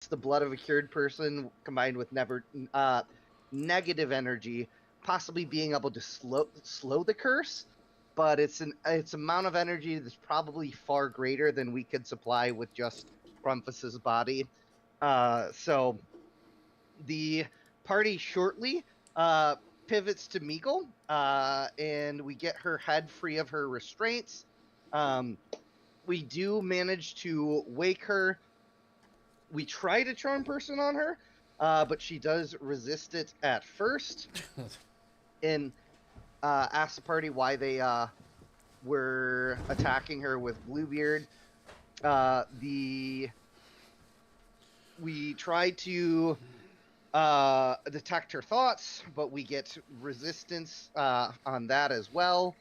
the blood of a cured person combined with negative energy, possibly being able to slow the curse. But its amount of energy that's probably far greater than we could supply with just Grumpus's body. So the party shortly pivots to Meagle, and we get her head free of her restraints. We do manage to wake her. We try to charm person on her, but she does resist it at first, and asks the party why they were attacking her with Bluebeard. We try to detect her thoughts, but we get resistance on that as well.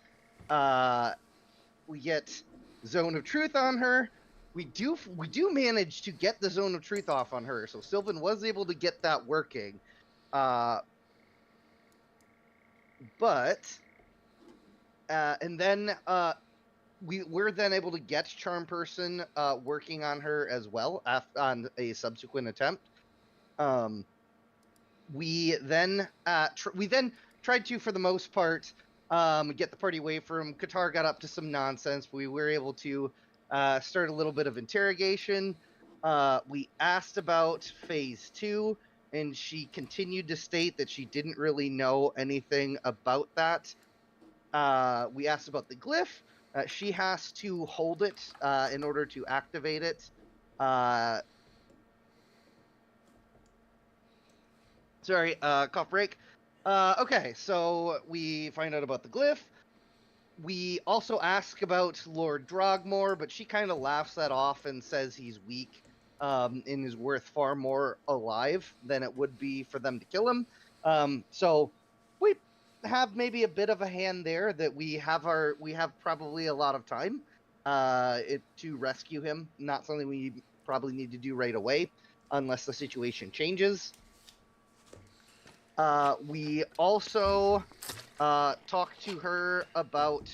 We get Zone of Truth on her. We do manage to get the Zone of Truth off on her, so Sylvan was able to get that working. And then we're then able to get Charm Person working on her as well on a subsequent attempt. We then tried to, for the most part, get the party away from Qatar. Got up to some nonsense, but we were able to start a little bit of interrogation. We asked about phase 2, and she continued to state that she didn't really know anything about that. We asked about the glyph. She has to hold it in order to activate it. Sorry, cough break. Okay, so we find out about the glyph. We also ask about Lord Drogmore, but she kind of laughs that off and says he's weak and is worth far more alive than it would be for them to kill him. So we have maybe a bit of a hand there that we have probably a lot of time to rescue him. Not something we probably need to do right away unless the situation changes. We also talked to her about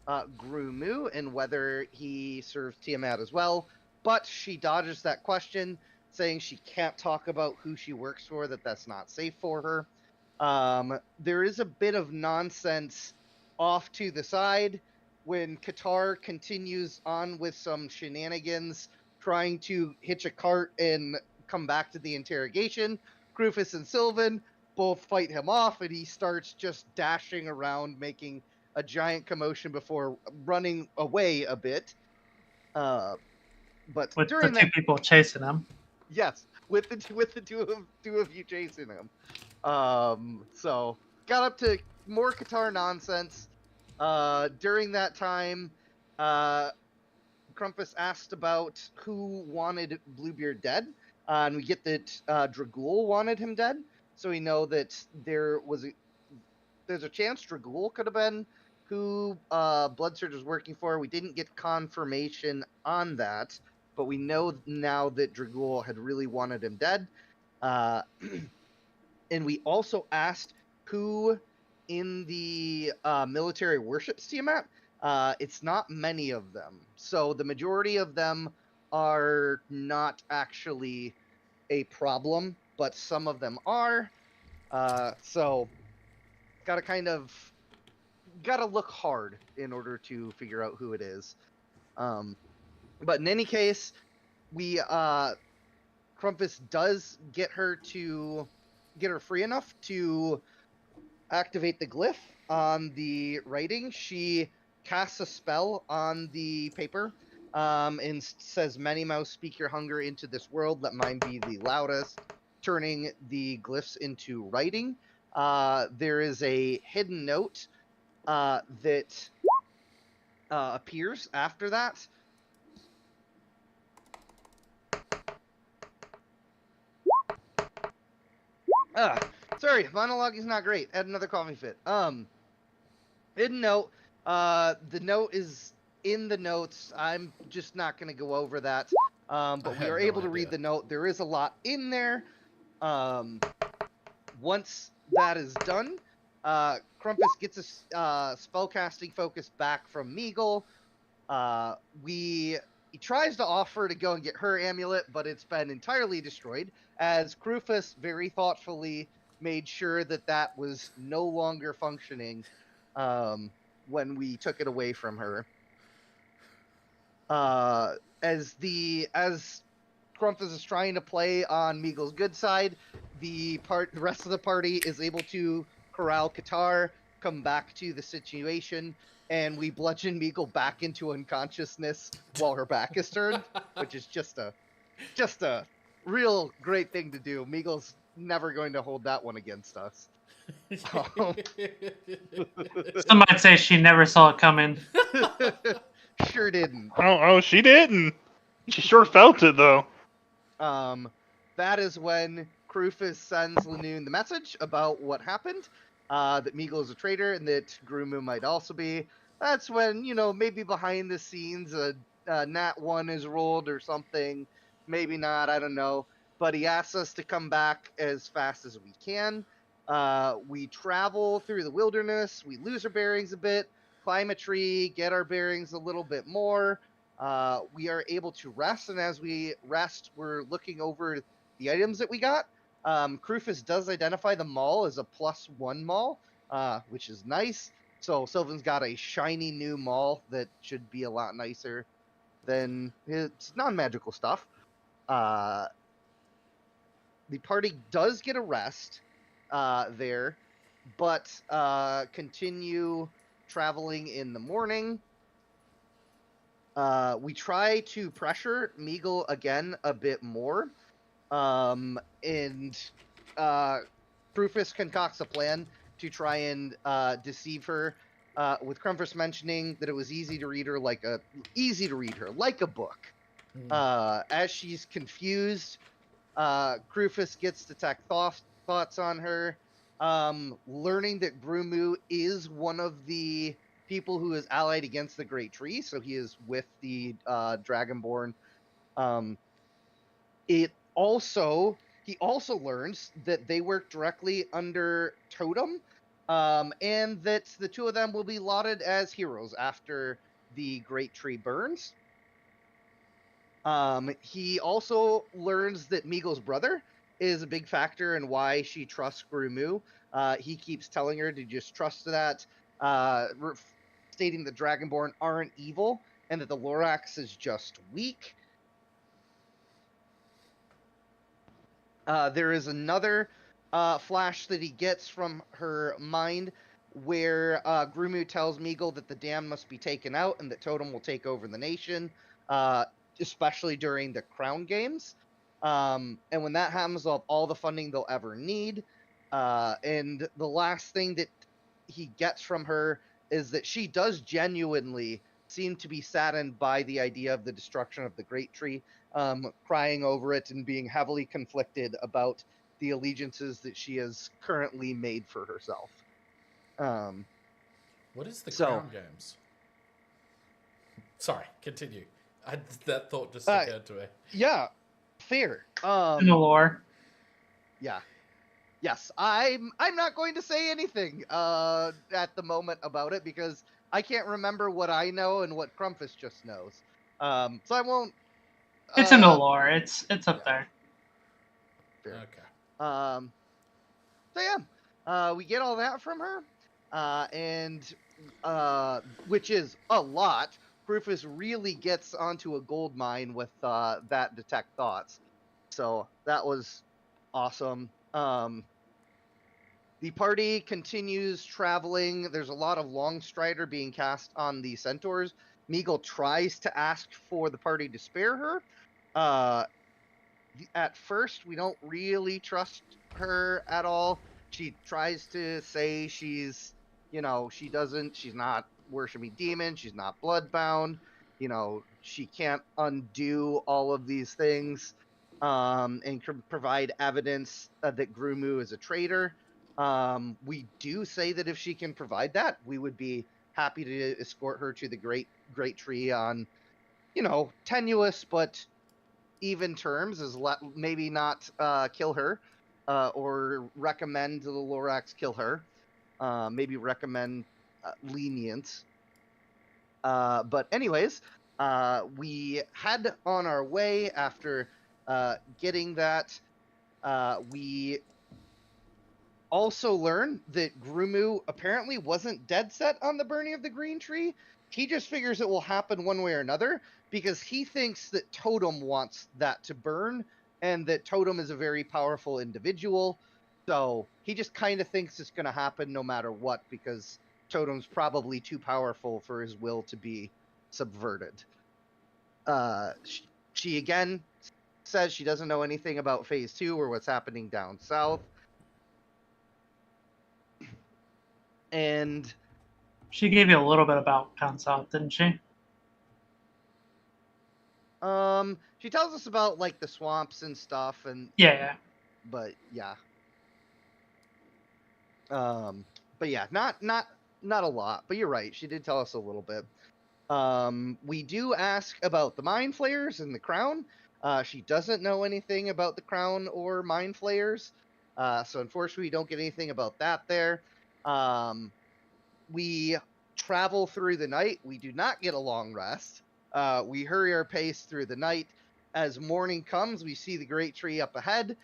Grumu and whether he serves Tiamat as well, but she dodges that question, saying she can't talk about who she works for, that's not safe for her. There is a bit of nonsense off to the side when Qatar continues on with some shenanigans, trying to hitch a cart and come back to the interrogation. Rufus and Sylvan both fight him off, and he starts just dashing around, making a giant commotion before running away a bit. But with the during two that, people chasing him. yes, with the two of you chasing him. So got up to more Qatar nonsense. During that time, Crumpus asked about who wanted Bluebeard dead, and we get that Dragul wanted him dead. So we know that there's a chance Dragul could have been who Blood Surge was working for. We didn't get confirmation on that, but we know now that Dragul had really wanted him dead. And we also asked who in the military worships Tiamat. It's not many of them. So the majority of them are not actually a problem, but some of them are. So gotta look hard in order to figure out who it is. But in any case, we Crumpus does get her free enough to activate the glyph on the writing. She casts a spell on the paper and says, "Many Mouse, speak your hunger into this world. Let mine be the loudest," turning the glyphs into writing. There is a hidden note that appears after that. Sorry, monologue is not great. Add another coffee fit. Hidden note. The note is in the notes. I'm just not going to go over that. But we are able to read the note. There is a lot in there. Once that is done, Crumpus gets a spellcasting focus back from Meagle. We he tries to offer to go and get her amulet, but it's been entirely destroyed, as Krufus very thoughtfully made sure that that was no longer functioning when we took it away from her. As Krumfus is trying to play on Meagle's good side, the rest of the party is able to corral Qatar, come back to the situation, and we bludgeon Meagle back into unconsciousness while her back is turned, which is just a real great thing to do. Meagle's never going to hold that one against us. Some might say she never saw it coming. Sure didn't. Oh, she didn't. She sure felt it though. That is when Krufus sends Lanoon the message about what happened, that Meagle is a traitor and that Grumu might also be. That's when, maybe behind the scenes a Nat 1 is rolled or something. Maybe not, I don't know. But he asks us to come back as fast as we can. We travel through the wilderness. We lose our bearings a bit, climb a tree, get our bearings a little bit more. We are able to rest, and as we rest, we're looking over the items that we got. Krufus does identify the maul as a +1 maul, which is nice. So Sylvan's got a shiny new maul that should be a lot nicer than his non-magical stuff. The party does get a rest there, but continue traveling in the morning. We try to pressure Meagle again a bit more. And Krufus concocts a plan to try and deceive her, with Krumfus mentioning that it was easy to read her like a book. As she's confused, Krufus gets to detect thoughts on her, learning that Grumu is one of the people who is allied against the Great Tree, so he is with the Dragonborn. He also learns that they work directly under Totem, and that the two of them will be lauded as heroes after the Great Tree burns. He also learns that Meagle's brother is a big factor in why she trusts Grumu. He keeps telling her to just trust that, stating that Dragonborn aren't evil and that the Lorax is just weak. There is another flash that he gets from her mind where Grumu tells Meagle that the dam must be taken out and that Totem will take over the nation, especially during the Crown Games. And when that happens, they'll have all the funding they'll ever need. And the last thing that he gets from her is that she does genuinely seem to be saddened by the idea of the destruction of the Great Tree, crying over it and being heavily conflicted about the allegiances that she has currently made for herself. What is the Crown Games? Sorry, continue. That thought just occurred to me. Yeah, fair. In the lore. Yeah. Yes, I'm not going to say anything at the moment about it because I can't remember what I know and what Krumfus just knows. So I won't. It's in the lore. It's up there. Fair. Okay. So yeah, we get all that from her, and which is a lot. Krufus really gets onto a gold mine with that detect thoughts. So that was awesome. The party continues traveling. There's a lot of long strider being cast on the centaurs. Meagle tries to ask for the party to spare her. At first, we don't really trust her at all. She tries to say she's not worshiping demons. She's not bloodbound. She can't undo all of these things, and can provide evidence that Grumu is a traitor. We do say that if she can provide that, we would be happy to escort her to the Great Tree on, tenuous but even terms, as maybe not kill her, or recommend the Lorax kill her. Maybe recommend lenient. But anyways, We head on our way after getting that. We also learn that Grumu apparently wasn't dead set on the burning of the green tree. He just figures it will happen one way or another because he thinks that Totem wants that to burn and that Totem is a very powerful individual. So he just kind of thinks it's going to happen no matter what because Totem's probably too powerful for his will to be subverted. She again says she doesn't know anything about phase 2 or what's happening down south. And She gave you a little bit about down south, didn't she? she tells us about like the swamps and stuff, and Yeah. but yeah. But yeah, not a lot, but you're right. She did tell us a little bit. We do ask about the mind flayers and the crown. She doesn't know anything about the crown or mind flayers. So unfortunately, we don't get anything about that there. We travel through the night. We do not get a long rest. We hurry our pace through the night. As morning comes, we see the great tree up ahead.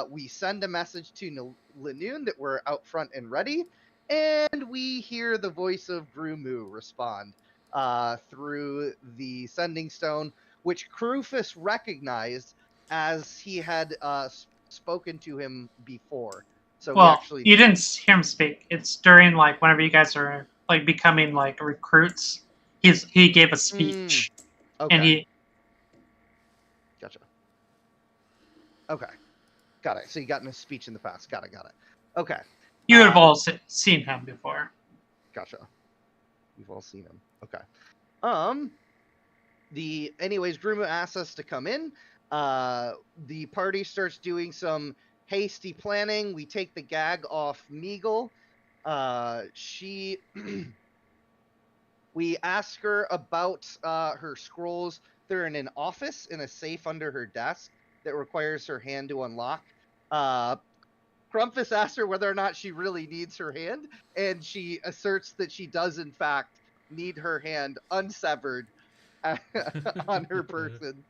We send a message to Lanoon that we're out front and ready. And we hear the voice of Grumu respond through the sending stone, which Krufus recognized as he had spoken to him before. So he Well, actually you didn't hear him speak. It's during like whenever you guys are like becoming like recruits. He gave a speech, okay. and he Gotcha. Okay. Got it. So you got in a speech in the past. Got it. Okay. you would have all seen him before. Gotcha. You've all seen him. Okay. Anyways, Grumu asks us to come in. The party starts doing some hasty planning. We take the gag off Meagle. We ask her about her scrolls. They're in an office in a safe under her desk that requires her hand to unlock. Crumpus asks her whether or not she really needs her hand, and she asserts that she does, in fact, need her hand unsevered on her person.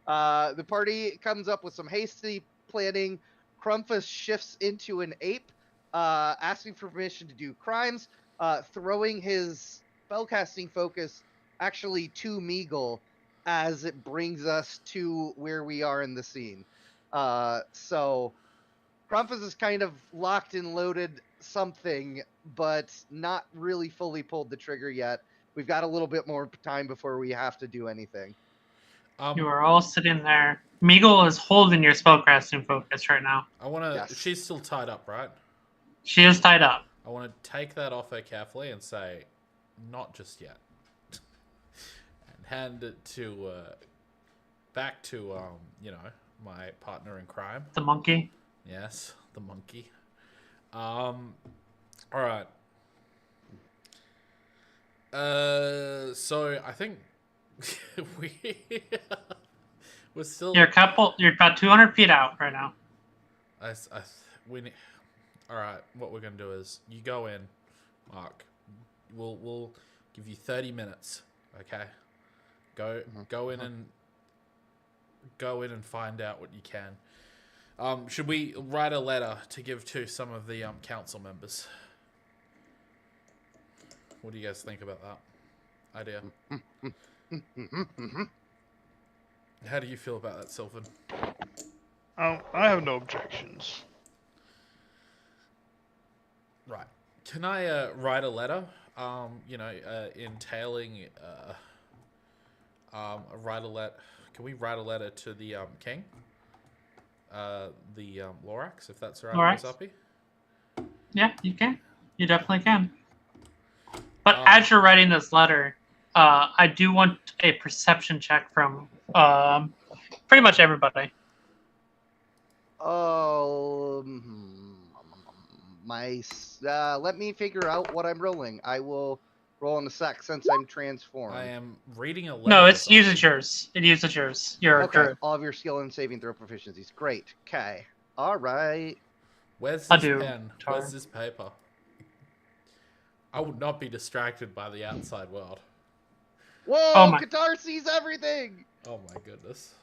The party comes up with some hasty planning. Crumpus shifts into an ape, asking for permission to do crimes, throwing his spellcasting focus actually to Meagle as it brings us to where we are in the scene. So Crumpus is kind of locked and loaded something, but not really fully pulled the trigger yet. We've got a little bit more time before we have to do anything. You are all sitting there. Meagle is holding your spellcasting focus right now. I want to. Yes. She's still tied up, right? She is tied up. I want to take that off her carefully and say, "Not just yet," and hand it to back to my partner in crime. The monkey. Yes, the monkey. All right. So I think we're still. You're about 200 feet out right now. All right. What we're gonna do is you go in, Mark. We'll give you 30 minutes. Okay. Go in and find out what you can. Should we write a letter to give to some of the council members? What do you guys think about that idea? How do you feel about that, Sylvan? I have no objections. Right. Can I write a letter? Entailing write a let. Can we write a letter to the king? The Lorax, if that's all right, Lorax? Misapi? Yeah, you can. You definitely can. But as you're writing this letter, I do want a perception check from pretty much everybody. Let me figure out what I'm rolling. I will roll in a sec since I'm transformed. I am reading a letter. No, it uses yours. It uses yours. You're okay. druid. All of your skill and saving throw proficiencies. Great. Okay. All right. Where's this pen? Tar. Where's this paper? I would not be distracted by the outside world. Whoa, Oh my- Qatar sees everything! Oh my goodness.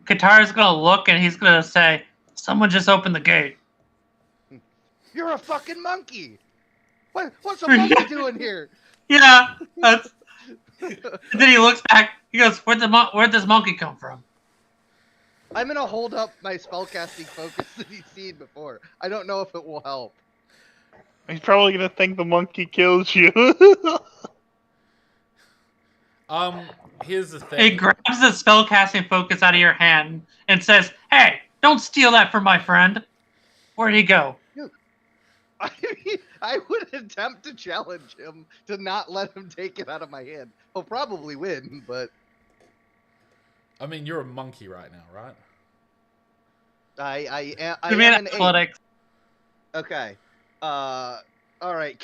Qatar's gonna look and he's gonna say, "Someone just opened the gate." You're a fucking monkey! What's a monkey doing here? Yeah, that's. And then he looks back. He goes, "Where'd this monkey come from?" I'm gonna hold up my spellcasting focus that he's seen before. I don't know if it will help. He's probably gonna think the monkey kills you. Here's the He thing. grabs the spellcasting focus out of your hand and says, "Hey, don't steal that from my friend." Where'd he go? I mean, I would attempt to challenge him to not let him take it out of my hand. He'll probably win, but I mean, you're a monkey right now, right? I Give me am an an ape. athletics. Okay. All right.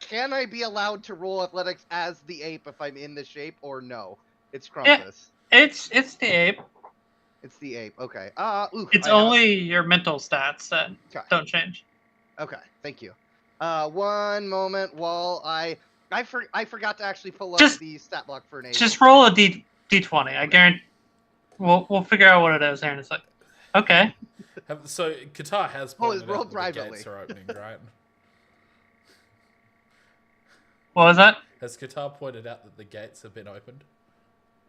Can I be allowed to roll athletics as the ape if I'm in the shape, or no? It's Krampus. It's the ape. It's the ape. Okay. Oof, It's I have- only your mental stats that Okay. don't change. Okay, thank you. One moment while I forgot to actually pull up Just- the stat block for an ape. Just roll a d20. I guarantee. We'll figure out what it is here in a sec. Okay. So Qatar has Oh, pointed it's rolled out that the privately. gates are opening, right? What was that? Has Qatar pointed out that the gates have been opened?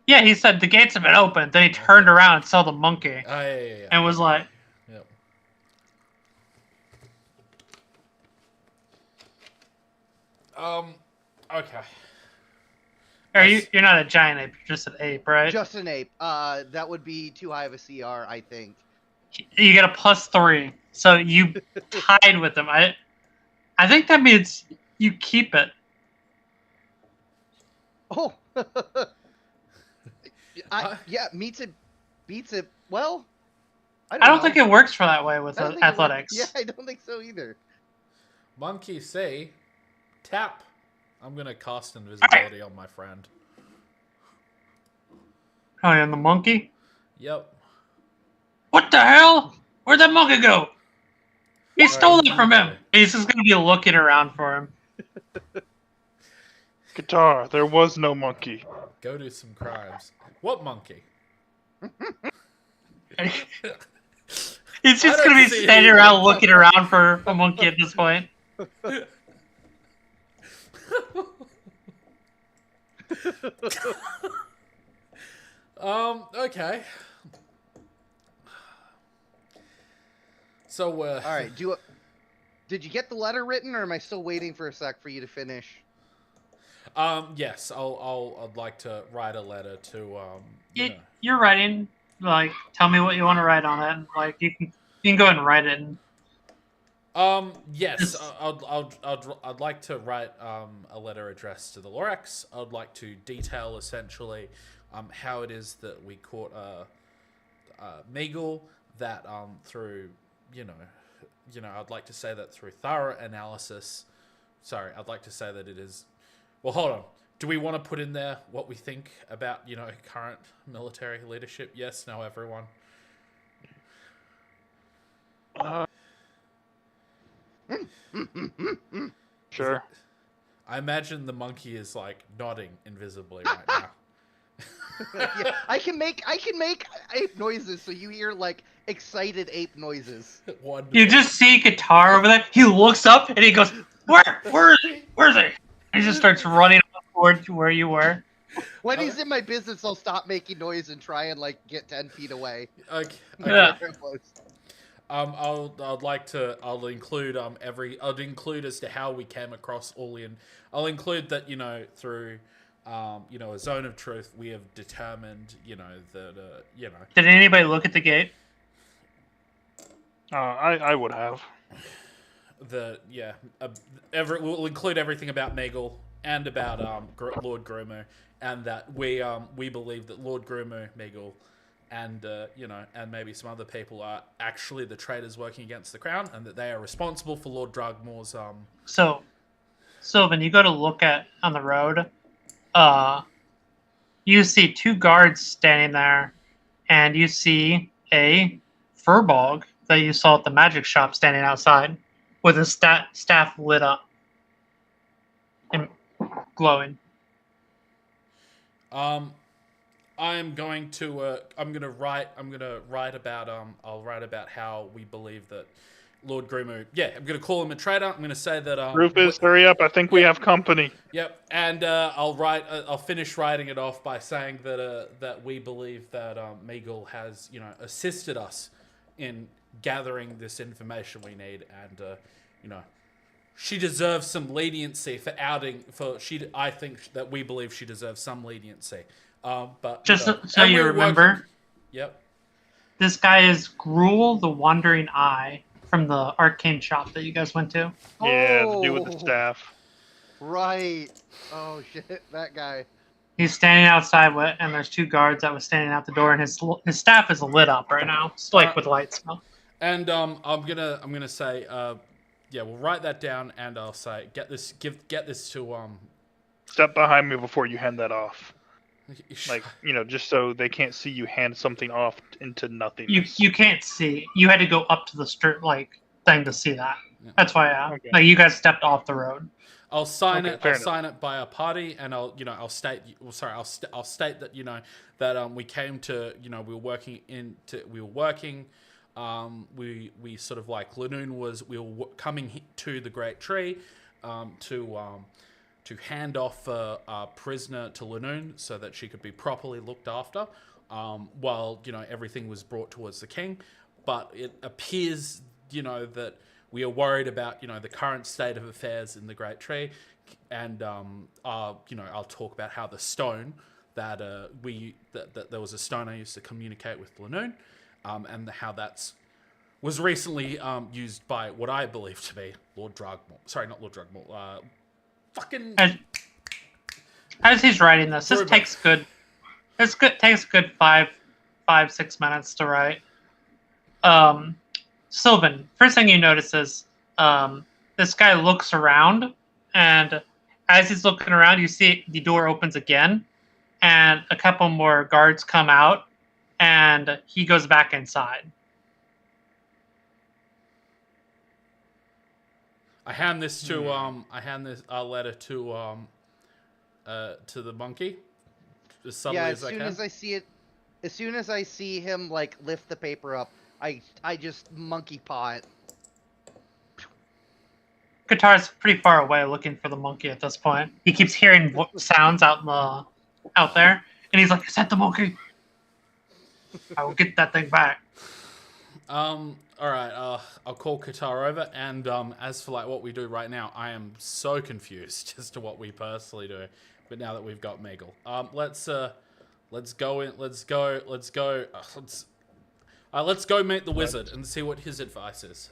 Yeah, he said the gates have been opened. Then he turned around and saw the monkey Oh, yeah. and was like, Yep. Okay. You're not a giant ape, you're just an ape, right? Just an ape. That would be too high of a CR, I think. You get a +3. So you tied with him. I think that means you keep it. Oh. Yeah, beats it. Well, I I don't know. think it works for that way with I don't think it works. athletics. Yeah, I don't think so either. Monkey C. Tap. I'm gonna cast invisibility on my friend. Oh, yeah, and the monkey? Yep. What the hell? Where'd that monkey go? He stole Alright, it from him. okay. He's just gonna be looking around for him. Guitar, there was no monkey. Go do some crimes. What monkey? He's I just don't gonna be see standing anyone. around looking around for a monkey at this point. Okay. So, All right. Did you get the letter written, or am I still waiting for a sec for you to finish? Yes, I'd like to write a letter to, you know. You're writing, like, tell me what you want to write on it. Like, you can go ahead and write it. Yes, It's- I'd like to write a letter addressed to the Lorax. I'd like to detail essentially how it is that we caught Meagle. That through I'd like to say that through thorough analysis. Sorry, I'd like to say that it is. Well, hold on. Do we want to put in there what we think about current military leadership? Yes, no, everyone. Sure. I imagine the monkey is like nodding invisibly right now. Yeah, I can make ape noises, so you hear like excited ape noises. Wonderful. You just see Guitar over there. He looks up and he goes, Where is he? Where's he? He just starts running toward where you were. When he's in my business, I'll stop making noise and try and like get 10 feet away. Okay. Yeah. Where it was. I'll include as to how we came across Orlean. I'll include that through a zone of truth we have determined that Did anybody look at the gate? I would have. We'll include everything about Meagle and about Lord Gromo, and that we believe that Lord Gromo, Meagle, and and maybe some other people are actually the traitors working against the crown, and that they are responsible for Lord Dragmore's So, Sylvan, you go to look at on the road. You see 2 guards standing there, and you see a furbog that you saw at the magic shop standing outside. with his staff lit up and glowing. I'm going to write about I'll write about how we believe that Lord Grimu. Yeah, I'm going to call him a traitor. I'm going to say that Rufus, hurry up! I think we Yep. have company. Yep, and I'll finish writing it off by saying that we believe that Meagle has assisted us in gathering this information we need, and she deserves some leniency for outing. I think that we believe she deserves some leniency. But Just so and you we're remember, working- Yep. this guy is Gruel the Wandering Eye from the arcane shop that you guys went to. Yeah, to do with the Oh. staff. Right. Oh shit, that guy. He's standing outside and there's 2 guards that was standing out the door, and his staff is lit up right now, it's like with lights. And I'm gonna say, yeah, we'll write that down, and I'll say, get this to Step behind me before you hand that off. Like, just so they can't see you hand something off into nothingness. You can't see. You had to go up to the thing to see that. Yeah. That's why. Okay. Like you guys stepped off the road. I'll sign Okay, it. fair I'll enough. sign it by a party, and I'll state. Well, sorry, I'll state that that we came to we were working. We sort of like Lanoon we were coming to the Great Tree, to hand off a prisoner to Lanoon so that she could be properly looked after, while everything was brought towards the king. But it appears that we are worried about the current state of affairs in the Great Tree, and I'll talk about how the stone that there was a stone I used to communicate with Lanoon, and how was recently used by what I believe to be Lord Drugmore. Sorry, not Lord Drugmore. Fucking. As he's writing this, Sorry, takes good 5-6 minutes to write. Sylvan, first thing you notice is this guy looks around, and as he's looking around, you see the door opens again, and a couple more guards come out, and he goes back inside. I hand this a letter to the monkey as subtly as I can. As soon as I see him like lift the paper up, I just monkey paw it. Guitar's pretty far away looking for the monkey at this point. He keeps hearing sounds out there, and he's like, "Is that the monkey? I will get that thing back." All right. I'll call Qatar over, and as for like what we do right now, I am so confused as to what we personally do. But now that we've got Meagle, let's go in. Let's go meet the wizard and see what his advice is.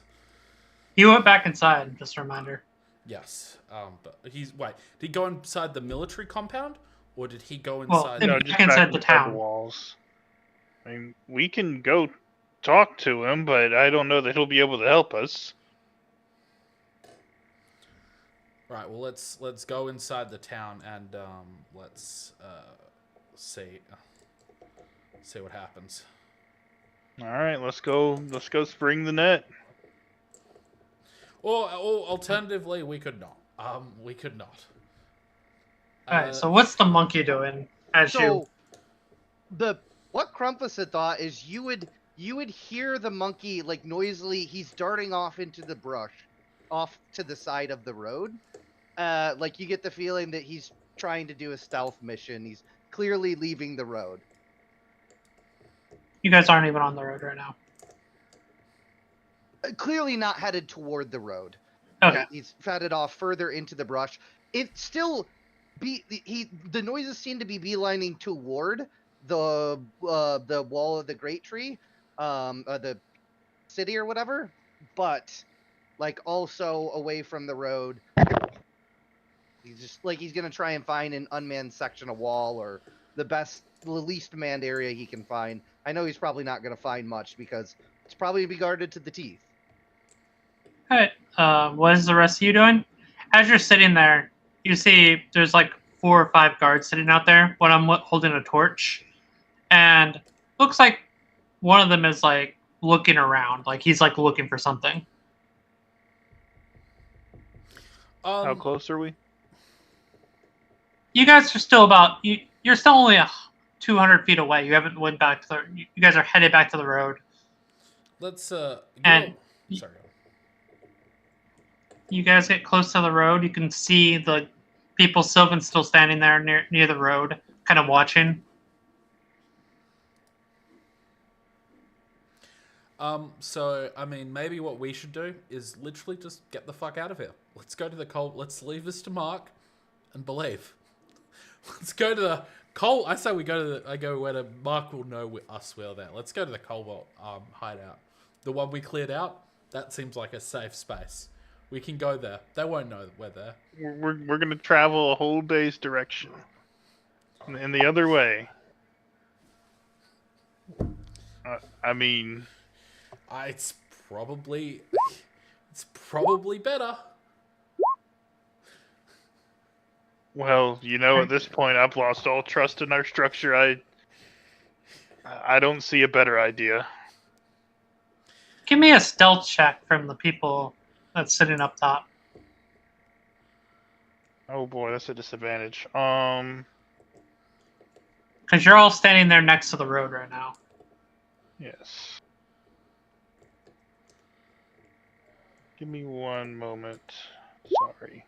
He went back inside. Just a reminder. Yes. But did he go inside the military compound, or did he go Well, inside? No, just back inside the inside town. walls. I mean, we can go talk to him, but I don't know that he'll be able to help us. Right. Well, let's go inside the town and let's see what happens. All right, let's go spring the net. Or alternatively, we could not. We could not. All right. So what's the monkey doing? What Crumpus had thought is you would hear the monkey like noisily. He's darting off into the brush, off to the side of the road. Like you get the feeling that he's trying to do a stealth mission. He's clearly leaving the road. You guys aren't even on the road right now. Clearly not headed toward the road. Okay. He's headed off further into the brush. It still the noises seem to be beelining toward the wall of the Great Tree, the city or whatever, but like also away from the road. He's gonna try and find an unmanned section of wall or the least manned area he can find. I know he's probably not gonna find much because it's probably be guarded to the teeth. All right. What is the rest of you doing? As you're sitting there, you see there's like 4 or 5 guards sitting out there. One of them holding a torch, and looks like one of them is like looking around, like he's like looking for something. How close are we? You guys are still about you're still only 200 feet away. You haven't went back to the. You guys are headed back to the road. Let's And sorry. you guys get close to the road. You can see the people. Sylvan's still standing there near the road, kind of watching. So I mean, maybe what we should do is literally just get the fuck out of here. Let's go to the coal. Let's leave this to Mark, and believe. Let's go to the coal. I say we go to the. I go where Mark will know us we're there. Let's go to the cobalt hideout. The one we cleared out. That seems like a safe space. We can go there. They won't know that we're there. We're gonna travel a whole day's direction, and the other way. I mean, It's probably better. well, at this point, I've lost all trust in our structure. I don't see a better idea. Give me a stealth check from the people that's sitting up top. Oh boy, that's a disadvantage. Because you're all standing there next to the road right now. Yes. Give me one moment. Sorry.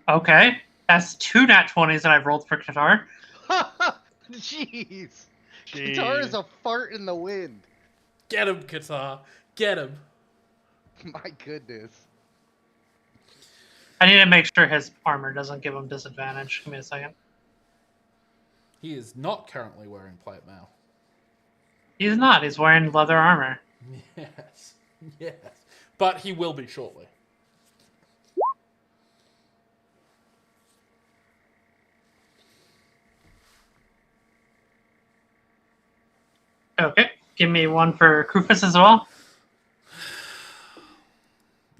Okay. That's 2 nat 20s that I've rolled for Qatar. Jeez. Qatar is a fart in the wind. Get him, Qatar. Get him. My goodness. I need to make sure his armor doesn't give him disadvantage. Give me a second. He is not currently wearing plate mail. He's not. He's wearing leather armor. Yes. Yes. But he will be shortly. Okay. Give me one for Krufus as well.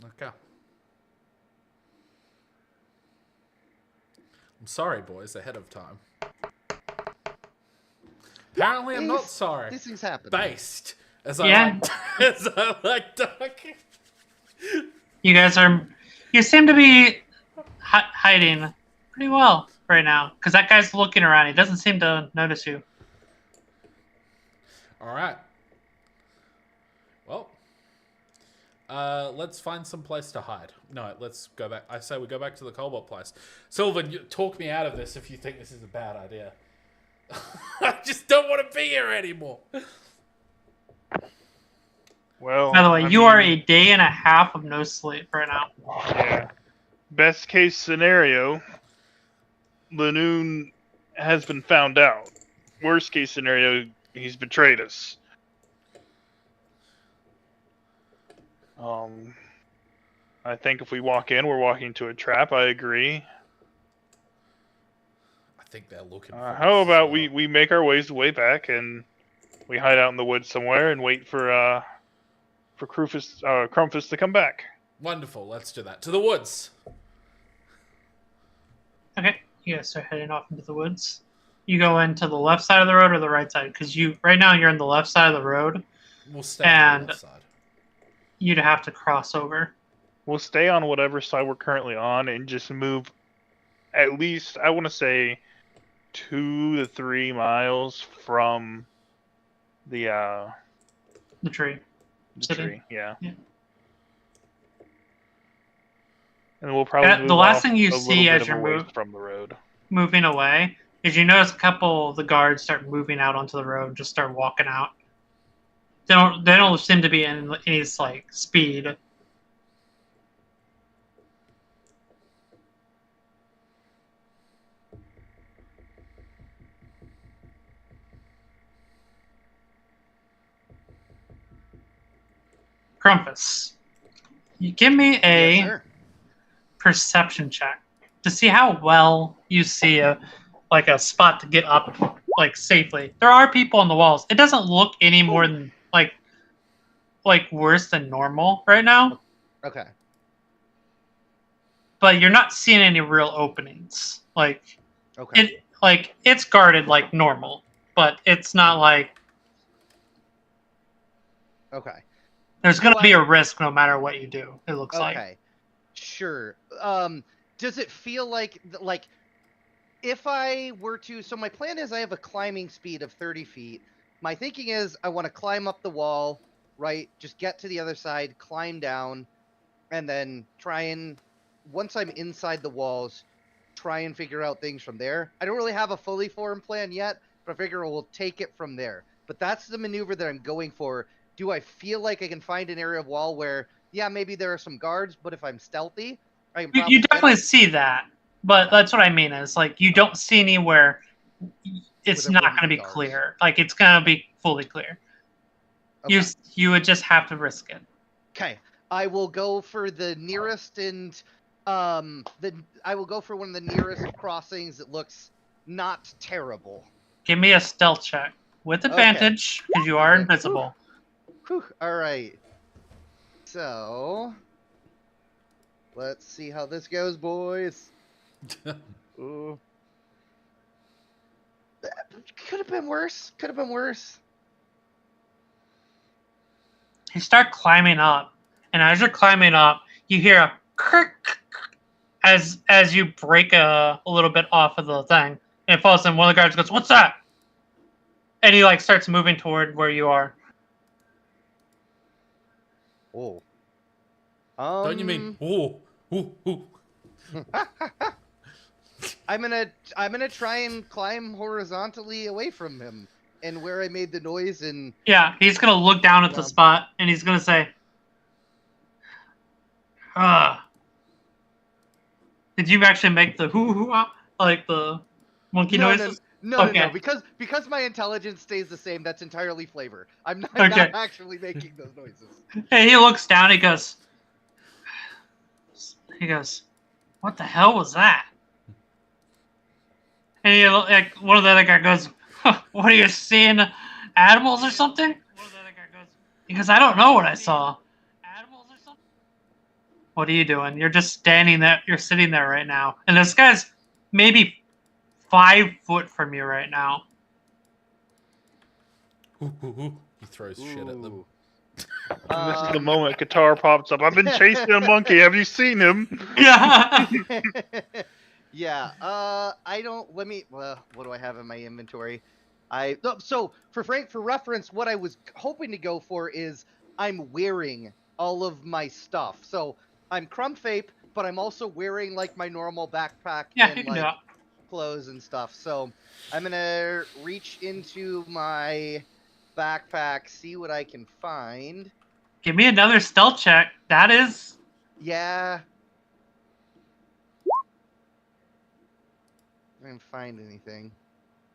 Okay. I'm sorry, boys, ahead of time. Apparently, I'm not sorry. These things happen. Based, as Yeah. I like talking. You seem to be hiding pretty well right now. Because that guy's looking around. He doesn't seem to notice you. All right. Well, let's find some place to hide. No, let's go back. I say we go back to the Cobalt place. Sylvan, talk me out of this if you think this is a bad idea. I just don't want to be here anymore. Well, By the way, you are a day and a half of no sleep right now. Yeah. Best case scenario, Lanoon has been found out. Worst case scenario, he's betrayed us. I think if we walk in, we're walking into a trap. I agree. I think they're looking. How about we make our way back and we hide out in the woods somewhere and wait for Crumpus to come back. Wonderful. Let's do that. To the woods. Okay. You guys are heading off into the woods. You go into the left side of the road or the right side? Because right now you're on the left side of the road. We'll stay on the left side. You'd have to cross over. We'll stay on whatever side we're currently on and just move at least, I want to say, 2 to 3 miles from the tree. The tree, yeah. Yeah. And we'll probably the last thing you see as you're from the road. moving away is you notice a couple of the guards start moving out onto the road, just start walking out. They don't seem to be in any speed. Crumpus, you give me a Yes, sir. perception check to see how well you see a spot to get up safely. There are people on the walls. It doesn't look any more than worse than normal right now. Okay. But you're not seeing any real openings. Okay. It's guarded like normal, but it's not Okay. there's gonna be a risk no matter what you do. It looks like. Okay. Sure. Does it feel like if I were to? So my plan is I have a climbing speed of 30 feet. My thinking is I want to climb up the wall, right? Just get to the other side, climb down, and then try and once I'm inside the walls, try and figure out things from there. I don't really have a fully formed plan yet, but I figure we'll take it from there. But that's the maneuver that I'm going for. Do I feel like I can find an area of wall where, yeah, maybe there are some guards, but if I'm stealthy, I can probably You definitely see that, but that's what I mean is like you don't see anywhere. It's there not wouldn't going to be be guards. clear. Like it's going to be fully clear. Okay. You would just have to risk it. Okay. I will go for the nearest and I will go for one of the nearest crossings that looks not terrible. Give me a stealth check with advantage because you are invisible. Whew. All right. So let's see how this goes, boys. Ooh. Could have been worse. Could have been worse. You start climbing up, and as you're climbing up, you hear a crick as you break a little bit off of the thing, and it falls. And one of the guards goes, "What's that?" And he like starts moving toward where you are. Oh. Don't you mean ooh, ooh, ooh? I'm gonna try and climb horizontally away from him and where I made the noise and Yeah, he's gonna look down at the spot and he's gonna say, did you actually make the hoo hoo like the monkey noises? No, because my intelligence stays the same. That's entirely flavor. I'm not actually making those noises. Hey, he looks down. He goes, "What the hell was that?" And he, like one of the other guy goes, "What are you seeing? Animals or something?" He goes, "I don't know what I saw." What are you doing? You're just standing there. You're sitting there right now, and this guy's maybe 5 foot from you right now. Ooh, ooh, ooh. He throws shit at them. This is the moment guitar pops up. I've been chasing a monkey. Have you seen him? Yeah. Yeah. I don't. Let me. What do I have in my inventory? So for reference, what I was hoping to go for is I'm wearing all of my stuff. So I'm Crumpfape, but I'm also wearing like my normal backpack and like clothes and stuff. So I'm gonna reach into my backpack, see what I can find. Give me another stealth check. That is. Yeah. I didn't find anything.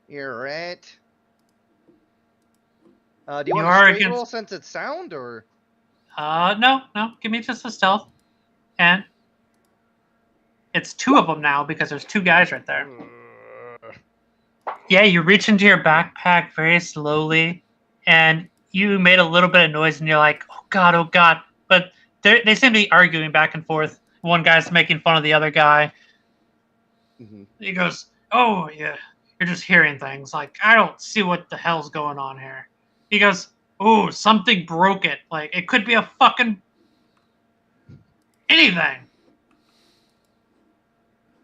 You're right. Do you want a straight roll since it's sound or? No. Give me just a stealth. And it's 2 of them now because there's 2 guys right there. Yeah, you reach into your backpack very slowly, and you made a little bit of noise, and you're like, oh God. But they seem to be arguing back and forth. One guy's making fun of the other guy. Mm-hmm. He goes, oh, yeah, you're just hearing things. Like, I don't see what the hell's going on here. He goes, oh, something broke it. Like, it could be a fucking anything.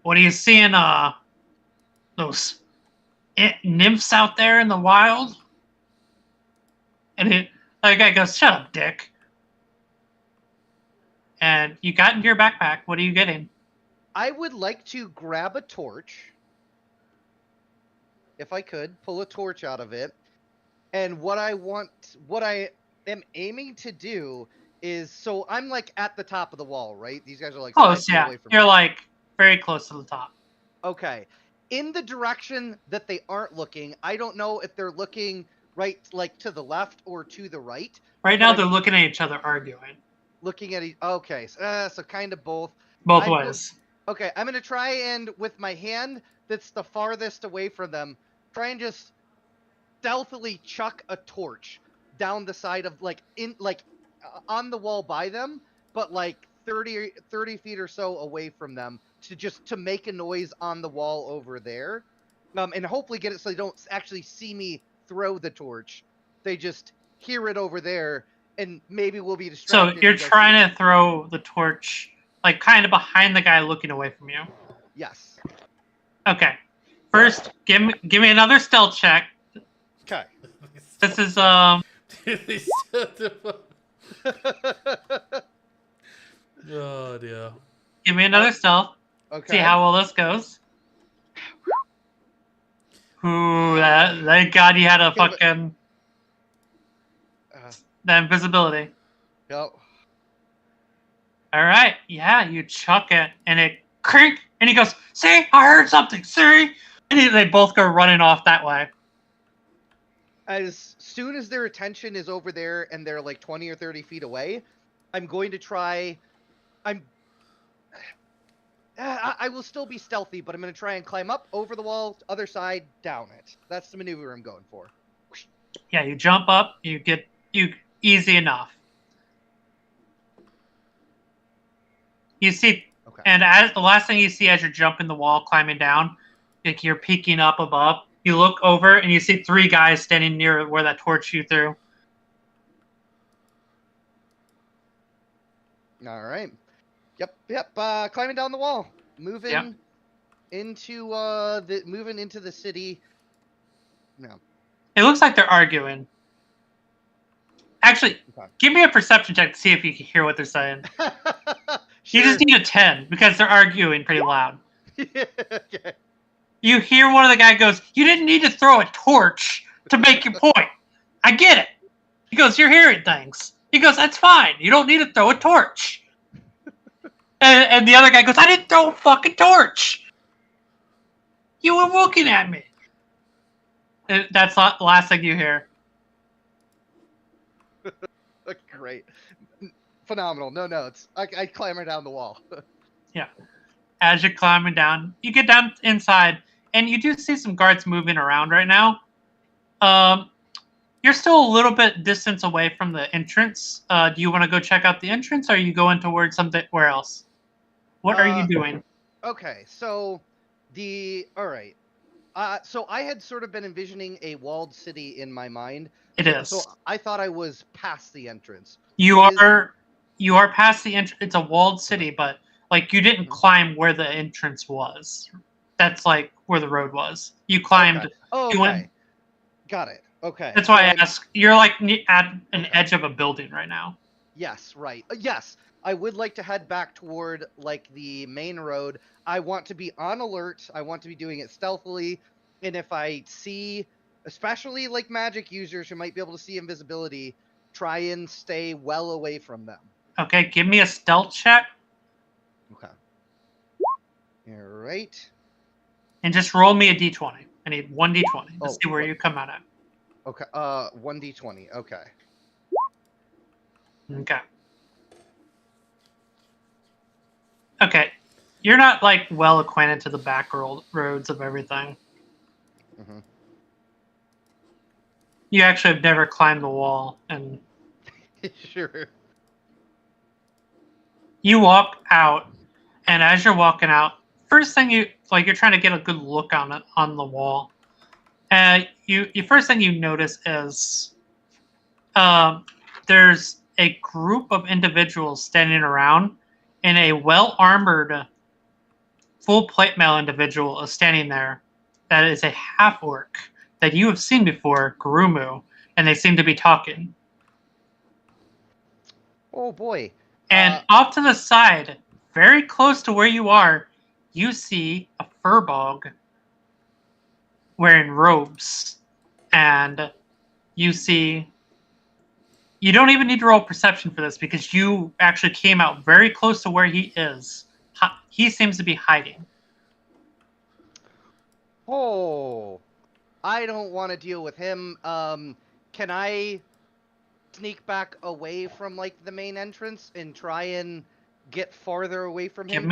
What are you seeing, those nymphs out there in the wild? And the guy goes, shut up, dick. And you got into your backpack. What are you getting? I would like to grab a torch. If I could, pull a torch out of it. And what I am aiming to do is, so I'm like at the top of the wall, right? These guys are like close, yeah. away from You're me. like very close to the top. Okay. In the direction that they aren't looking, I don't know if they're looking right, like to the left or to the right. Right now, they're looking at each other arguing. Looking at each. Okay, so kind of both. Both ways. Okay, I'm gonna try and with my hand that's the farthest away from them, try and just stealthily chuck a torch down the side of on the wall by them, but like 30 feet or so away from them to make a noise on the wall over there, and hopefully get it so they don't actually see me throw the torch. They just hear it over there, and maybe we'll be distracted. So you're trying to throw the torch like kind of behind the guy looking away from you. Yes. Okay. First, give me another stealth check. Okay. This is Oh dear. give me another stealth. Okay. See how well this goes. Ooh, thank God you had a Okay, but- fucking the invisibility. Yep. All right, yeah, you chuck it, and it creak, and he goes, "See, I heard something. See," and they both go running off that way. As soon as their attention is over there and they're like 20 or 30 feet away, I'm going to try. I will still be stealthy, but I'm going to try and climb up over the wall, other side, down it. That's the maneuver I'm going for. Yeah, you jump up, you easy enough. You see, Okay. and as the last thing you see as you're jumping the wall, climbing down, like you're peeking up above, you look over and you see 3 guys standing near where that torch you threw. All right. Yep. Climbing down the wall, moving into the city. No. It looks like they're arguing. Actually, Okay. give me a perception check to see if you can hear what they're saying. Sure. You just need a 10 because they're arguing pretty loud. Okay. You hear one of the guy goes, "You didn't need to throw a torch to make your point. I get it." He goes, "You're hearing things." He goes, "That's fine. You don't need to throw a torch." And the other guy goes, "I didn't throw a fucking torch. You were looking at me." And that's the last thing you hear. Great. Phenomenal. No notes. I clamber down the wall. Yeah. As you're climbing down, you get down inside, and you do see some guards moving around right now. You're still a little bit distance away from the entrance. Do you want to go check out the entrance, or are you going towards somewhere else? What are you doing? Okay, so all right. So I had sort of been envisioning a walled city in my mind. It is. So I thought I was past the entrance. You are past the entrance. It's a walled city, but like you didn't climb where the entrance was. That's like where the road was. You climbed. Okay. Oh, okay. You went, Got it. Okay. that's why I I'm- ask. You're like at an edge of a building right now. Yes, right. Yes, I would like to head back toward like the main road. I want to be on alert. I want to be doing it stealthily. And if I see, especially like magic users who might be able to see invisibility, try and stay well away from them. Okay, give me a stealth check Okay. All right. and just roll me a d20. I need 1 d20 to Oh, see where what- you come out at. Okay. 1d20. Okay. Okay. Okay. You're not like well acquainted to the back roads of everything. Mm-hmm. You actually have never climbed the wall, and Sure. you walk out. And as you're walking out, first thing you're trying to get a good look on the wall. And you first thing you notice is there's a group of individuals standing around, and a well-armored, full plate mail individual is standing there. That is a half-orc that you have seen before, Gurumu, and they seem to be talking. Oh boy. And off to the side, very close to where you are, you see a furbog wearing robes. And you don't even need to roll perception for this because you actually came out very close to where he is. He seems to be hiding. Oh, I don't want to deal with him. Can I sneak back away from like the main entrance and try and get farther away from him?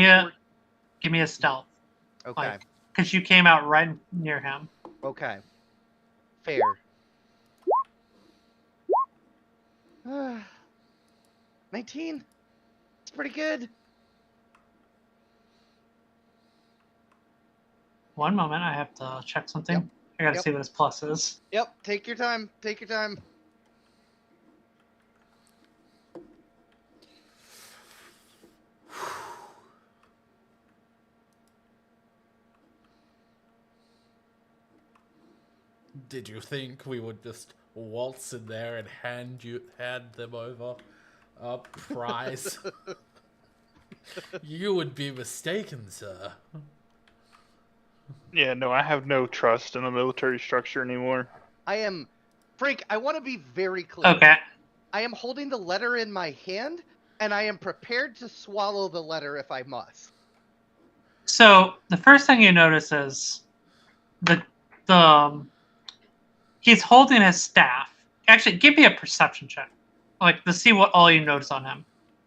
Give me a stealth. Okay. Because you came out right near him. Okay. Fair. 19. It's pretty good. One moment, I have to check something. Yep. I gotta Yep. see what his plus is. Yep. Take your time. Take your time. Did you think we would just waltz in there and hand them over a prize? You would be mistaken, sir. Yeah, no, I have no trust in the military structure anymore. Frank, I want to be very clear. Okay. I am holding the letter in my hand, and I am prepared to swallow the letter if I must. So the first thing you notice is he's holding his staff. Actually, give me a perception check, like to see what all you notice on him.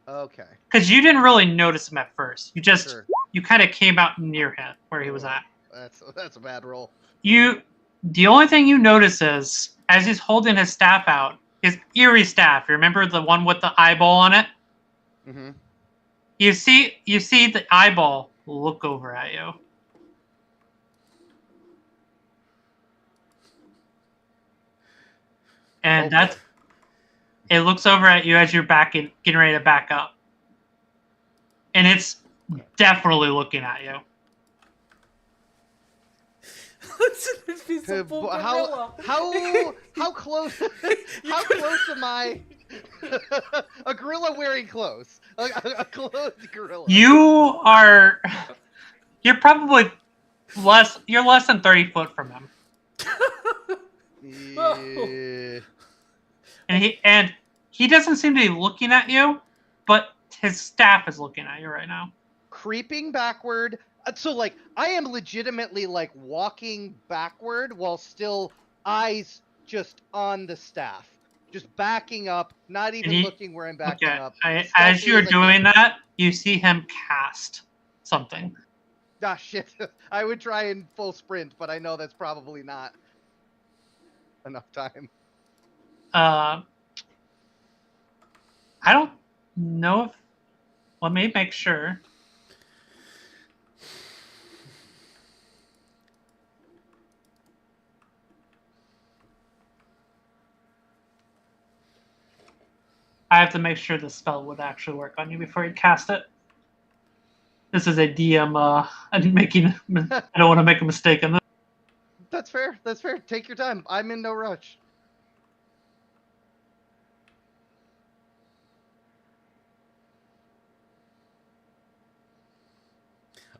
Okay. Because you didn't really notice him at first. Sure. You kind of came out near him where he was at. That's a bad roll. The only thing you notice is as he's holding his staff out, his eerie staff. You remember the one with the eyeball on it? Mm-hmm. You see the eyeball look over at you. And Okay. it looks over at you as you're getting ready to back up. And it's definitely looking at you. It's a full gorilla. How close am I? A gorilla wearing clothes. A clothed gorilla. You're probably less than 30 foot from him. Yeah. And he doesn't seem to be looking at you, but his staff is looking at you right now. Creeping backward. So like I am legitimately like walking backward while still eyes just on the staff. Just backing up, not even looking where I'm backing up. As you're doing that, you see him cast something. Ah, shit. I would try and full sprint, but I know that's probably not enough time. I don't know if... Let me make sure. I have to make sure the spell would actually work on you before you cast it. This is a DM. I don't want to make a mistake on this. That's fair. That's fair. Take your time. I'm in no rush.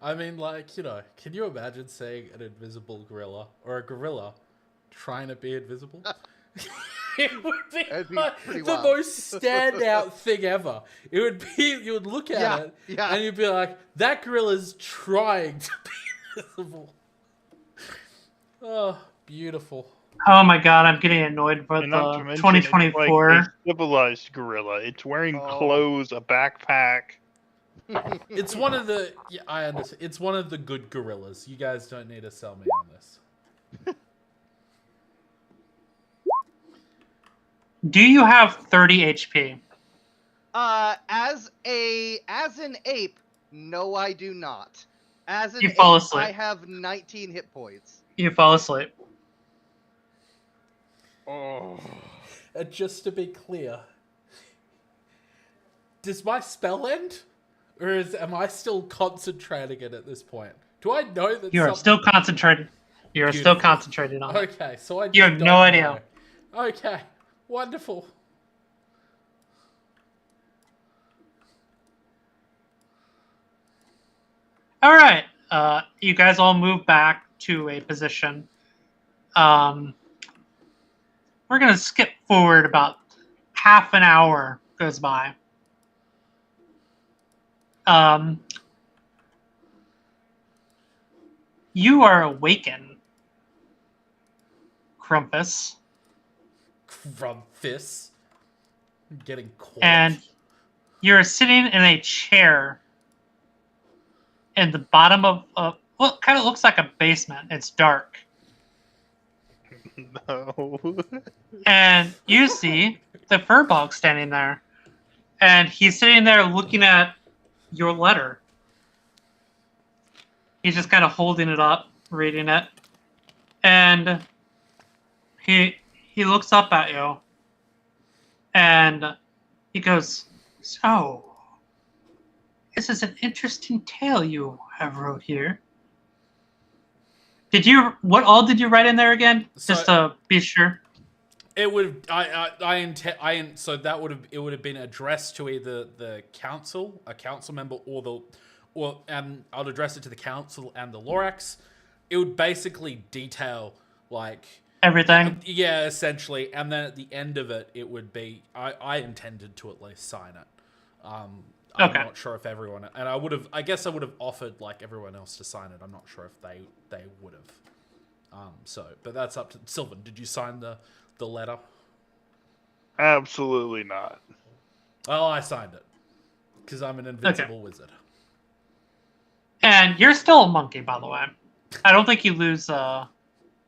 I mean, like, you know, can you imagine saying an invisible gorilla or a gorilla trying to be invisible? It would be, like the wild. most standout thing ever. It would be, you would look at it and you'd be like, that gorilla's trying to be invisible. Oh, beautiful. Oh my god, I'm getting annoyed with And not to the mention, 2024. It's like a civilized gorilla. It's wearing clothes, a backpack. It's one of the, yeah, I understand. It's one of the good gorillas. You guys don't need to sell me on this. Do you have 30 HP? As an ape, no, I do not. As an You fall ape, asleep. I have 19 hit points. You fall asleep. Oh. And just to be clear, does my spell end? Or am I still concentrating it at this point? Do I know that You are still concentrated. You are still concentrated on it. Okay, so I just You have no idea. Okay, wonderful. All right. You guys all move back to a position. We're going to skip forward about half an hour goes by. You are awakened, Crumpus. Crumpus. I'm getting cold. And you're sitting in a chair in the bottom of what kind of looks like a basement. It's dark. No. And you see the furbog standing there. And he's sitting there looking at your letter. He's just kind of holding it up, reading it. And he looks up at you. And he goes, "So, this is an interesting tale you have wrote here. What all did you write in there again? Just to be sure. It would so that would have been addressed to either a council member, and I'd address it to the council and the Lorax. It would basically detail like Everything. yeah, essentially, and then at the end of it, it would be I intended to at least sign it. I'm not sure if everyone, and I guess I would have offered like everyone else to sign it. I'm not sure if they would have. But that's up to Sylvan. Did you sign the letter? Absolutely not. Oh, I signed it because I'm an invincible wizard. And you're still a monkey, by the way. I don't think you lose.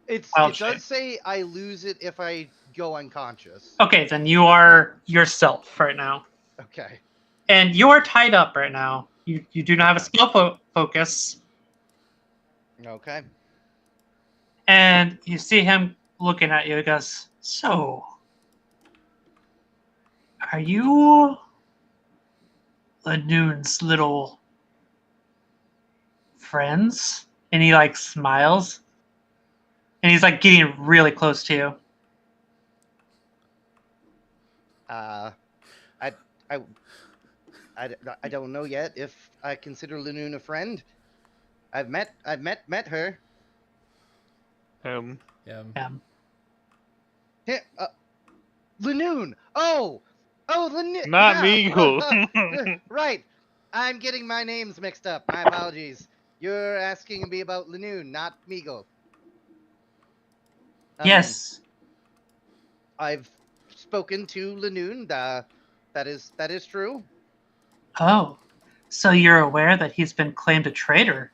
It does say I lose it if I go unconscious. Okay, then you are yourself right now. Okay. And you are tied up right now. You do not have a spell focus. Okay. And you see him looking at you. He goes, "So, are you Lanoon's little friends?" And he like smiles. And he's like getting really close to you. I don't know yet if I consider Lanoon a friend. I've met her. Yeah. Here, Lanoon. Oh, Lanoon. Not Meagle. Right. I'm getting my names mixed up. My apologies. You're asking me about Lanoon, not Meagle. Yes. I've spoken to Lanoon. That is true. Oh, so you're aware that he's been claimed a traitor?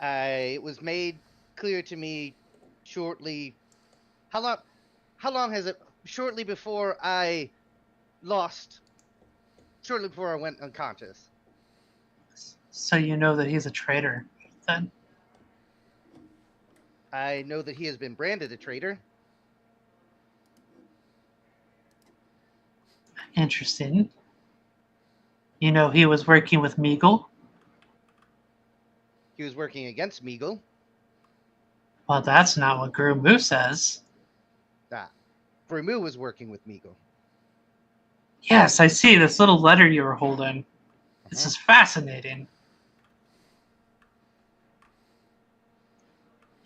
It was made clear to me shortly. How long has it? Shortly before I lost. Shortly before I went unconscious. So you know that he's a traitor, then? I know that he has been branded a traitor. Interesting. You know he was working with Meagle? He was working against Meagle. Well, that's not what Guru Moo says. Grimu was working with Meagle. Yes, I see this little letter you were holding. This is fascinating.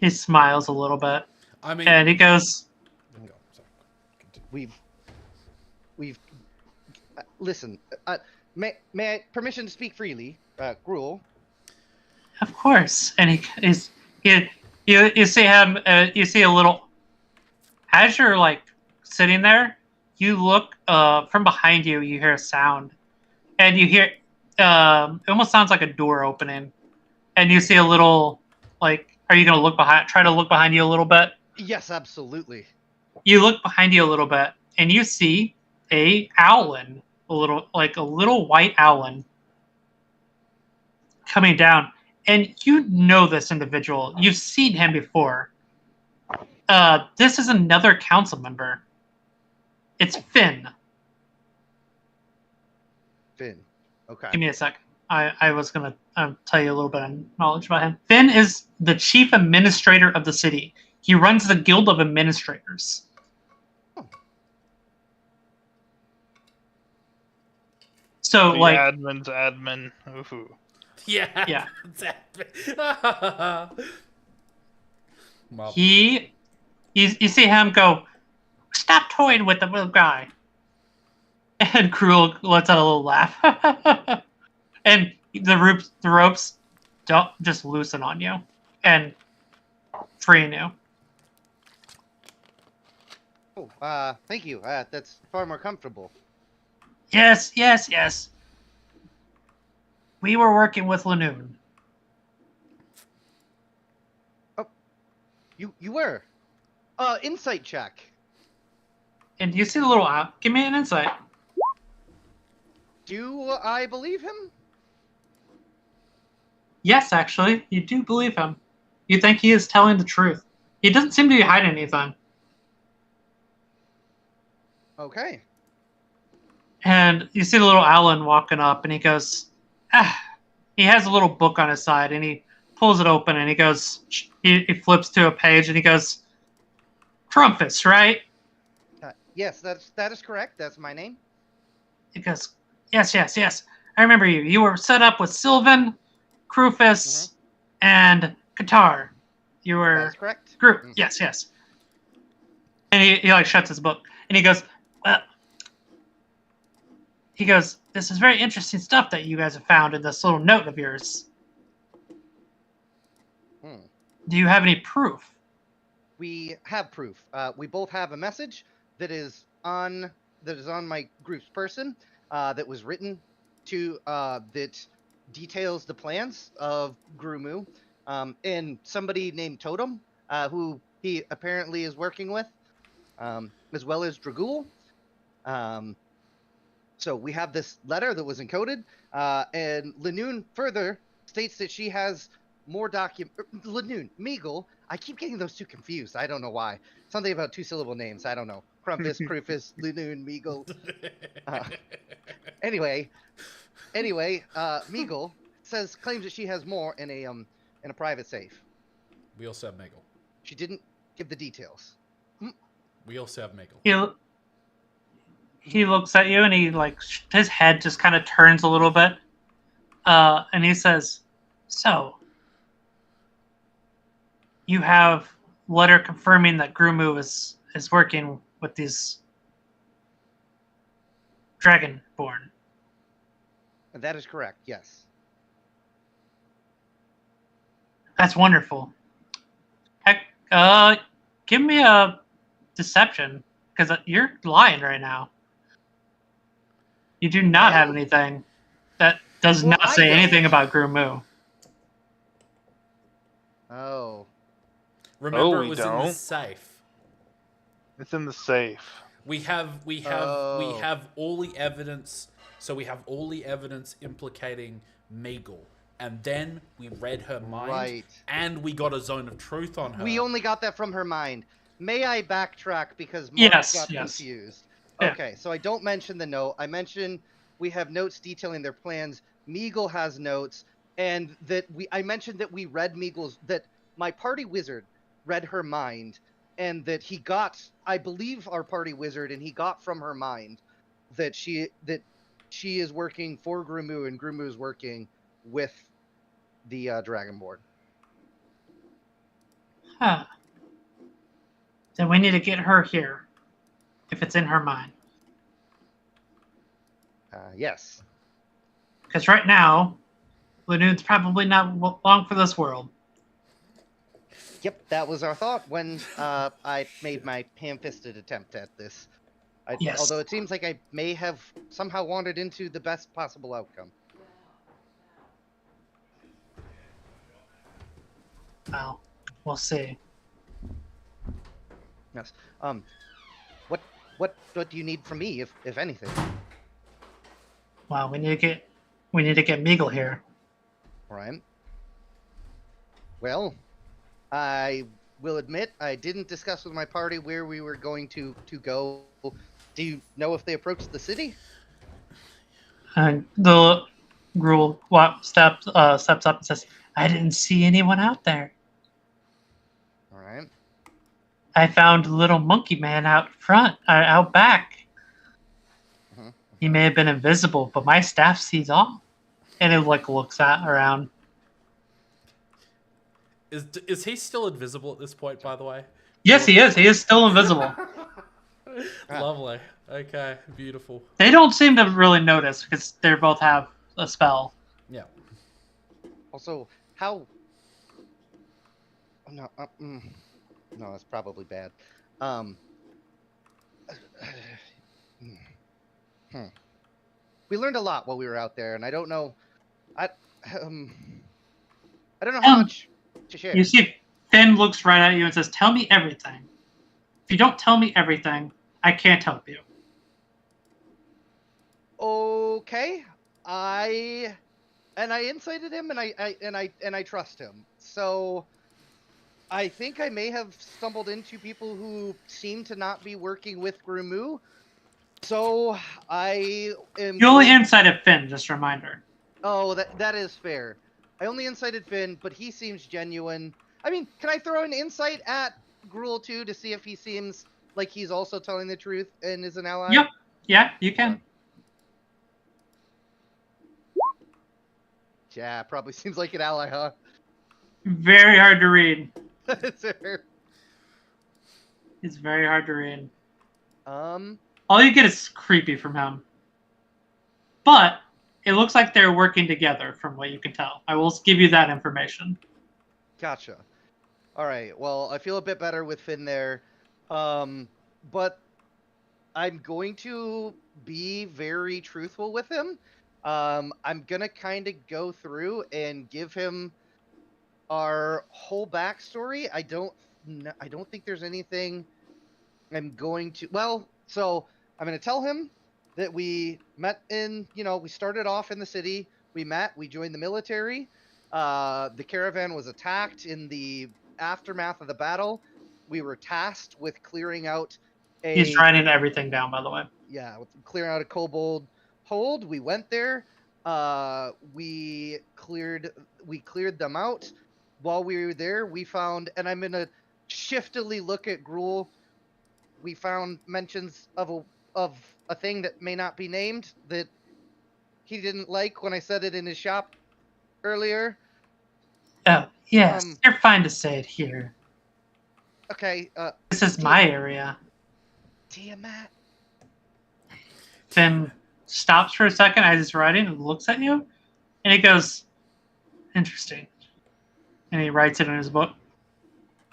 He smiles a little bit. I mean, and he goes, We've listen. May I permission to speak freely, Gruel? of course. And you see him. You see a little. As you're like sitting there, you look from behind you. You hear a sound, and you hear it almost sounds like a door opening, and you see a little like. Are you gonna look behind? Try to look behind you a little bit. Yes, absolutely. You look behind you a little bit, and you see a owlin, a little white owlin, coming down. And you know this individual. You've seen him before. This is another council member. It's Finn. Finn. Okay. Give me a sec. I was going to tell you a little bit of knowledge about him. Finn is the chief administrator of the city. He runs the Guild of Administrators. So, the like... admin's admin. Ooh. Yeah. You see him go, "Stop toying with the little guy." And Cruel lets out a little laugh. And the ropes don't just loosen on you and freeing you. Oh, thank you. That's far more comfortable. Yes. We were working with Lanoon. Oh, you were. Insight check. And you see the little owl. Give me an insight. Do I believe him? Yes, actually, you do believe him. You think he is telling the truth. He doesn't seem to be hiding anything. Okay. And you see the little Alan walking up, and he goes, he has a little book on his side, and he pulls it open and he goes. He flips to a page and he goes, "Trumpus, right?" Yes, that is correct. That's my name. He goes, "Yes, yes, yes. I remember you. You were set up with Sylvan, Krufus, and Qatar. You That were is correct. group. Yes, yes." And he like shuts his book and he goes, "This is very interesting stuff that you guys have found in this little note of yours. Do you have any proof?" We have proof. We both have a message that is on my group's person that was written to that details the plans of Grumu, and somebody named Totem, who he apparently is working with, as well as Dragul. So we have this letter that was encoded, and Lanoon further states that she has more Lanoon, Meagle. I keep getting those two confused. I don't know why. Something about two-syllable names. I don't know. Crumpus, Krufus, Lanoon, Meagle. Anyway, Meagle claims that she has more in a private safe. We also have Meagle. She didn't give the details. We also have Meagle. He looks at you and he like his head just kind of turns a little bit, and he says, "So you have letter confirming that Grumu is working with these Dragonborn." That is correct. Yes. That's wonderful. Heck, give me a deception because you're lying right now. You do not have anything that does not say anything about Grumu. Oh. Remember, it was in the safe. It's in the safe. We have all the evidence. So we have all the evidence implicating Meagle. And then we read her mind, and we got a zone of truth on her. We only got that from her mind. May I backtrack because Mark got confused? Yeah. Okay, so I don't mention the note. I mention we have notes detailing their plans. Meagle has notes, and I mentioned that we read that my party wizard read her mind, and that he got, I believe, our party wizard, and he got from her mind that she is working for Grumu, and Grumu is working with the Dragonborn. Huh. Then we need to get her here, if it's in her mind. Yes. Because right now, Lanoon's probably not long for this world. Yep, that was our thought when I made my ham-fisted attempt at this. Yes. Although it seems like I may have somehow wandered into the best possible outcome. Well, we'll see. Yes. What do you need from me, if anything? Well, we need to get Meagle here. All right. Well, I will admit I didn't discuss with my party where we were going to go. Do you know if they approached the city? And the Gruul steps up and says, "I didn't see anyone out there. All right. I found a little monkey man out front, out back. Mm-hmm. He may have been invisible, but my staff sees all." And it like looks around. Is he still invisible at this point, by the way? Yes, he is. He is still invisible. Lovely. Okay, beautiful. They don't seem to really notice because they both have a spell. Yeah. Also, how? No, no, that's probably bad. We learned a lot while we were out there, and I don't know. I don't know how much to share. You see, Finn looks right at you and says, "Tell me everything. If you don't tell me everything, I can't help you." Okay, I incited him, and I trust him. So I think I may have stumbled into people who seem to not be working with Grumu. So I am. You only incited Finn, just a reminder. Oh, that is fair. I only incited Finn, but he seems genuine. I mean, can I throw an insight at Gruel too to see if he seems like he's also telling the truth and is an ally? Yep. Yeah, you can. Yeah, probably seems like an ally, huh? Very hard to read. Sir. It's very hard to read. Um, All you get is creepy from him. But it looks like they're working together from what you can tell. I will give you that information. Gotcha. All right. Well, I feel a bit better with Finn there. But I'm going to be very truthful with him. I'm gonna kind of go through and give him our whole backstory. I don't think there's anything I'm going to. Well, so I'm gonna tell him that we met in. We started off in the city. We met. We joined the military. The caravan was attacked in the aftermath of the battle. We were tasked with clearing out He's writing everything down, by the way. yeah, with clearing out a kobold hold. We went there. We cleared them out. While we were there, we found, and I'm gonna shiftily look at Gruel. We found mentions of a thing that may not be named that he didn't like when I said it in his shop earlier. Oh, yes. You're fine to say it here. Okay. This is my area. Tiamat. Finn stops for a second as he's writing and looks at you, and he goes, "Interesting," and he writes it in his book.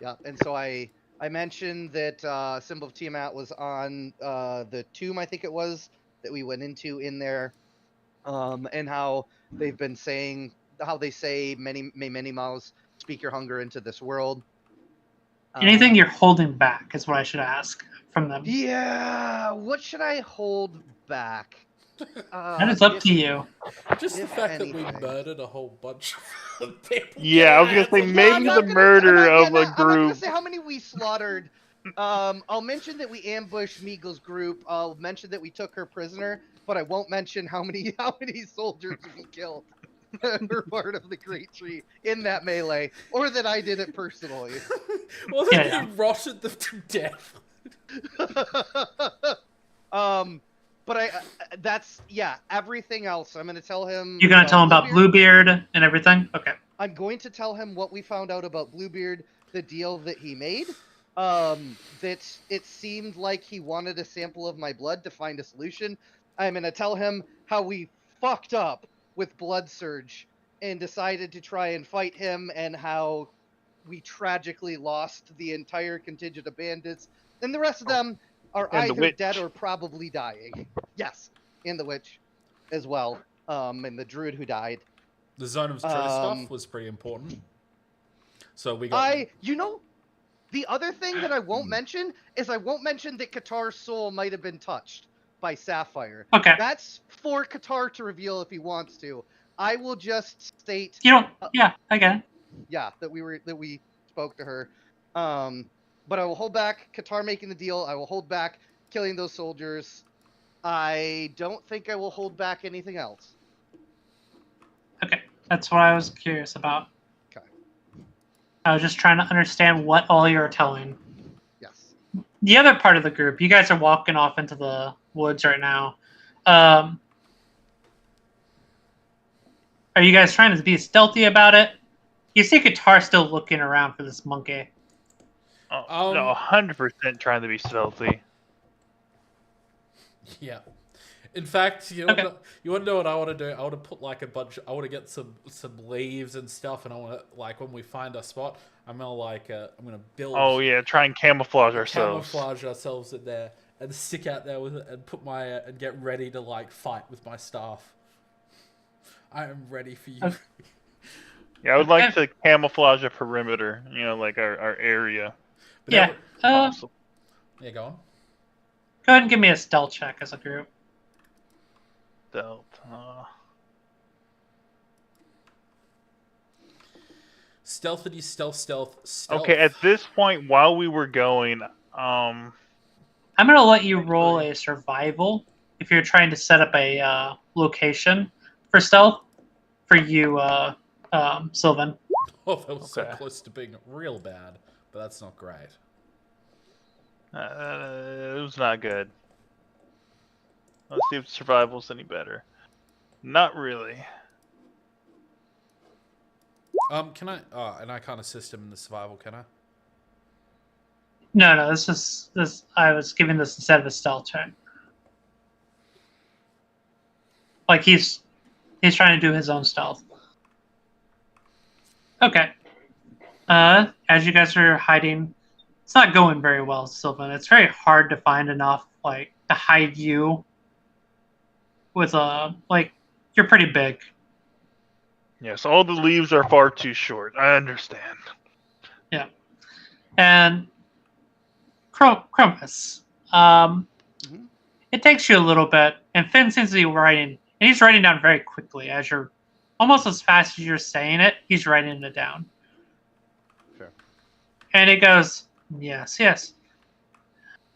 Yeah, and so I mentioned that symbol of Tiamat was on the tomb, I think it was, that we went into in there, and how they've been saying, how they say, may many mouths speak your hunger into this world. Anything you're holding back is what I should ask from them. Yeah, what should I hold back? That is up to you. Just the fact that we murdered a whole bunch of people. Yeah, I was gonna say maybe the murder of a I'm not gonna group. say how many we slaughtered. I'll mention that we ambushed Meagle's group. I'll mention that we took her prisoner, but I won't mention how many soldiers we killed were part of the Great Tree in that melee, or that I did it personally. Well, then he rotted them to death. But that's, yeah, everything else. I'm going to tell him. You're going to tell him about Bluebeard and everything? Okay. I'm going to tell him what we found out about Bluebeard, the deal that he made. That it seemed like he wanted a sample of my blood to find a solution. I'm going to tell him how we fucked up with Blood Surge and decided to try and fight him, and how we tragically lost the entire contingent of bandits. And the rest of them are either dead or probably dying. Yes, and the witch as well, and the druid who died. The Zone of Truth stuff was pretty important. So we got... the other thing that I won't mention is I won't mention that Qatar's soul might have been touched by Sapphire. Okay. That's for Qatar to reveal if he wants to. I will just state... You don't... yeah, I get it. Yeah, that we spoke to her. But I will hold back Qatar making the deal. I will hold back killing those soldiers. I don't think I will hold back anything else. Okay, that's what I was curious about. Okay. I was just trying to understand what all you're telling. Yes. The other part of the group, you guys are walking off into the woods right now. Are you guys trying to be stealthy about it? You see Qatar still looking around for this monkey. Oh, no, 100% trying to be stealthy. Yeah. In fact, you want to know what I want to do? I want to put like I want to get some leaves and stuff, and I want to, like, when we find a spot, I'm gonna build. Oh yeah, try and camouflage ourselves. Camouflage ourselves in there and stick out there with it and put my and get ready to like fight with my staff. I am ready for you. Okay. Yeah, I would like to camouflage a perimeter. Like our area. But yeah. Awesome. Yeah, go on. Go ahead and give me a stealth check as a group. Stealth. Stealthity, stealth. Okay, at this point, while we were going, I'm gonna let you roll a survival if you're trying to set up a location for stealth for you, Sylvan. Oh, that was so Okay. close to being real bad, but that's not great. It was not good. Let's see if survival's any better. Not really. Can I? Oh, and I can't assist him in the survival, can I? No, this is this. I was giving this instead of a stealth check. Like he's trying to do his own stealth. Okay. As you guys are hiding, it's not going very well, Sylvan. It's very hard to find enough like to hide you with like you're pretty big. Yes, all the leaves are far too short. I understand. Yeah. And Chromus, Mhm. it takes you a little bit, and Finn seems to be writing, and he's writing down very quickly as you're almost as fast as you're saying it. He's writing it down, Sure. and it goes, yes, yes,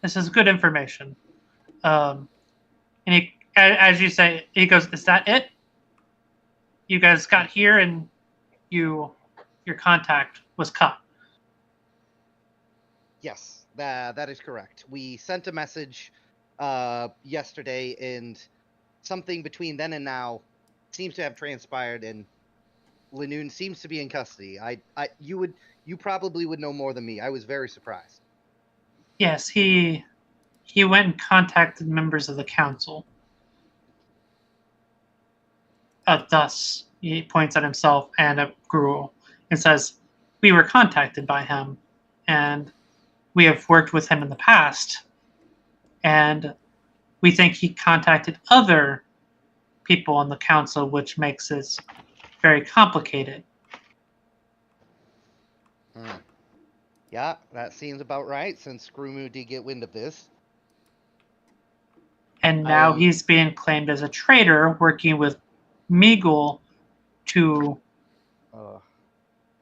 this is good information. And he, as you say, he goes, is that it? You guys got here, and your contact was cut. Yes, that is correct. We sent a message yesterday, and something between then and now seems to have transpired, and Lanoon seems to be in custody. You probably would know more than me. I was very surprised. Yes, he went and contacted members of the council. Thus, he points at himself and at Gruel and says, we were contacted by him, and we have worked with him in the past, and we think he contacted other people on the council, which makes this very complicated. Yeah, that seems about right, since Screwmoo did get wind of this. And now he's being claimed as a traitor, working with Meagle to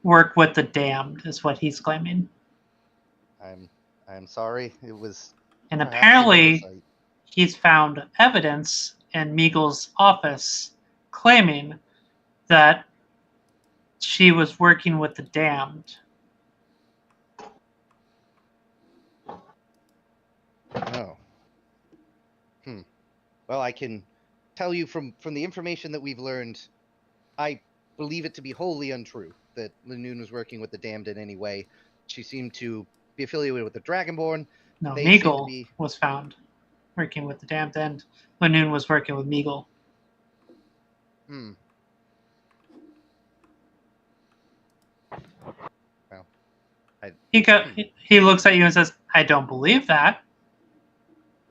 work with the damned, is what he's claiming. I'm sorry. It was. And apparently, he's found evidence in Meagle's office claiming that she was working with the damned. Oh. Well, I can tell you from the information that we've learned, I believe it to be wholly untrue that Lanoon was working with the damned in any way. She seemed to be affiliated with the Dragonborn. No, They seem to Meagle be... was found working with the damned, and Lanoon was working with Meagle. Well, he looks at you and says, I don't believe that,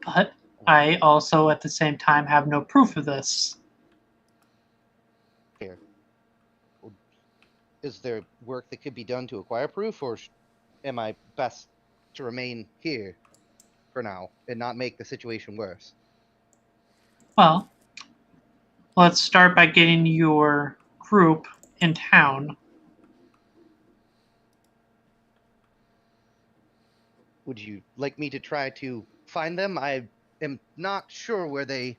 but I also at the same time have no proof of this. Here. Is there work that could be done to acquire proof, or am I best to remain here for now and not make the situation worse? Well, let's start by getting your group in town. Would you like me to try to find them? I am not sure where they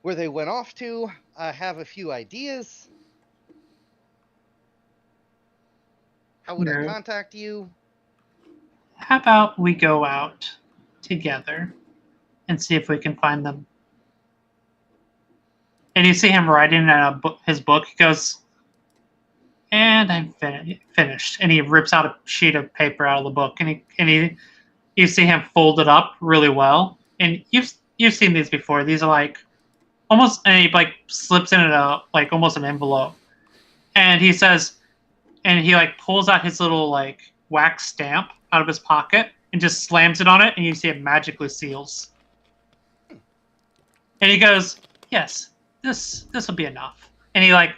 went off to. I have a few ideas. How would I contact you? How about we go out together and see if we can find them? And you see him writing in his book. He goes, and I'm finished. And he rips out a sheet of paper out of the book, and you see him fold it up really well. And you've seen these before. These are like almost, and he like slips in like almost an envelope. And he says, and he like pulls out his little like wax stamp out of his pocket and just slams it on it, and you see it magically seals. And he goes, yes, this will be enough. And he like,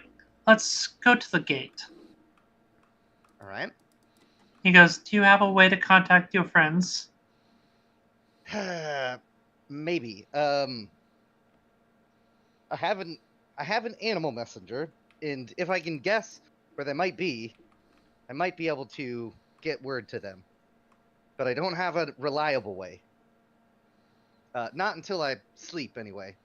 let's go to the gate. All right. He goes, do you have a way to contact your friends? Maybe. I have an animal messenger, and if I can guess where they might be, I might be able to get word to them. But I don't have a reliable way. Not until I sleep, anyway.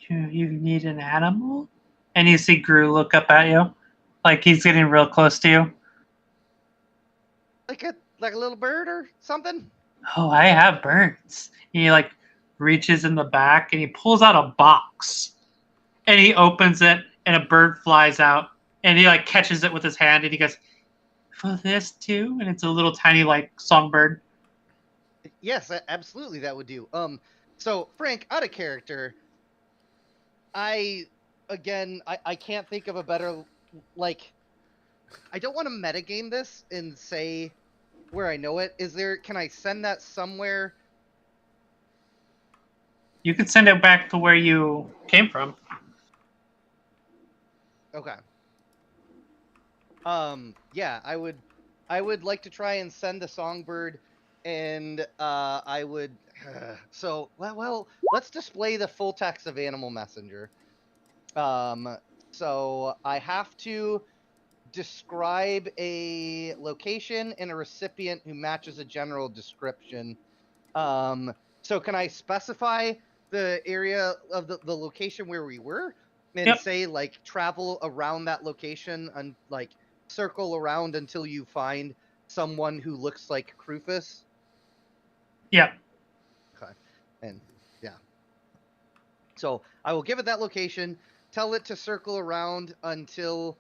You need an animal? and you see Gru look up at you, like he's getting real close to you. Like a little bird or something? Oh, I have birds. He like reaches in the back and he pulls out a box, and he opens it, and a bird flies out, and he like catches it with his hand, and he goes, "For this too," and it's a little tiny like songbird. Yes, absolutely, that would do. So Frank, out of character, I can't think of a better, like, I don't want to metagame this and say where I know it. Can I send that somewhere? You could send it back to where you came from. Okay. Yeah, I would like to try and send the songbird, and I would. So well, let's display the full text of Animal Messenger. So I have to describe a location and a recipient who matches a general description. So can I specify the area of the location where we were and Yep. say like travel around that location and like circle around until you find someone who looks like Krufus? Yeah. Okay. And yeah. So I will give it that location, tell it to circle around until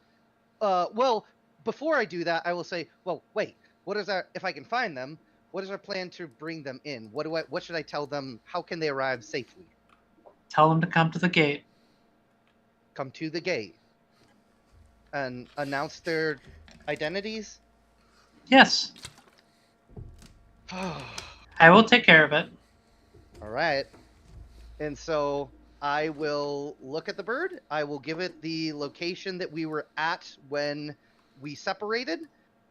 well, before I do that, I will say, well, wait, what is our, if I can find them, what is our plan to bring them in? What should I tell them? How can they arrive safely? Tell them to come to the gate. Come to the gate and announce their identities? Yes, All I will take care of it. right. And so I will look at the bird. I will give it the location that we were at when we separated.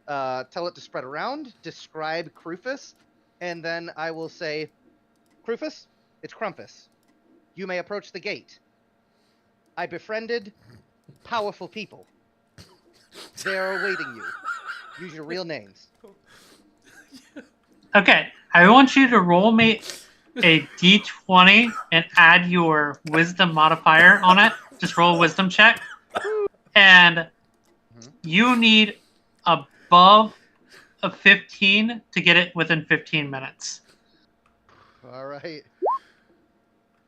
Tell it to spread around. Describe Krufus. And then I will say, Krufus, it's Crumpus. You may approach the gate. I befriended powerful people. They are awaiting you. Use your real names. Okay, I want you to roll me a d20 and add your wisdom modifier on it. Just roll a wisdom check. And you need above a 15 to get it within 15 minutes. All right.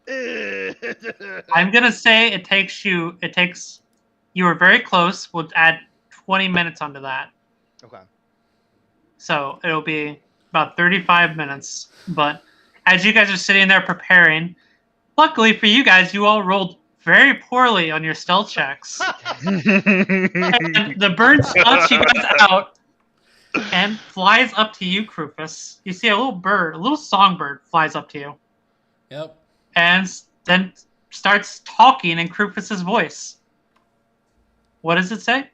I'm going to say you were very close. We'll add 20 minutes onto that. Okay. So it'll be about 35 minutes. But as you guys are sitting there preparing, luckily for you guys, you all rolled very poorly on your stealth checks. And the bird spots you guys out and flies up to you, Krufus. You see a little bird, a little songbird flies up to you. Yep. And then starts talking in Krufus's voice. What does it say?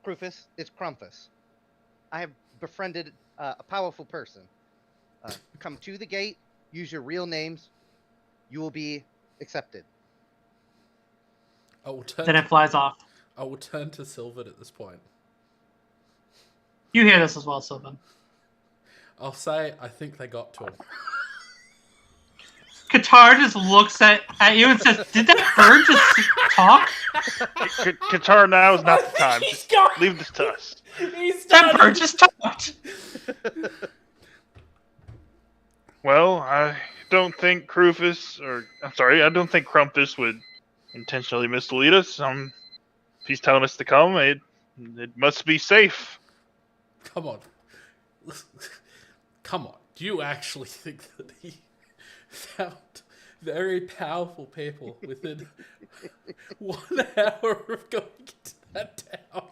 Krufus, it's Crumpus. I have befriended a powerful person. Come to the gate, use your real names. You will be accepted. Then it flies off. I will turn to Sylvan at this point. You hear this as well, Sylvan. I'll say, I think they got to him. Qatar just looks at you and says, "Did that bird just talk?" Qatar, now is not the time. He's Just gone. leave this to us. He's That done. bird just talked. Well, I don't think Krufus, I don't think Crumpus would intentionally mislead us. If he's telling us to come, it must be safe. Come on. Come on. Do you actually think that he found very powerful people within 1 hour of going to that town?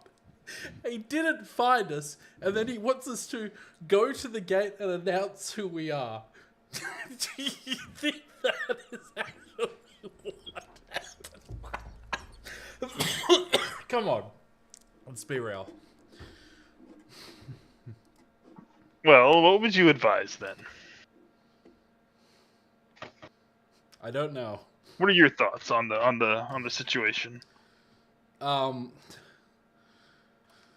He didn't find us, and then he wants us to go to the gate and announce who we are. Do you think that is actually what happened? Come on. Let's be real. Well, what would you advise then? I don't know. What are your thoughts on the situation?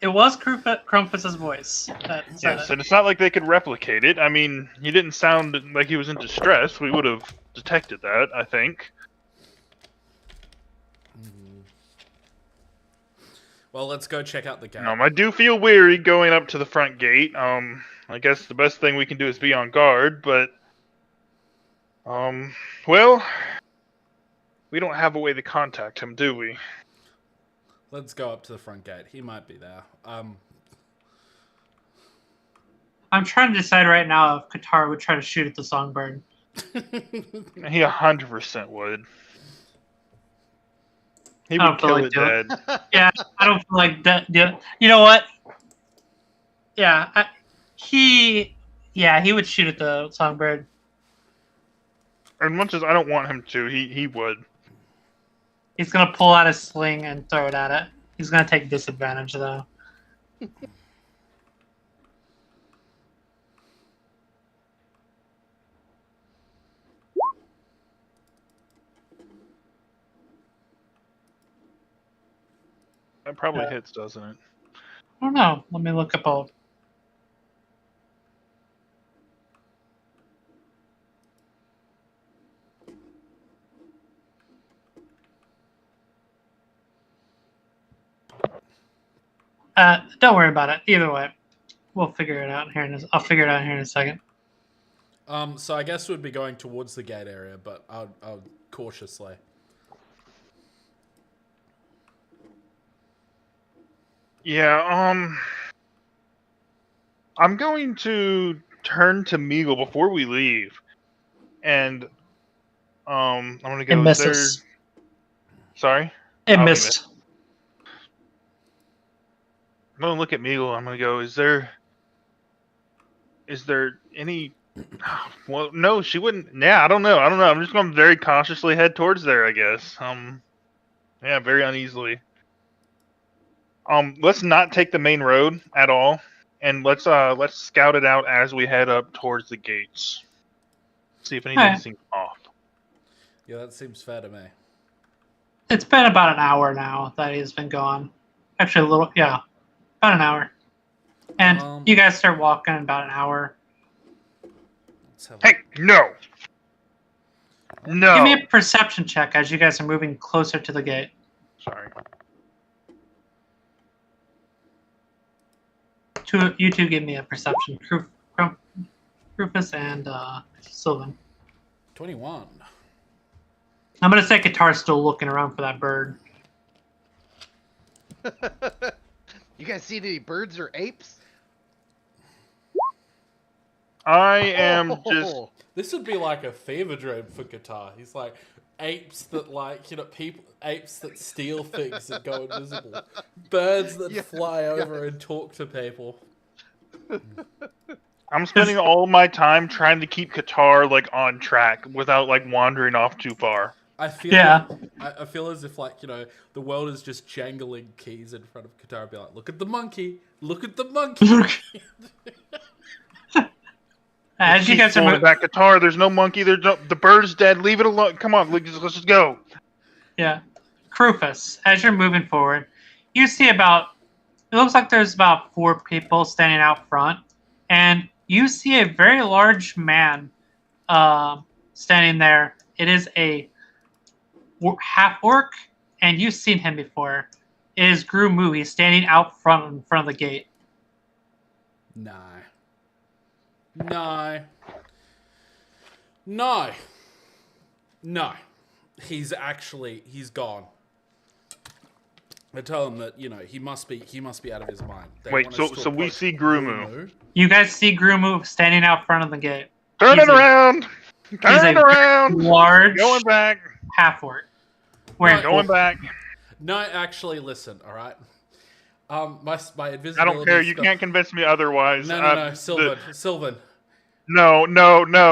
It was Crumpus's voice that said Yes, it. and it's not like they could replicate it. I mean, he didn't sound like he was in distress. We would have detected that, I think. Well, let's go check out the gate. I do feel weary going up to the front gate. I guess the best thing we can do is be on guard, but well, we don't have a way to contact him, do we? Let's go up to the front gate. He might be there. I'm trying to decide right now if Qatar would try to shoot at the songbird. He 100% would. He I would don't feel kill like it doing dead. Yeah, I don't feel like that. You know what? Yeah, he would shoot at the songbird. As much as I don't want him to, he would. He's gonna pull out his sling and throw it at it. He's gonna take disadvantage though. That probably hits, doesn't it? I don't know. Let me look up all. Don't worry about it. Either way, we'll figure it out here. I'll figure it out here in a second. So I guess we'd be going towards the gate area, but I'll cautiously. Yeah, I'm going to turn to Meagle before we leave. And I'm gonna go. It misses. Sorry? It I'll be missed. I'm gonna look at Meagle. I'm gonna go, is there any well, no, she wouldn't. Yeah, I don't know. I'm just gonna very cautiously head towards there, I guess. Yeah, very uneasily. Let's not take the main road at all, and let's scout it out as we head up towards the gates. See if anything seems off. Yeah, that seems fair to me. It's been about an hour now that he's been gone. Actually, about an hour. And you guys start walking in about an hour. Hey, no! No! Give me a perception check as you guys are moving closer to the gate. Sorry. You two give me a perception. Rufus and Sylvan. 21. I'm going to say Qatar's still looking around for that bird. You guys see any birds or apes? I am just... This would be like a fever dream for Qatar. He's like apes that apes that steal things that go invisible. Birds that fly over and talk to people. I'm spending all my time trying to keep Qatar on track without wandering off too far. I feel as if the world is just jangling keys in front of Qatar and be like, look at the monkey, look at the monkey. As you guys are moving back, Qatar, there's no monkey, the bird's dead, leave it alone. Come on, let's just go. Yeah. Rufus, as you're moving forward, you see it looks like there's about 4 people standing out front, and you see a very large man standing there. It is a half orc, and you've seen him before. It is Grumu. He's standing out in front of the gate. No. He's gone. I tell him that he must be out of his mind. Wait, so we see Grumu. You guys see Grumu standing out front of the gate. Turn it around. Large. Going back. Half orc. Going back. No, actually, listen. All right. My invisibility. I don't care. You can't convince me otherwise. No, Sylvan. No. Lord,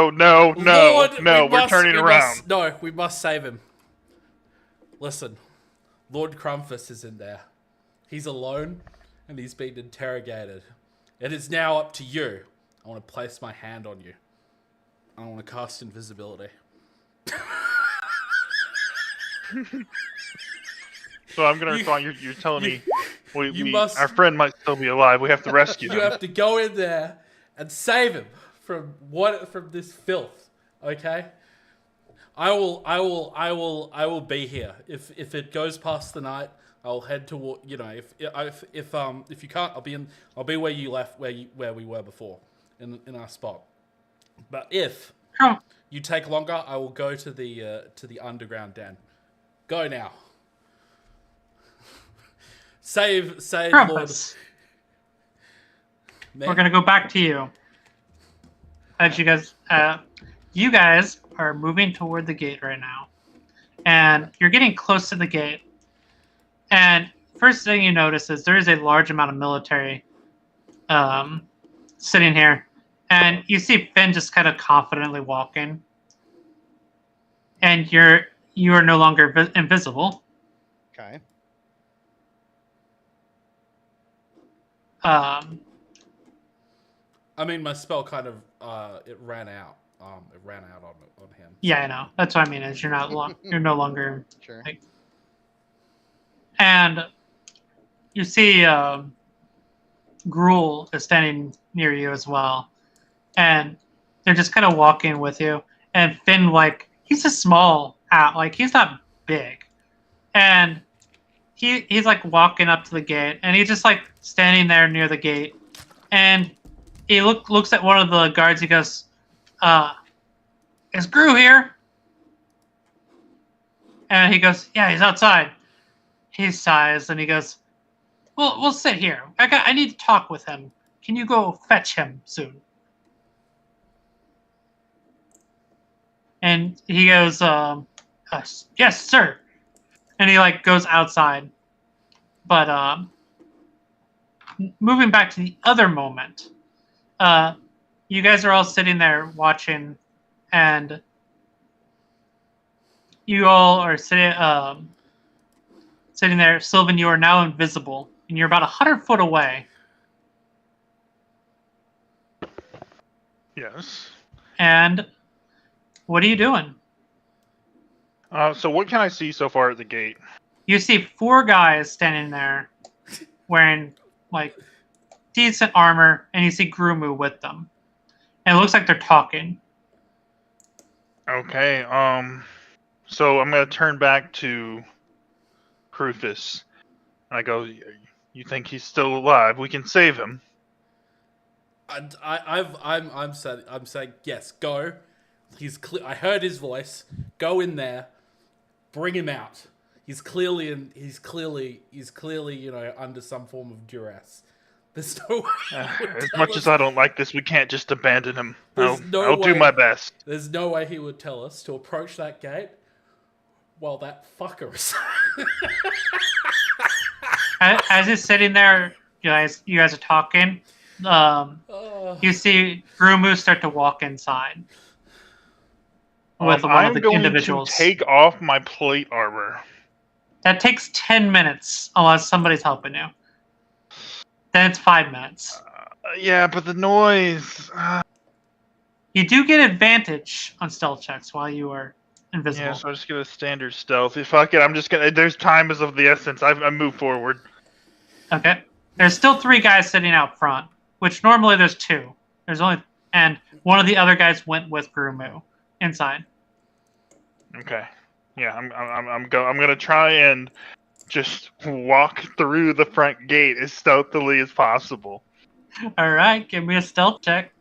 we're turning around. We must save him. Listen, Lord Crumfus is in there. He's alone, and he's being interrogated. It is now up to you. I want to place my hand on you. I want to cast invisibility. So I'm gonna respond. You're telling me our friend might still be alive. We have to rescue him. You have to go in there and save him from this filth. Okay. I will be here. If it goes past the night, I'll head toward. If you can't, I'll be where you left, where we were before, in our spot. But if you take longer, I will go to the underground den. Go now. Save Lord. We're gonna go back to you. As you guys are moving toward the gate right now, and you're getting close to the gate. And first thing you notice is there is a large amount of military sitting here, and you see Finn just kind of confidently walking, and you are no longer invisible. Okay. I mean, my spell kind of it ran out. It ran out on him. Yeah, I know. That's what I mean. Is you're no longer. Sure. And you see Gruul is standing near you as well, and they're just kind of walking with you. And Finn, he's a small he's not big, and he's walking up to the gate, and he's just standing there near the gate, and he looks at one of the guards. He goes, "Is Gru here?" And he goes, "Yeah, he's outside." He sighs and he goes, "Well, we'll sit here. I need to talk with him. Can you go fetch him soon?" And he goes, "Yes, sir." And he goes outside. But moving back to the other moment, you guys are all sitting there watching, and you all are sitting there. Sylvan, you are now invisible, and you're about 100 foot away. Yes. And what are you doing? So what can I see so far at the gate? You see 4 guys standing there wearing decent armor, and you see Grumu with them. And it looks like they're talking. Okay, so I'm gonna turn back to Rufus. And I go, "You think he's still alive? We can save him." I'm saying yes. Go. I heard his voice. Go in there. Bring him out. He's clearly under some form of duress. There's no way. As much as I don't like this, we can't just abandon him. I'll do way- my best. There's no way he would tell us to approach that gate while that fucker is. As he's sitting there, you guys are talking. You see Grumu start to walk inside with one of the individuals. I'm going to take off my plate armor. That takes 10 minutes unless somebody's helping you. Then it's 5 minutes. Yeah, but the noise. You do get advantage on stealth checks while you are invisible. Yeah, so I'm just gonna standard stealth. Fuck it, I'm just gonna. There's time is of the essence. I move forward. Okay. There's still 3 guys sitting out front, which normally there's 2. And one of the other guys went with Grumu inside. Okay. Yeah, I'm gonna try and just walk through the front gate as stealthily as possible. All right, give me a stealth check.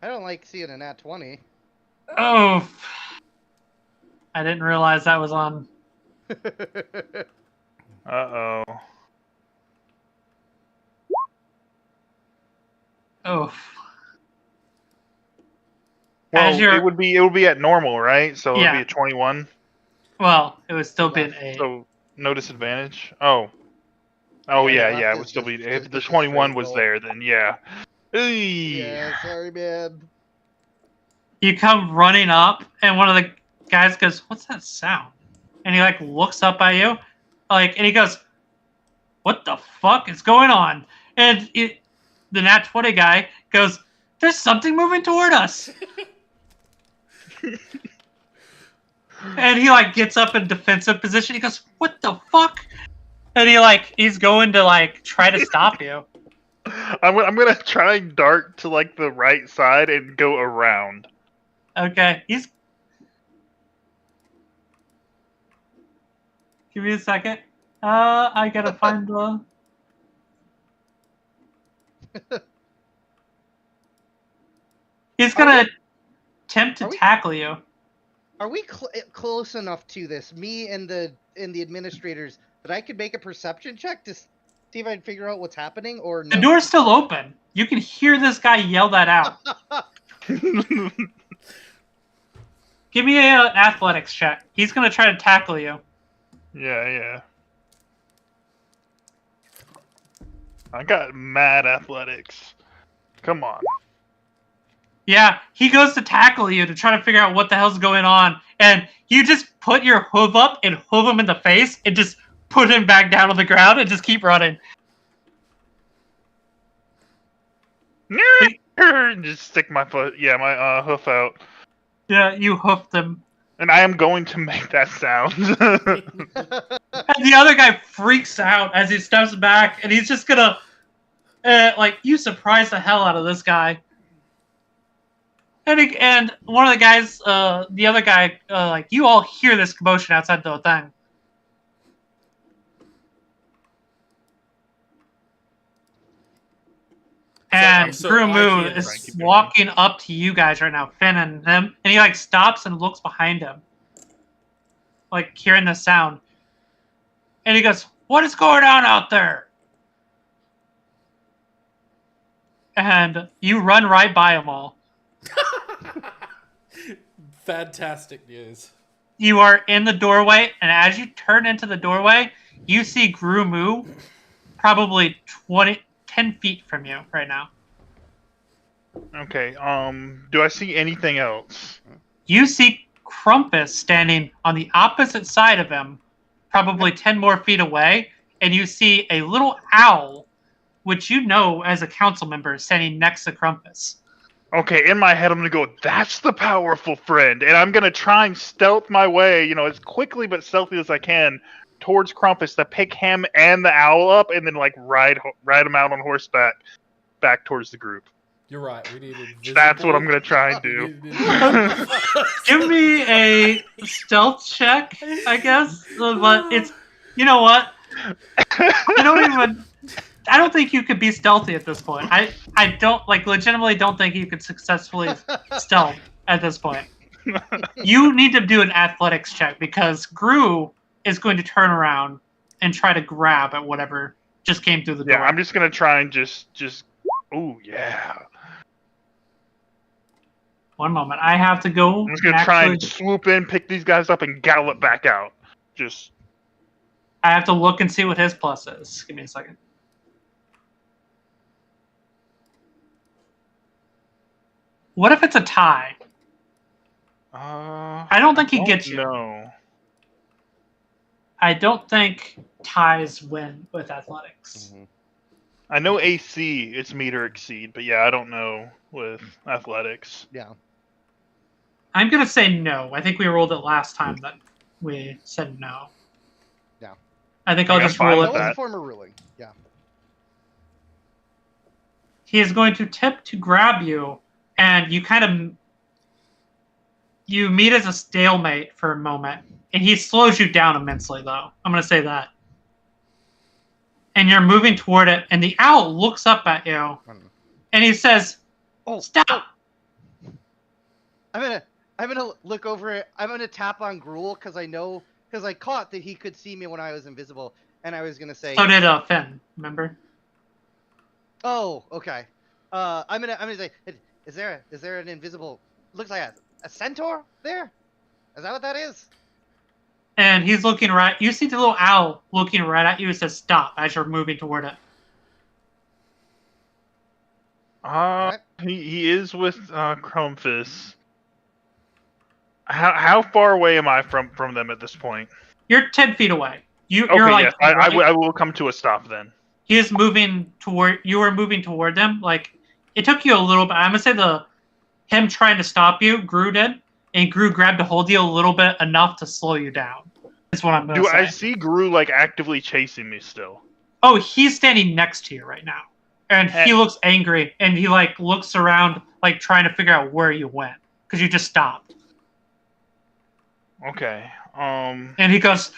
I don't like seeing a nat 20. Oh, I didn't realize that was on. Uh-oh. Oh. Well, it would be at normal, right? So it would be a 21. Well, it would still be an 8. So no disadvantage. Oh, yeah. It would still be if the 21 was there. Then yeah. Yeah, sorry, man. You come running up, and one of the guys goes, "What's that sound?" And he looks up at you, and he goes, "What the fuck is going on?" And the nat 20 guy goes, "There's something moving toward us." And he gets up in defensive position. He goes, "What the fuck?" And he's going to try to stop you. I'm gonna try and dart to like the right side and go around. Okay, he's. Give me a second. I gotta find the. He's gonna attempt to tackle you. Are we close enough to this, me and the administrators, that I could make a perception check to see if I can figure out what's happening, or no? The door's still open. You can hear this guy yell that out. Give me an athletics check. He's gonna try to tackle you. Yeah. I got mad athletics. Come on. Yeah, he goes to tackle you to try to figure out what the hell's going on, and you just put your hoof up and hoof him in the face and just put him back down on the ground and just keep running. Just stick my foot, my hoof out. Yeah, you hoofed him. And I am going to make that sound. And the other guy freaks out as he steps back, and he's just gonna, you surprise the hell out of this guy. And one of the guys, the other guy, you all hear this commotion outside the thing. And Grumu is walking up to you guys right now, Finn and him, and he stops and looks behind him, hearing the sound. And he goes, "What is going on out there?" And you run right by them all. Fantastic news. You are in the doorway, and as you turn into the doorway, you see Grumu probably 10 feet from you right now. Okay, do I see anything else? You see Crumpus standing on the opposite side of him, probably 10 more feet away, and you see a little owl, which you know as a council member, standing next to Crumpus. Okay, in my head I'm gonna go, that's the powerful friend, and I'm gonna try and stealth my way, as quickly but stealthy as I can towards Crumpus to pick him and the owl up, and then ride him out on horseback back towards the group. You're right. We need invisible. That's what I'm gonna try and do. Give me a stealth check, I guess. But it's, you know what? I don't think you could be stealthy at this point. I don't legitimately don't think you could successfully stealth at this point. You need to do an athletics check because Gru is going to turn around and try to grab at whatever just came through the door. Yeah, I'm just gonna try and just. Oh yeah. One moment, I have to go. I'm just gonna try and swoop in, pick these guys up, and gallop back out. I have to look and see what his plus is. Give me a second. What if it's a tie? I don't think he gets you. No. I don't think ties win with athletics. Mm-hmm. I know AC, it's meet or exceed, but yeah, I don't know with athletics. Yeah. I'm going to say no. I think we rolled it last time that we said no. Yeah. I think I'll just roll it. That was a former ruling. Yeah. He is going to tip to grab you, and you meet as a stalemate for a moment, and he slows you down immensely, though. I'm going to say that. And you're moving toward it, and the owl looks up at you, and he says, "Stop!" I'm gonna look over it. I'm gonna tap on Gruel because I caught that he could see me when I was invisible, and I was gonna say. So did Finn. Remember? Oh, okay. I'm gonna say, is there an invisible? Looks like a centaur there. Is that what that is? And he's looking right. You see the little owl looking right at you. It says "stop" as you're moving toward it. He is with Crumpus. How far away am I from them at this point? You're 10 feet away. You're yes. I will come to a stop then. He is moving toward. You were moving toward them. It took you a little bit. I'm gonna say him trying to stop you, Gru did, and Gru grabbed a hold of you a little bit enough to slow you down. That's what I'm gonna say. Do I see Gru actively chasing me still? Oh, he's standing next to you right now, And he looks angry, and he like looks around, like trying to figure out where you went because you just stopped. Okay. And he goes,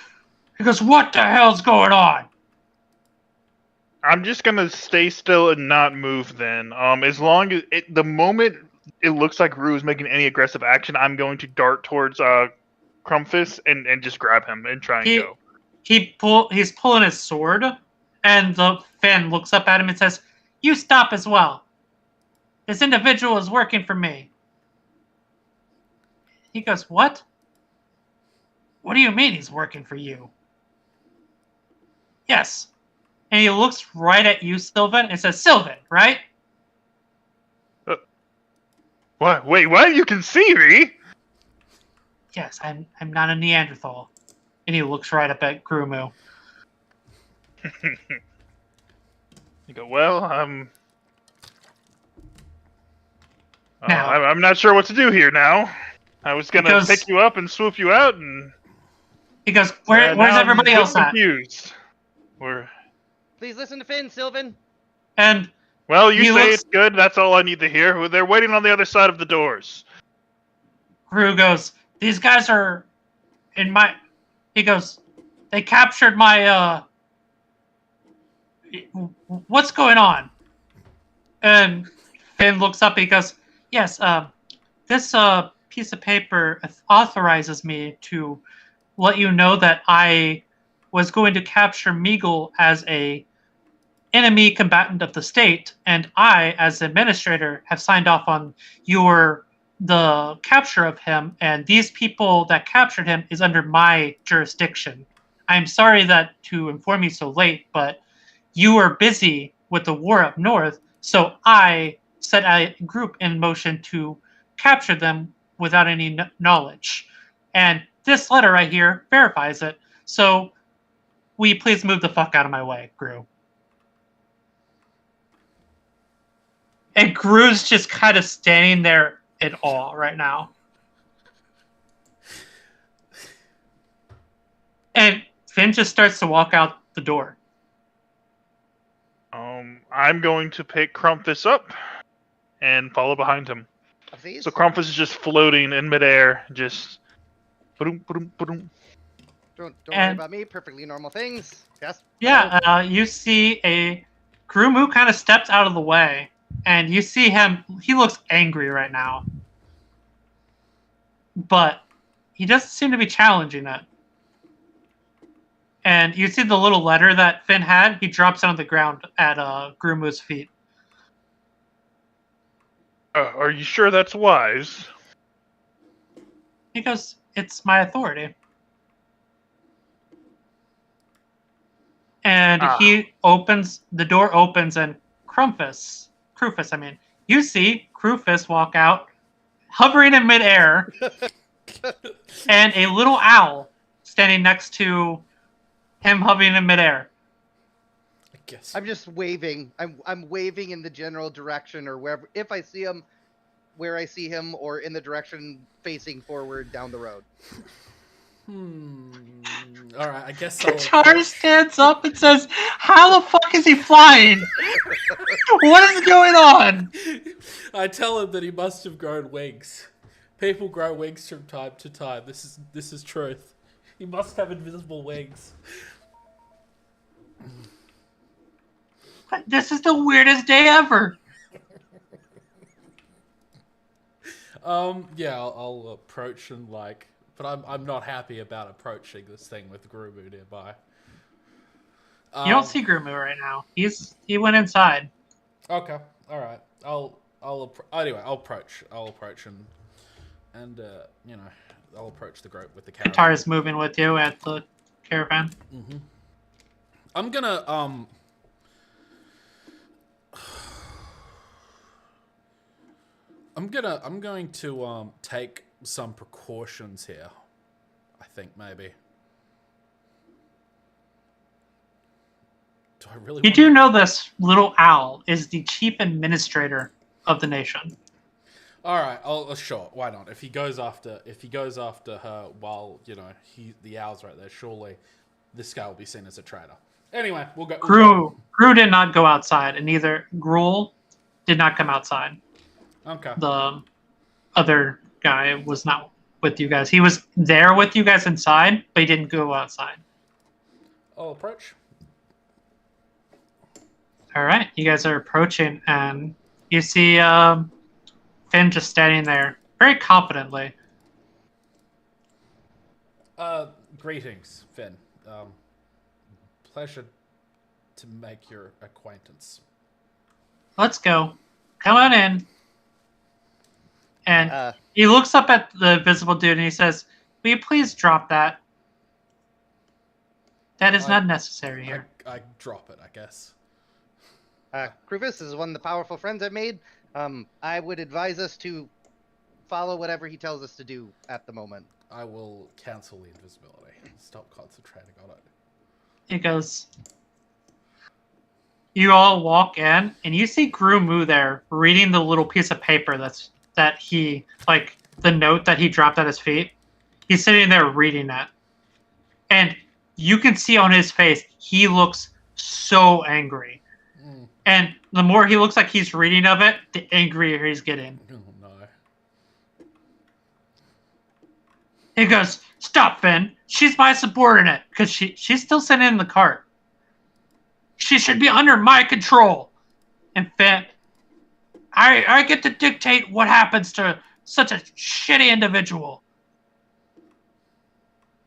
"What the hell's going on?" I'm just gonna stay still and not move then. As long as the moment it looks like Rue is making any aggressive action, I'm going to dart towards Crumpfist and just grab him and try and go. He's pulling his sword, and the Finn looks up at him and says, "You stop as well. This individual is working for me." He goes, "What? What do you mean he's working for you?" "Yes." And he looks right at you, Sylvan, and says, "Sylvan, right?" What? Wait, what? You can see me? "Yes, I'm not a Neanderthal." And he looks right up at Grumu. You go, well, Now, I'm not sure what to do here now. I was gonna pick you up and swoop you out, and he goes, "Where's everybody else at?" Confused. Please listen to Finn, Sylvan. And well, you say it's good. That's all I need to hear. They're waiting on the other side of the doors. Gru goes, "These guys are in my." He goes, "They captured my. What's going on?" And Finn looks up. He goes, "Yes. This piece of paper authorizes me to let you know that I was going to capture Meagle as a enemy combatant of the state, and I, as administrator, have signed off on the capture of him, and these people that captured him is under my jurisdiction. I'm sorry to inform you so late, but you were busy with the war up north, so I set a group in motion to capture them without any knowledge. And this letter right here verifies it. So will you please move the fuck out of my way, Gru?" And Gru's just kind of standing there in awe right now. And Finn just starts to walk out the door. I'm going to pick Crumpfist up and follow behind him. Please? So Crumpfist is just floating in midair, just. Ba-doom, ba-doom, ba-doom. Don't worry about me. Perfectly normal things. Yes. Yeah, you see Grumu kind of steps out of the way, and you see him. He looks angry right now, but he doesn't seem to be challenging it. And you see the little letter that Finn had. He drops it on the ground at Grumu's feet. Are you sure that's wise? He goes, "It's my authority." And the door opens, and Krufus, you see Krufus walk out, hovering in midair, and a little owl standing next to him, hovering in midair. I guess. I'm just waving. I'm waving in the general direction, or wherever, if I see him, where I see him, or in the direction facing forward down the road. All right, I guess Guitar stands up and says, "How the fuck is he flying? What is going on?" I tell him that he must have grown wings. People grow wings from time to time. This is truth. He must have invisible wings. This is the weirdest day ever. Yeah, I'll approach and but I'm not happy about approaching this thing with Grumu nearby. You don't see Grumu right now. He went inside. Okay, all right. Anyway, I'll approach and I'll approach the group with the caravan. Guitar is moving with you at the caravan. Mm-hmm. I'm gonna I'm going to take some precautions here. I think maybe. Do I really? You do know this little owl is the chief administrator of the nation. All right, sure. Why not? If he goes after her while the owl's right there, surely this guy will be seen as a traitor. Anyway, we'll go. Gru did not go outside, and neither Gruel did not come outside. Okay. The other guy was not with you guys. He was there with you guys inside, but he didn't go outside. I'll approach. All right, you guys are approaching, and you see Finn just standing there very confidently. Greetings, Finn. Pleasure to make your acquaintance. Let's go. Come on in. And Uh, he looks up at the visible dude and he says, "Will you please drop that? That is not necessary here." I drop it, I guess. Krufus is one of the powerful friends I've made. I would advise us to follow whatever he tells us to do at the moment. I will cancel the invisibility. Stop concentrating on it. He goes, you all walk in and you see Grumu there reading the little piece of paper that he, like, the note that he dropped at his feet. He's sitting there reading it. And you can see on his face, he looks so angry. And the more he looks like he's reading of it, the angrier he's getting. Oh, no. He goes, "Stop, Finn. She's my subordinate." Because she's still sitting in the cart. "She should be under my control." And Finn, I get to dictate what happens to such a shitty individual.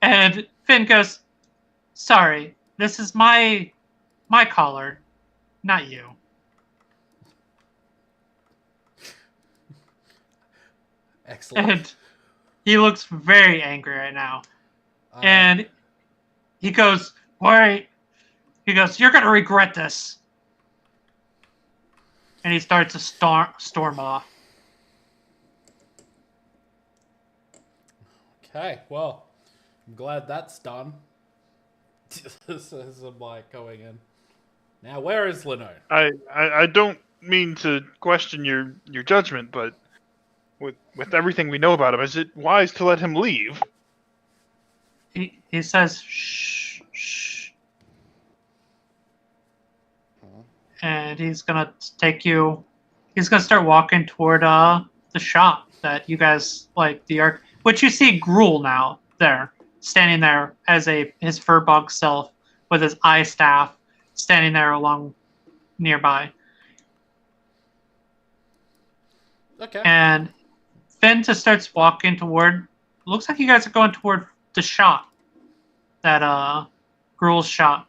And Finn goes, "Sorry, this is my collar, not you." Excellent. And he looks very angry right now. And he goes, "Wait." He goes, "You're going to regret this." And he starts to storm off. Okay, well, I'm glad that's done. This is like going in. Now, where is Leno? I don't mean to question your judgment, but with everything we know about him, is it wise to let him leave? He says, "Shh, shh." And he's gonna take you. He's gonna start walking toward the shop that you guys like, the arc, which you see Gruel now there, standing there as his furbug self with his eye staff, standing there along nearby. Okay. And Finn just starts walking toward. Looks like you guys are going toward the shop, that Gruel's shop,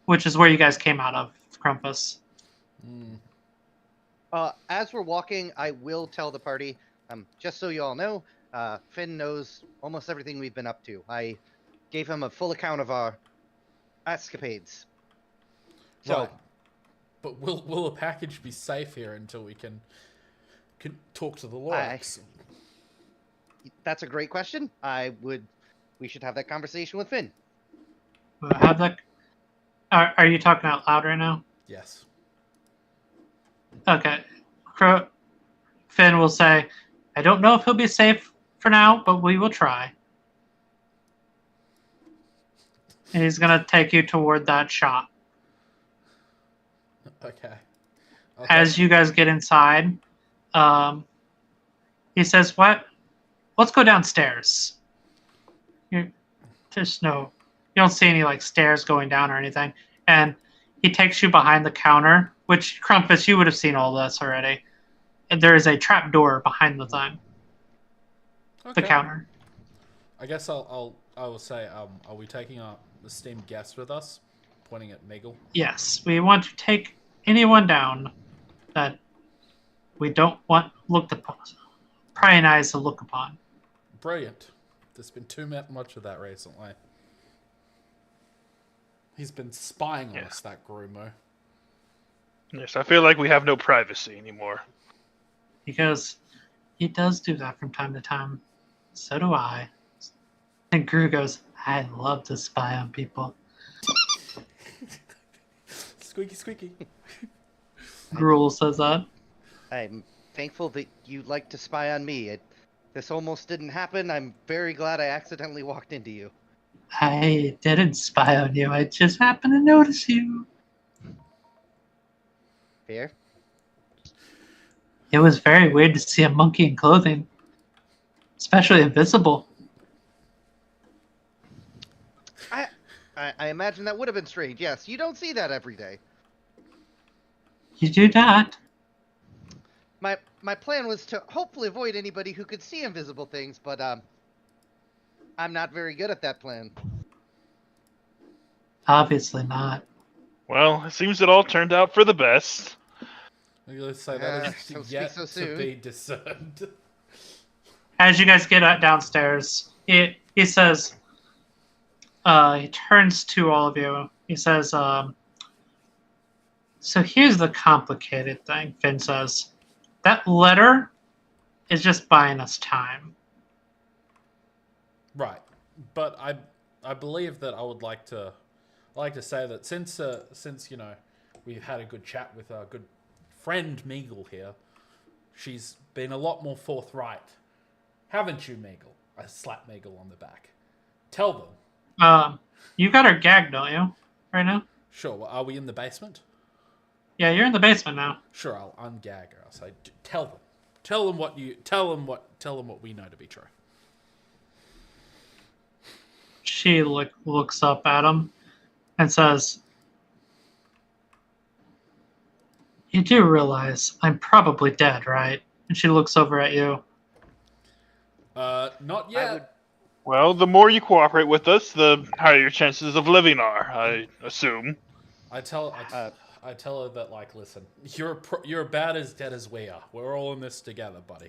which is where you guys came out of, Krampus. As we're walking, I will tell the party, just so you all know, Finn knows almost everything we've been up to. I gave him a full account of our escapades. So, Right. But will a package be safe here until we can talk to the Lorax? That's a great question. We should have that conversation with Finn. Have that. Are you talking out loud right now? Yes. Okay. Finn will say, "I don't know if he'll be safe for now, but we will try." And he's gonna take you toward that shop. Okay. As you guys get inside, he says, let's go downstairs." You don't see any like stairs going down or anything. And he takes you behind the counter, which, Krampus, you would have seen all this already. And there is a trap door behind the thing. Okay. The counter. I guess I will say, are we taking our esteemed guest with us? Pointing at Megal. Yes, we want to take anyone down that we don't want looked upon, prying eyes to look upon. Brilliant. There's been too much of that recently. He's been spying on us, that Grumo. Yes, I feel like we have no privacy anymore. Because he does do that from time to time. So do I. And Gru goes, "I love to spy on people." Squeaky, squeaky. Gruel says that. I'm thankful that you like to spy on me. This almost didn't happen. I'm very glad I accidentally walked into you. I didn't spy on you. I just happened to notice you. Fair. It was very weird to see a monkey in clothing, especially invisible. I imagine that would have been strange. Yes, you don't see that every day. You do not. My plan was to hopefully avoid anybody who could see invisible things, but I'm not very good at that plan. Obviously not. Well, it seems it all turned out for the best. Let's say that is Don't speak yet so to soon. be discerned. As you guys get downstairs, he says, he turns to all of you. He says, so here's the complicated thing, Finn says. That letter is just buying us time. Right, but I believe that I would like to say that since we've had a good chat with our good friend Meagle here, she's been a lot more forthright, haven't you, Meagle? I slap Meagle on the back. Tell them. You got her gagged, don't you? Right now? Sure. Well, are we in the basement? Yeah, you're in the basement now. Sure. I'll ungag her. I'll say, tell them. Tell them what we know to be true. She looks up at him and says, you do realize I'm probably dead, right? And she looks over at you. Not yet. Well, the more you cooperate with us, the higher your chances of living are, I assume. I tell her that, like, listen, you're about as dead as we are. We're all in this together, buddy.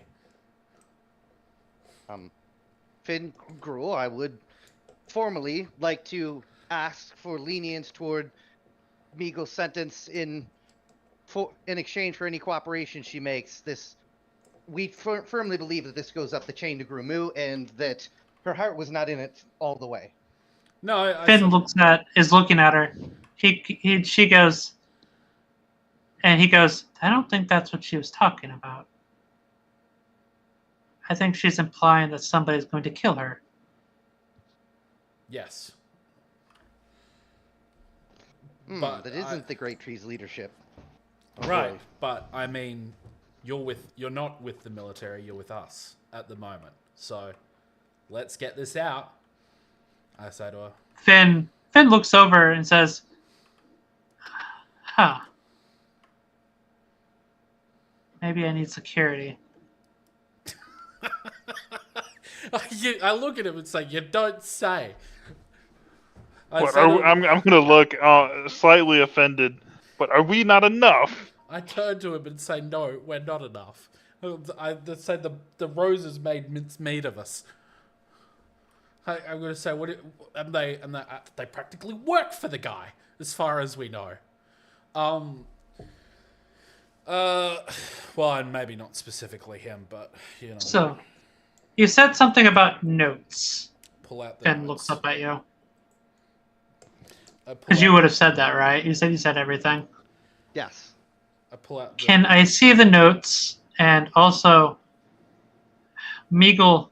Finn Gruel, I would formally like to ask for lenience toward Meagle's sentence in exchange for any cooperation she makes. We firmly believe that this goes up the chain to Grumu, and that her heart was not in it all the way. No, Finn is looking at her. She goes, and he goes, I don't think that's what she was talking about. I think she's implying that somebody's going to kill her. Yes. But that isn't the Great Tree's leadership. Right, but I mean, you're not with the military, you're with us at the moment. So, let's get this out. I say to her. Finn looks over and says, huh. Maybe I need security. I look at him and say, you don't say. I'm going to look slightly offended, but are we not enough? I turn to him and say, no, we're not enough. I say the roses made mincemeat of us. I'm going to say, they practically work for the guy, as far as we know. Well, and maybe not specifically him, but, you know. So, you said something about notes. Pull out the Finn notes. looks up at you. Because you would have said that, right? You said everything. Yes. I pull out. Can I see the notes? And also, Meagle,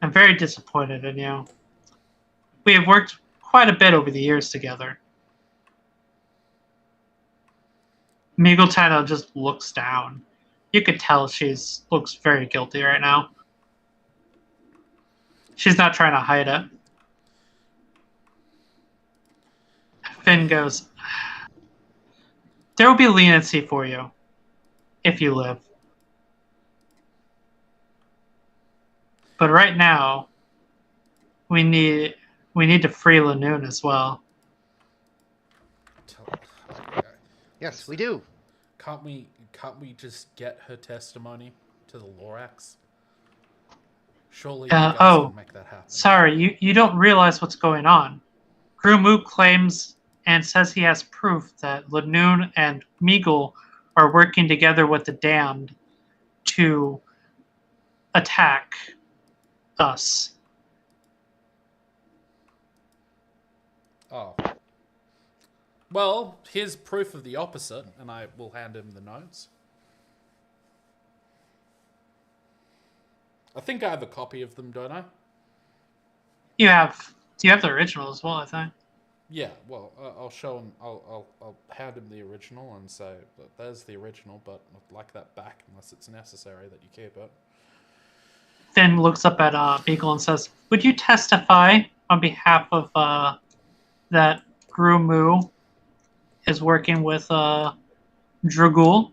I'm very disappointed in you. We have worked quite a bit over the years together. Meagle kind of just looks down. You could tell looks very guilty right now. She's not trying to hide it. Finn goes, there will be leniency for you if you live. But right now, we need to free Lanoon as well. Yes, we do. Can't we just get her testimony to the Lorax? Surely you guys can make that happen. Sorry, you don't realize what's going on. Grumu claims and says he has proof that Lanoon and Meagle are working together with the Damned to attack us. Oh. Well, here's proof of the opposite, and I will hand him the notes. I think I have a copy of them, don't I? You have You have the original as well, I think. Yeah, well, I'll show him. I'll hand him the original and say that there's the original, but I'd like that back unless it's necessary that you keep it. Finn looks up at Beagle and says, "Would you testify on behalf of that Grumu is working with Dragul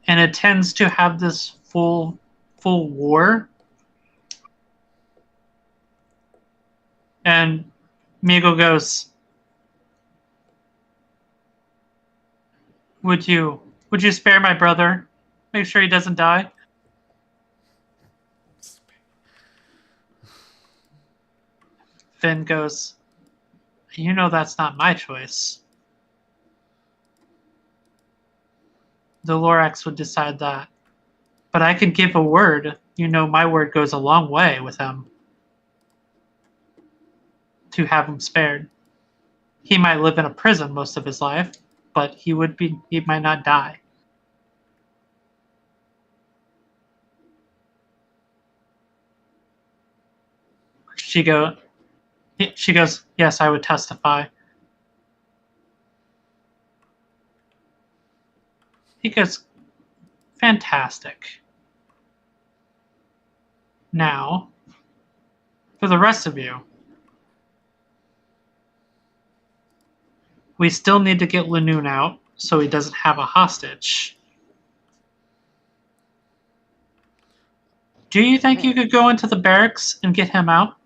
and intends to have this full war?" And Meagle goes, Would you spare my brother? Make sure he doesn't die." Finn goes, "You know that's not my choice. The Lorax would decide that. But I could give a word. You know my word goes a long way with him. To have him spared. He might live in a prison most of his life, but he might not die." She goes, "Yes, I would testify." He goes, "Fantastic. Now, for the rest of you, we still need to get Lanoon out so he doesn't have a hostage. Do you think you could go into the barracks and get him out?"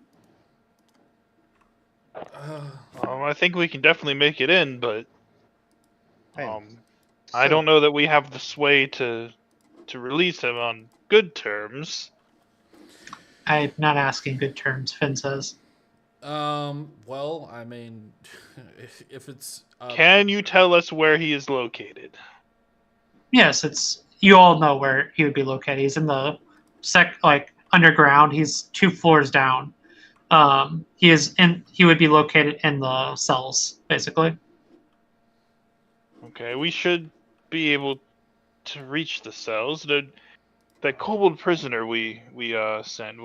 I think we can definitely make it in, but Right. I So- don't know that we have the sway to release him on good terms. "I'm not asking good terms," Finn says. Well, I mean, if it's Can you tell us where he is located? Yes, you all know where he would be located. He's in the underground. He's 2 floors down. He would be located in the cells, basically. Okay, we should be able to reach the cells. That kobold prisoner we sent,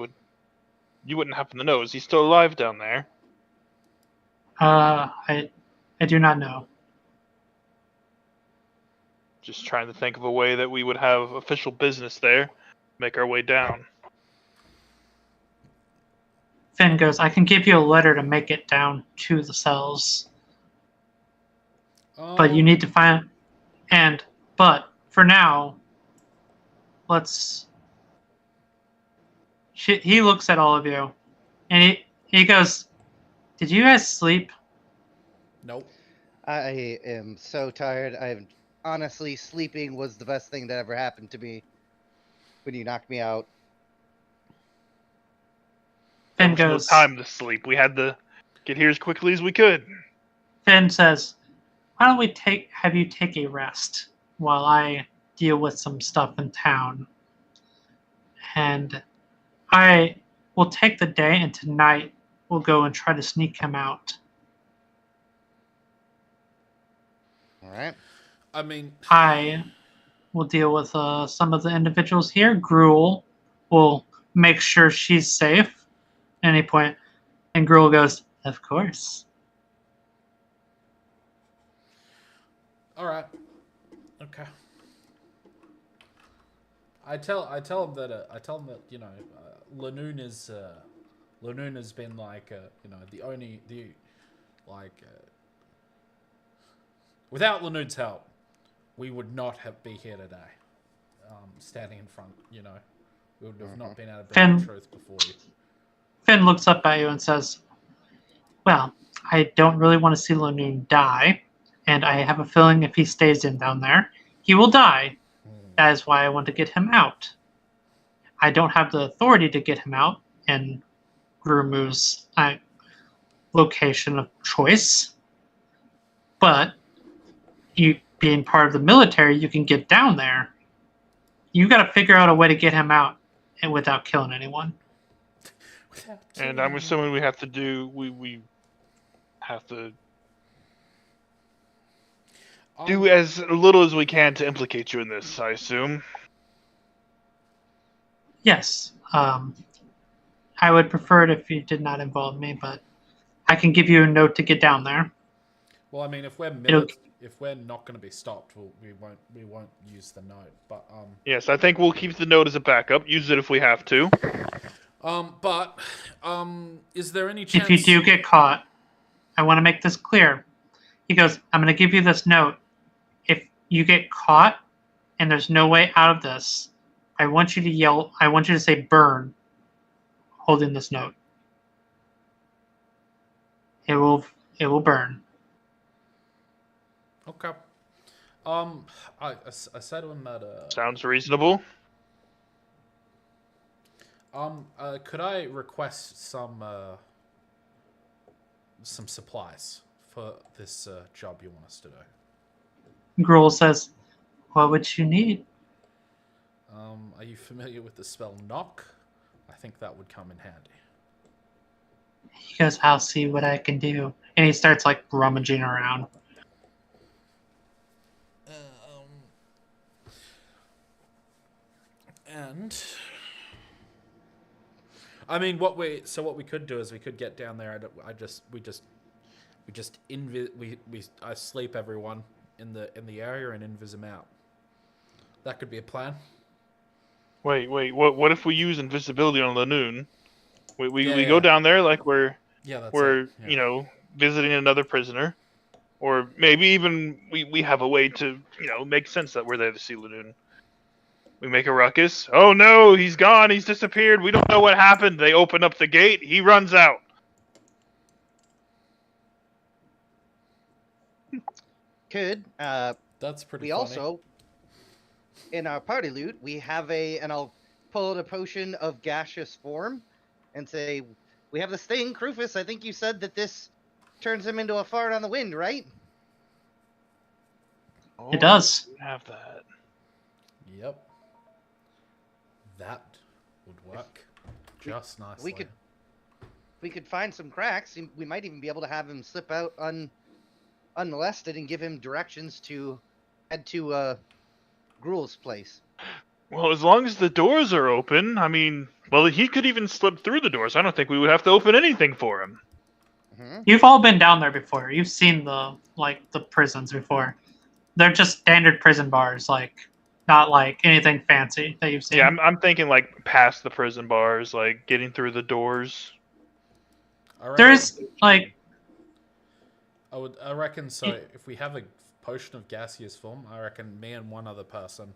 you wouldn't happen to know? Is he still alive down there? I do not know. Just trying to think of a way that we would have official business there. Make our way down. Finn goes, "I can give you a letter to make it down to the cells, but you need to find but for now, let's." He looks at all of you, and he goes, "Did you guys sleep?" Nope. I am so tired. Honestly, sleeping was the best thing that ever happened to me when you knocked me out. There Finn was no goes, time to sleep. We had to get here as quickly as we could. Finn says, "Why don't we have you take a rest while I deal with some stuff in town? And I will take the day, and tonight we'll go and try to sneak him out. All right. I mean, I will deal with some of the individuals here. Gruel will make sure she's safe at any point." And Gruel goes, "Of course." all right, okay. I tell him that Lanoon is Lanoon has been like without Lanoon's help, we would not be here today. Standing in front, we would have not been able to bring the truth before you. Finn looks up at you and says, "Well, I don't really want to see Lanoon die, and I have a feeling if he stays in down there, he will die. That is why I want to get him out. I don't have the authority to get him out in Gurumu's location of choice, but you being part of the military, you can get down there. You got to figure out a way to get him out and without killing anyone." And I'm assuming we have to do as little as we can to implicate you in this, I assume. Yes. I would prefer it if you did not involve me, but I can give you a note to get down there. Well, I mean, if we're It'll, if we're not going to be stopped, we won't use the note. But Yes, I think we'll keep the note as a backup. Use it if we have to. but is there any chance? if you do get caught, I want to make this clear. He goes, I'm going to give you this note. If you get caught and there's no way out of this, I want you to yell, I want you to say burn, holding this note. It will burn. Okay. I said to him that Sounds reasonable. could I request some supplies for this job you want us to do? Gruel says, what would you need? Are you familiar with the spell knock? I think that would come in handy. He goes, I'll see what I can do. And he starts like rummaging around. And I mean, what we could do is we could get down there. I sleep everyone in the area and invis them out. That could be a plan. Wait. What if we use invisibility on Lanoon? We Yeah. go down there like we're Yeah, visiting another prisoner, or maybe even we have a way to make sense that we're there to see Lanoon. We make a ruckus. Oh no, he's gone. He's disappeared. We don't know what happened. They open up the gate. He runs out. Could. That's pretty. We funny. also, in our party loot, we have and I'll pull out a potion of gaseous form, and say, we have this thing, Krufus. I think you said that this turns him into a fart on the wind, right? It does. We have that. Yep. That would work just nicely. We could find some cracks. We might even be able to have him slip out unmolested and give him directions to head to Gruel's place. Well, as long as the doors are open, I mean, well, he could even slip through the doors. I don't think we would have to open anything for him. Mm-hmm. You've all been down there before. You've seen the prisons before. They're just standard prison bars, not like anything fancy that you've seen. Yeah, I'm thinking like past the prison bars, like getting through the doors. There's I reckon so. If we have a potion of gaseous form, I reckon me and one other person,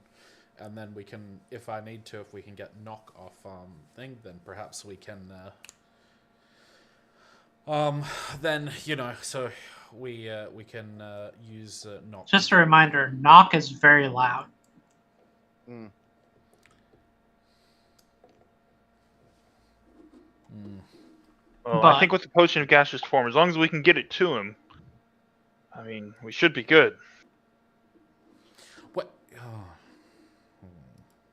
and then we can, if I need to, if we can get knock off thing, then perhaps we can. Then so we can use knock. Just a reminder, knock is very loud. Mm. Well, But- I think with the potion of gaseous form, as long as we can get it to him, I mean, we should be good. What?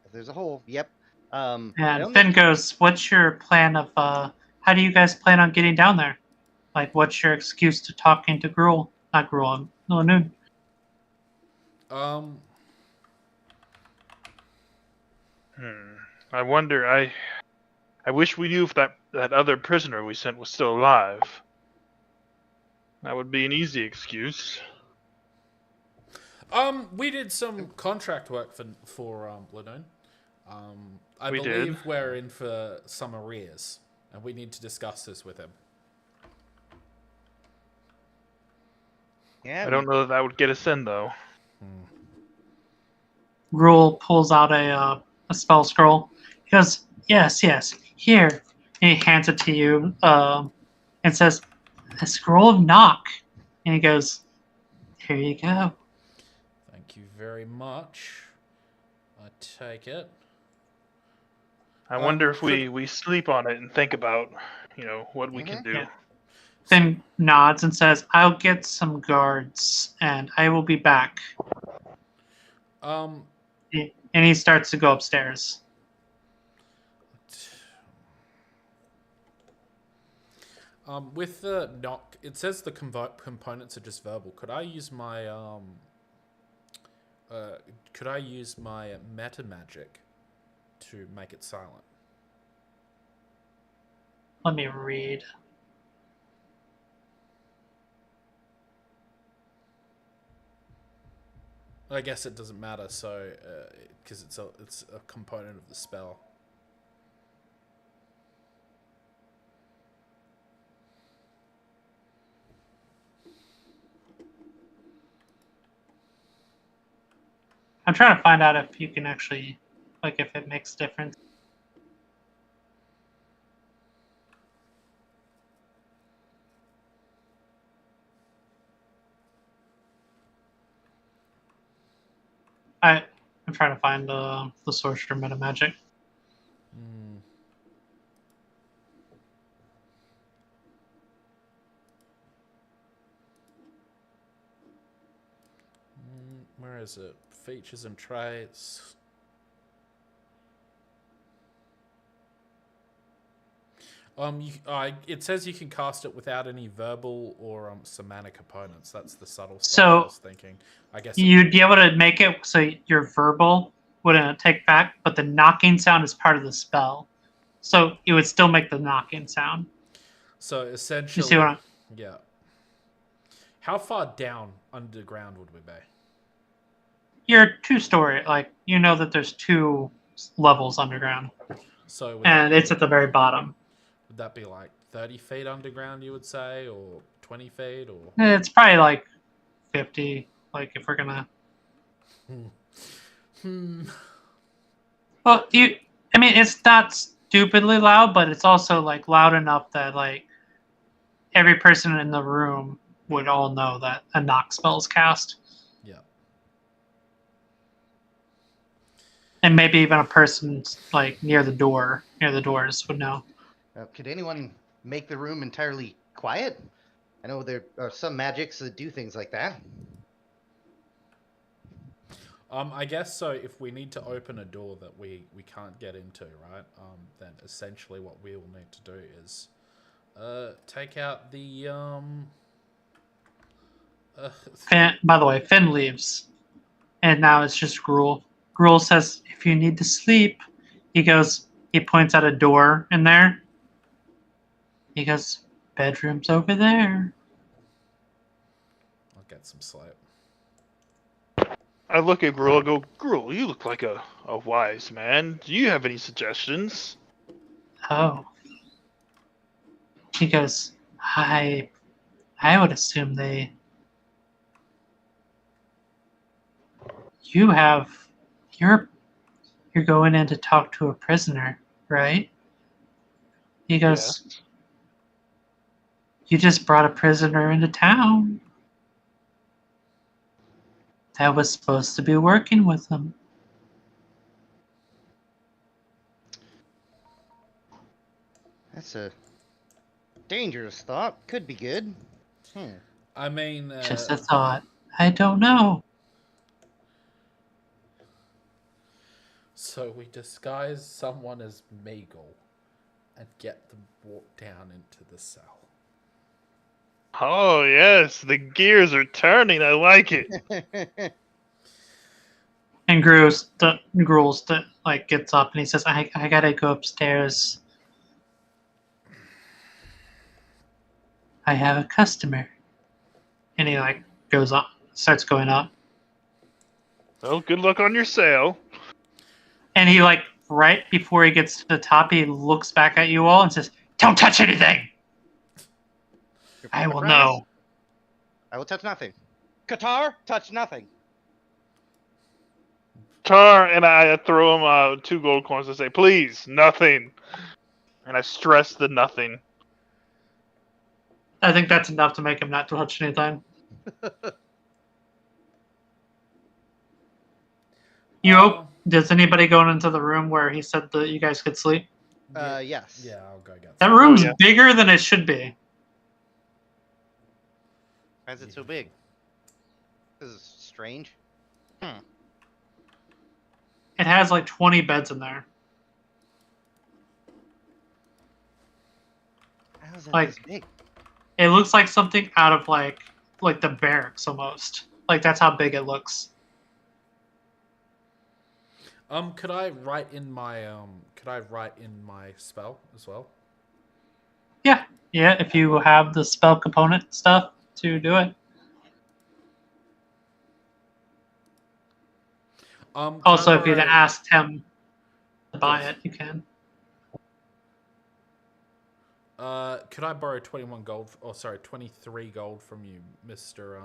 If there's a hole, yep. And Finn goes, what's your plan of, how do you guys plan on getting down there? Like, what's your excuse to talking to Gruel? Not Gruel, no, Noon. I wonder, I wish we knew if that other prisoner we sent was still alive. That would be an easy excuse. We did some contract work for Lanoon. I We believe did. we're in for some arrears, and we need to discuss this with him. Yeah, I don't know that would get us in, though. Gruel pulls out a spell scroll. He goes, yes, here. And he hands it to you and says, a scroll of knock. And he goes, here you go. Thank you very much. I take it. I wonder if we sleep on it and think about, what we can do. Yeah. Finn nods and says, I'll get some guards and I will be back. Um, And he starts to go upstairs. with the knock, it says the components are just verbal. Could I use my meta magic to make it silent? let me read. I guess it doesn't matter, so because it's a component of the spell. I'm trying to find out if you can actually, like, if it makes a difference. I'm trying to find the sorcerer meta magic. Where is it? Features and traits. It says you can cast it without any verbal or somatic opponents. That's the subtle stuff I was thinking. I guess you'd be able to make it so your verbal wouldn't take back, but the knocking sound is part of the spell, so it would still make the knocking sound. So essentially, you see what yeah. How far down underground would we be? You're 2-story, like you know that there's 2 levels underground, so and it's at the very bottom. Would that be like 30 feet underground, you would say, or 20 feet, or? It's probably like 50. Like if we're gonna. Well, I mean, it's not stupidly loud, but it's also like loud enough that like every person in the room would all know that a knock spell is cast. Yeah. And maybe even a person like near the doors would know. Could anyone make the room entirely quiet? I know there are some magics that do things like that. I guess so. If we need to open a door that we can't get into, right? Then essentially what we will need to do is take out the By the way, Finn leaves, and now it's just Gruul. Gruul says, "If you need to sleep," he points at a door in there. He goes, "Bedroom's over there." I'll get some sleep. I look at Gruul, I go, Gruul, you look like a wise man. Do you have any suggestions? Oh. He goes, I would assume you're going in to talk to a prisoner, right? He goes, Yes. You just brought a prisoner into town that was supposed to be working with him. That's a dangerous thought. Could be good. I mean, Just a thought. I don't know. So we disguise someone as Meagle and get them walked down into the cell. Oh yes, the gears are turning. I like it. And Gruul like gets up and he says, I gotta go upstairs. I have a customer. And he like goes up, starts going up. Well, good luck on your sale. And he like right before he gets to the top, he looks back at you all and says, "Don't touch anything. I will know." I will touch nothing. Qatar, touch nothing. Tar and I throw him 2 gold coins and say, please, nothing. And I stress the nothing. I think that's enough to make him not touch anything. Does anybody go into the room where he said that you guys could sleep? Yes. Yeah, I'll go get That some. room's bigger than it should be. Why is it so big? This is strange. It has like 20 beds in there. How is that Like- this big? It looks like something out of like the barracks almost. Like that's how big it looks. Could I write in my spell as well? Yeah, if you have the spell component stuff to do it. Can Also, I if you'd borrow- asked him to buy Yes. it, you can. Could I borrow 21 gold? 23 gold from you, Mister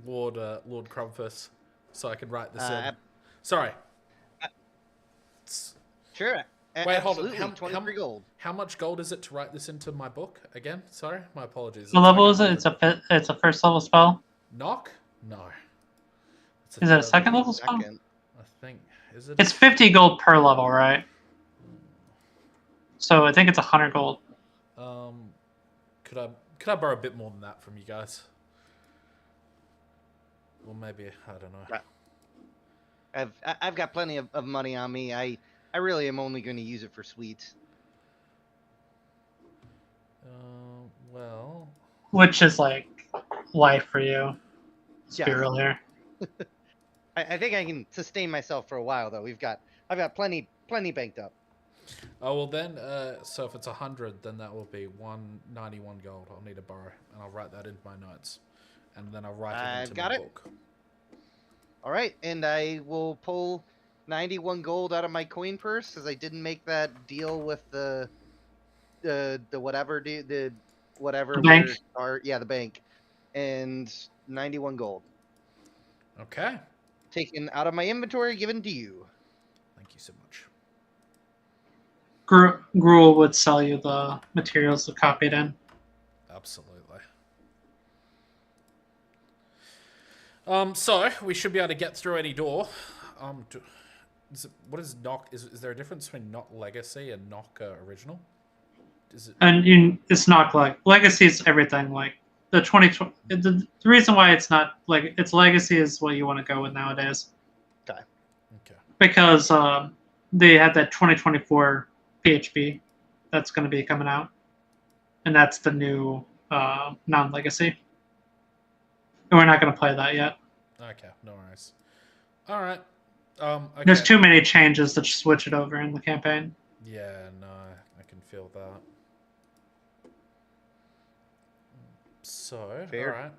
Lord Crumpus, so I can write this in. Sorry. Sure. Wait, hold on. Absolutely. 23 gold. How much gold is it to write this into my book again? Sorry, my apologies. What level is it? 100. It's a first level spell. Knock? No. It's Is it a third second level. level spell? Second. I think. Is it? It's 50 gold per level, right? So I think it's 100 gold. Could I borrow a bit more than that from you guys? Well, maybe I don't know. I've got plenty of money on me. I really am only going to use it for sweets. Well. Which is like life for you. Let's be Yeah. real here. I think I can sustain myself for a while though. I've got plenty banked up. Oh well, then. So if it's 100, then that will be 191 gold. I'll need to borrow, and I'll write that into my notes, and then I'll write it into got my it. book. All right, and I will pull 91 gold out of my coin purse because I didn't make that deal with the whatever the whatever The bank? the bank, and 91 gold Okay. taken out of my inventory, given to you. Thank you so much. Gruel would sell you the materials to copy it in. Absolutely. So we should be able to get through any door. What is knock? Is there a difference between knock legacy and knock original? Is it? And it's not like legacy is everything. Like the 2020. The reason why it's not like it's legacy is what you want to go with nowadays. Okay. Because they had that 2024 PHP that's going to be coming out, and that's the new non-legacy. And we're not going to play that yet. Okay, no worries. All right. Okay. There's too many changes to switch it over in the campaign. Yeah, no, I can feel that. So, Fair. all right.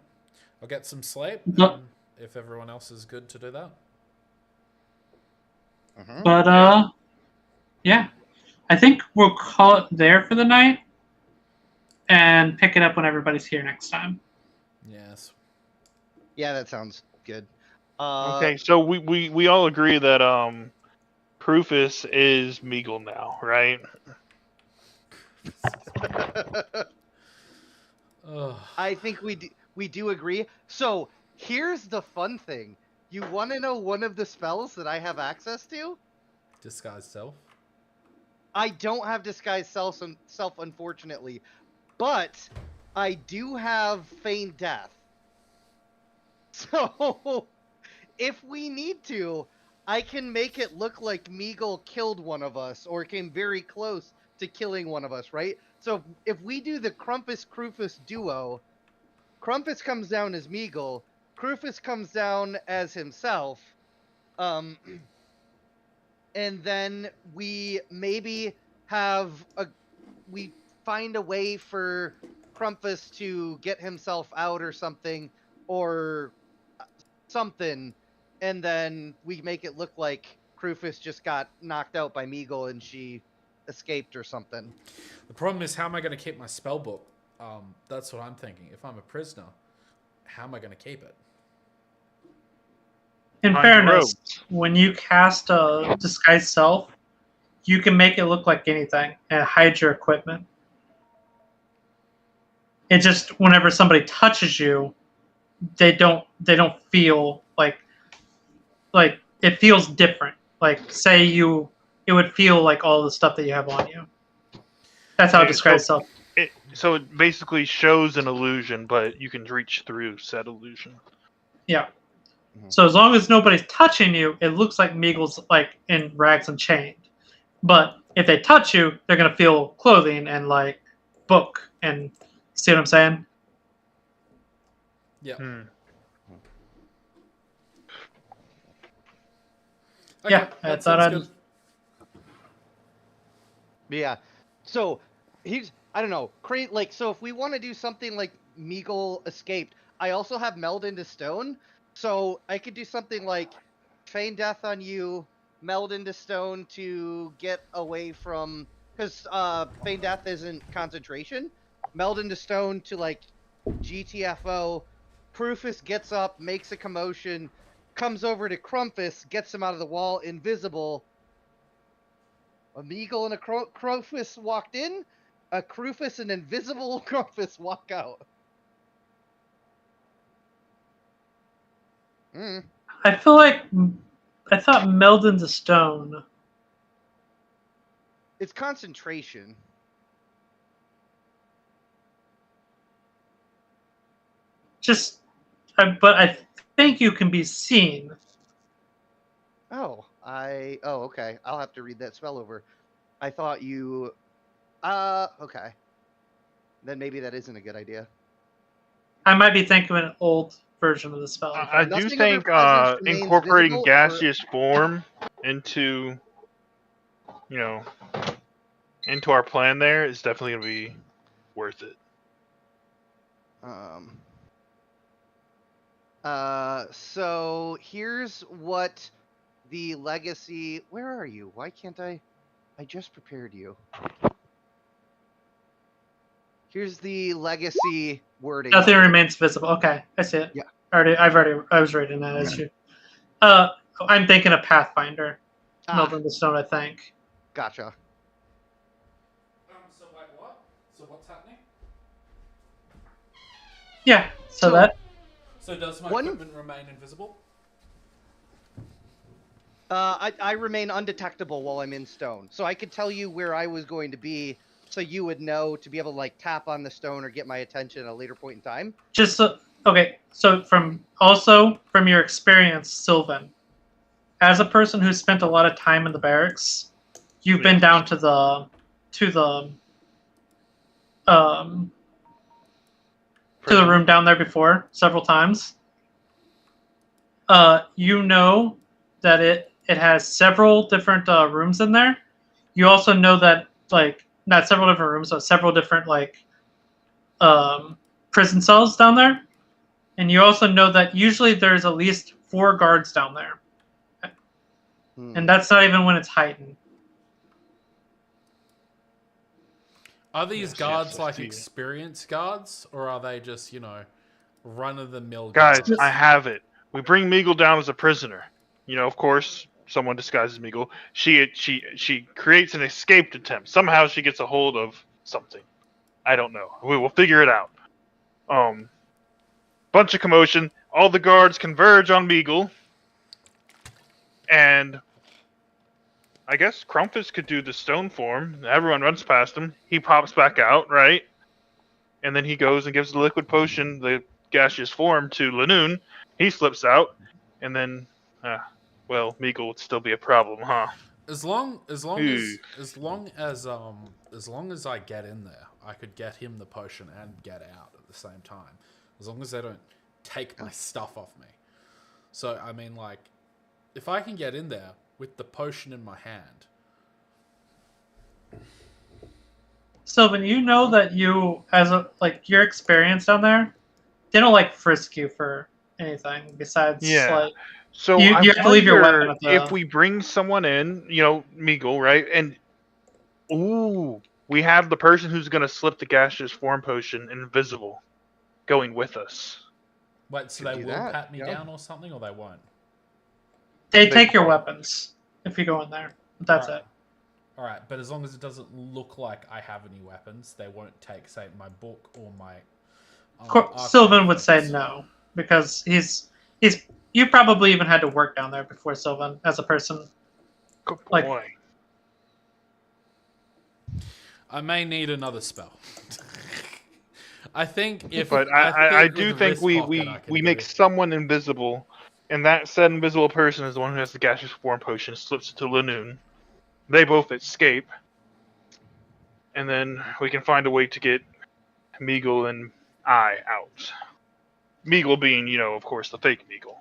I'll get some sleep, No. and if everyone else is good to do that. But yeah, I think we'll call it there for the night, and pick it up when everybody's here next time. Yes. Yeah, that sounds good. Okay, so we all agree that Prufus is Meagle now, right? I think we do agree. So here's the fun thing. You want to know one of the spells that I have access to? Disguise self. I don't have disguise self, unfortunately, but I do have feigned death. So if we need to, I can make it look like Meagle killed one of us or came very close to killing one of us, right? So if we do the Crumpus-Crufus duo, Crumpus comes down as Meagle, Crufus comes down as himself, and then we maybe we find a way for Crumpus to get himself out or something, and then we make it look like Crufus just got knocked out by Meagle and she escaped or something. The problem is, how am I going to keep my spell book? That's what I'm thinking. If I'm a prisoner, how am I going to keep it? In Find your fairness, robes. when you cast a disguise self, you can make it look like anything and hide your equipment. It just whenever somebody touches you, they don't feel like it feels different. Like say it would feel like all the stuff that you have on you. That's how Okay, disguise self. So it basically shows an illusion, but you can reach through said illusion. Yeah. So as long as nobody's touching you, it looks like Meagle's like in rags and chained. But if they touch you, they're gonna feel clothing and like book and see what I'm saying? Yeah. Okay, Yeah, I that thought sounds I'd. good. Yeah. So I don't know, create like, so if we want to do something like Meagle escaped, I also have meld into stone, so I could do something like feign death on you, meld into stone to get away from, because feign death isn't concentration. Meld into stone to like GTFO. Prufus gets up, makes a commotion, comes over to Crumpus, gets him out of the wall, invisible. A Meagle and a Crofus walked in. A Crufus and invisible Crofus walk out. I feel like I thought meld into stone. It's concentration. Just, but I think you can be seen. Oh, okay. I'll have to read that spell over. I thought you. Okay. Then maybe that isn't a good idea. I might be thinking of an old version of the spell. in I fact. do Nothing of your think presence remains incorporating visible or- gaseous form into, you know, into our plan there is definitely gonna be worth it. So here's what the legacy. Where are you? Why can't I? I just prepared you. Here's the legacy wording. Nothing of it. remains visible. Okay, I see it. Yeah. I was reading that as you. I'm thinking of Pathfinder. Meld into stone, I think. Gotcha. So wait, what? So what's happening? Yeah. So So- that. So does my One- equipment remain invisible? I remain undetectable while I'm in stone, so I could tell you where I was going to be, so you would know to be able to like tap on the stone or get my attention at a later point in time. Just okay. So from your experience, Sylvan, as a person who spent a lot of time in the barracks, you've been down to the room down there before several times. You know that it has several different rooms in there. You also know that like not several different rooms, but several different like prison cells down there. And you also know that usually there's at least 4 guards down there. And that's not even when it's heightened. Are these Yes, guards yes, I like see. experienced guards, or are they just, run of the mill Guys, guards? I have it. We bring Meagle down as a prisoner. Of course, someone disguises Meagle. She creates an escaped attempt. Somehow she gets a hold of something. I don't know. We will figure it out. Bunch of commotion. All the guards converge on Meagle, and I guess Crumpus could do the stone form. Everyone runs past him. He pops back out, right? And then he goes and gives the liquid potion, the gaseous form, to Lanoon. He slips out, and then, Meagle would still be a problem, huh? As long Ooh. as I get in there, I could get him the potion and get out at the same time. As long as they don't take my stuff off me. So I mean, like, if I can get in there with the potion in my hand. Sylvan, you know that you, as a your experience down there, they don't like frisk you for anything besides like. So you I have to leave your wonder weapon at the. if we bring someone in, Meagle, right? And we have the person who's gonna slip the gaseous form potion invisible, going with us. Wait, so Could they do will that, pat me yeah. down or something, or they won't? They take your weapons if you go in there. That's Right. it. All right, but as long as it doesn't look like I have any weapons, they won't take, say, my book or my. Sylvan would say archive no because he's. You probably even had to work down there before Sylvan as a person. Good Like- boy. I may need another spell. I think if. But I I do think we make someone invisible, and that said invisible person is the one who has the gaseous form potion, slips it to Lanoon. They both escape, and then we can find a way to get Meagle and I out. Meagle being, of course, the fake Meagle.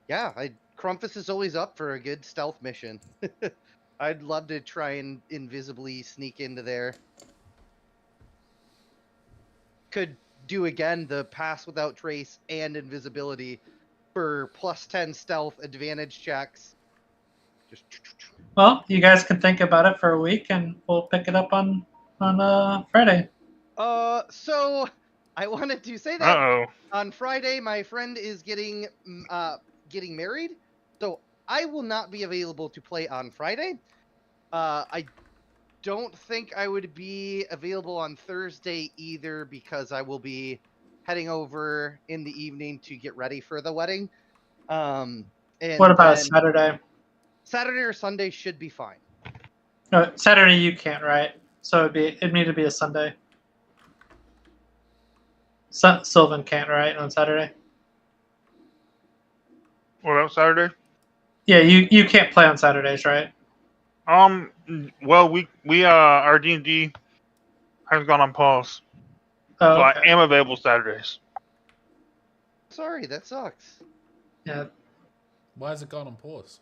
Yeah, Crumpus is always up for a good stealth mission. I'd love to try and invisibly sneak into there. Could do again the pass without trace and invisibility for +10 stealth advantage checks. Just Well, you guys can think about it for a week, and we'll pick it up on Friday. So I wanted to say that Uh-oh. on Friday my friend is getting married, so I will not be available to play on Friday. I don't think I would be available on Thursday either because I will be heading over in the evening to get ready for the wedding. And What about then Saturday? Saturday or Sunday should be fine. No, Saturday you can't, right? So it'd need to be a Sunday. Sylvan can't, right, on Saturday? What about Saturday? Yeah, you can't play on Saturdays, right? Well, we our D&D has gone on pause, Oh, so okay. I am available Saturdays. Sorry, that sucks. Yeah, Why has it gone on pause?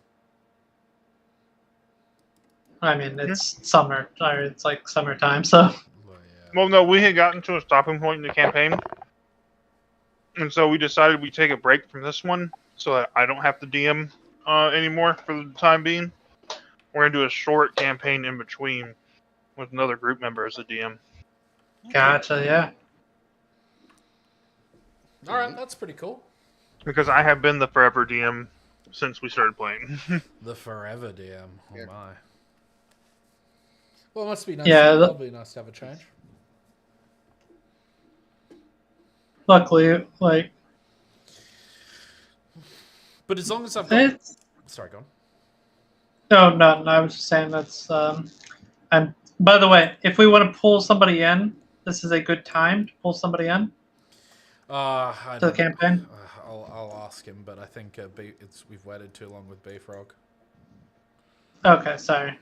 I mean it's summer, or it's like summertime, so Well, yeah. Well, no, we had gotten to a stopping point in the campaign, and so we decided we'd take a break from this one so that I don't have to DM anymore for the time being. We're gonna do a short campaign in between with another group member as a DM. gotcha. Yeah. All right, that's pretty cool. Because I have been the forever DM since we started playing. The forever DM. Oh Yeah. my. Well, it must be nice. Yeah, Lovely, nice to have a change. Luckily, like But as long as I've got. it's Sorry, go on. no. I was just saying that's and by the way, if we want to pull somebody in, this is a good time to pull somebody in I to the don't- campaign. I'll ask him, but I think we've waited too long with B-Frog. Okay, sorry.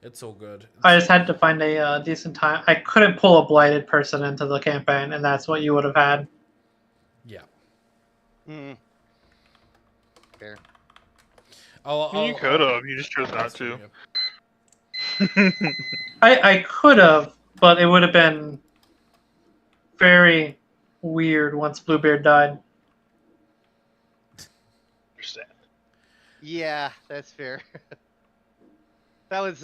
It's all good. I just had to find a decent time. I couldn't pull a blighted person into the campaign, and that's what you would have had. Yeah. Hmm. Fair. You could have. You just chose not to. I could have, but it would have been very weird once Bluebeard died. Understand. Yeah, that's fair. That was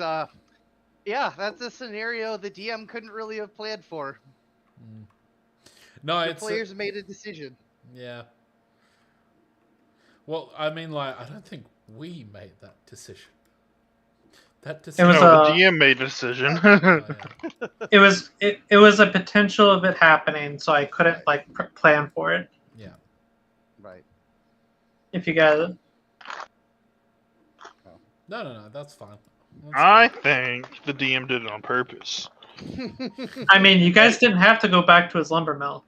yeah, that's a scenario the DM couldn't really have planned for. No, The it's players made a decision. yeah. Well, I mean, like, I don't think we made that decision. That decision. was No, a- the GM made a decision. It was a potential of it happening, so I couldn't like plan for it. Yeah. Right. If you guys, No, that's fine. That's I fine. think the DM did it on purpose. I mean, you guys didn't have to go back to his lumber mill.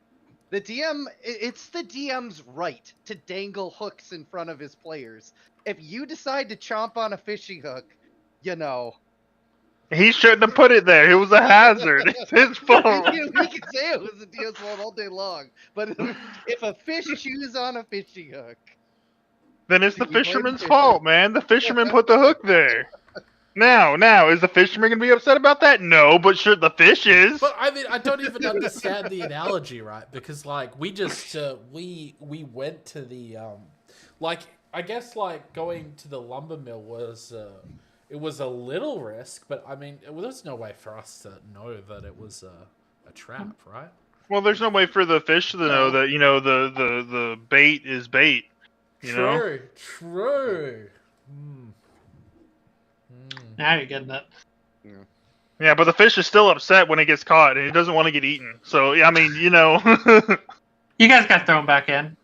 The DM, it's the DM's right to dangle hooks in front of his players. If you decide to chomp on a fishing hook, you know. He shouldn't have put it there. It was a hazard. It's his fault. We can say it was the DM's fault all day long, but if a fish chews on a fishing hook, Then it's the You blame fisherman's the fault, man. The fisherman put the hook there. Now, is the fisherman gonna be upset about that? No, but sure, the fish is. But I mean, I don't even understand the analogy, right? Because like we just we went to the like I guess like going to the lumber mill was it was a little risk, but I mean there's no way for us to know that it was a trap, right? Well, there's no way for the fish to know that the bait is bait. You know? True. Now you're getting it. Yeah, but the fish is still upset when it gets caught, and he doesn't want to get eaten. So, I mean, You guys got thrown back in.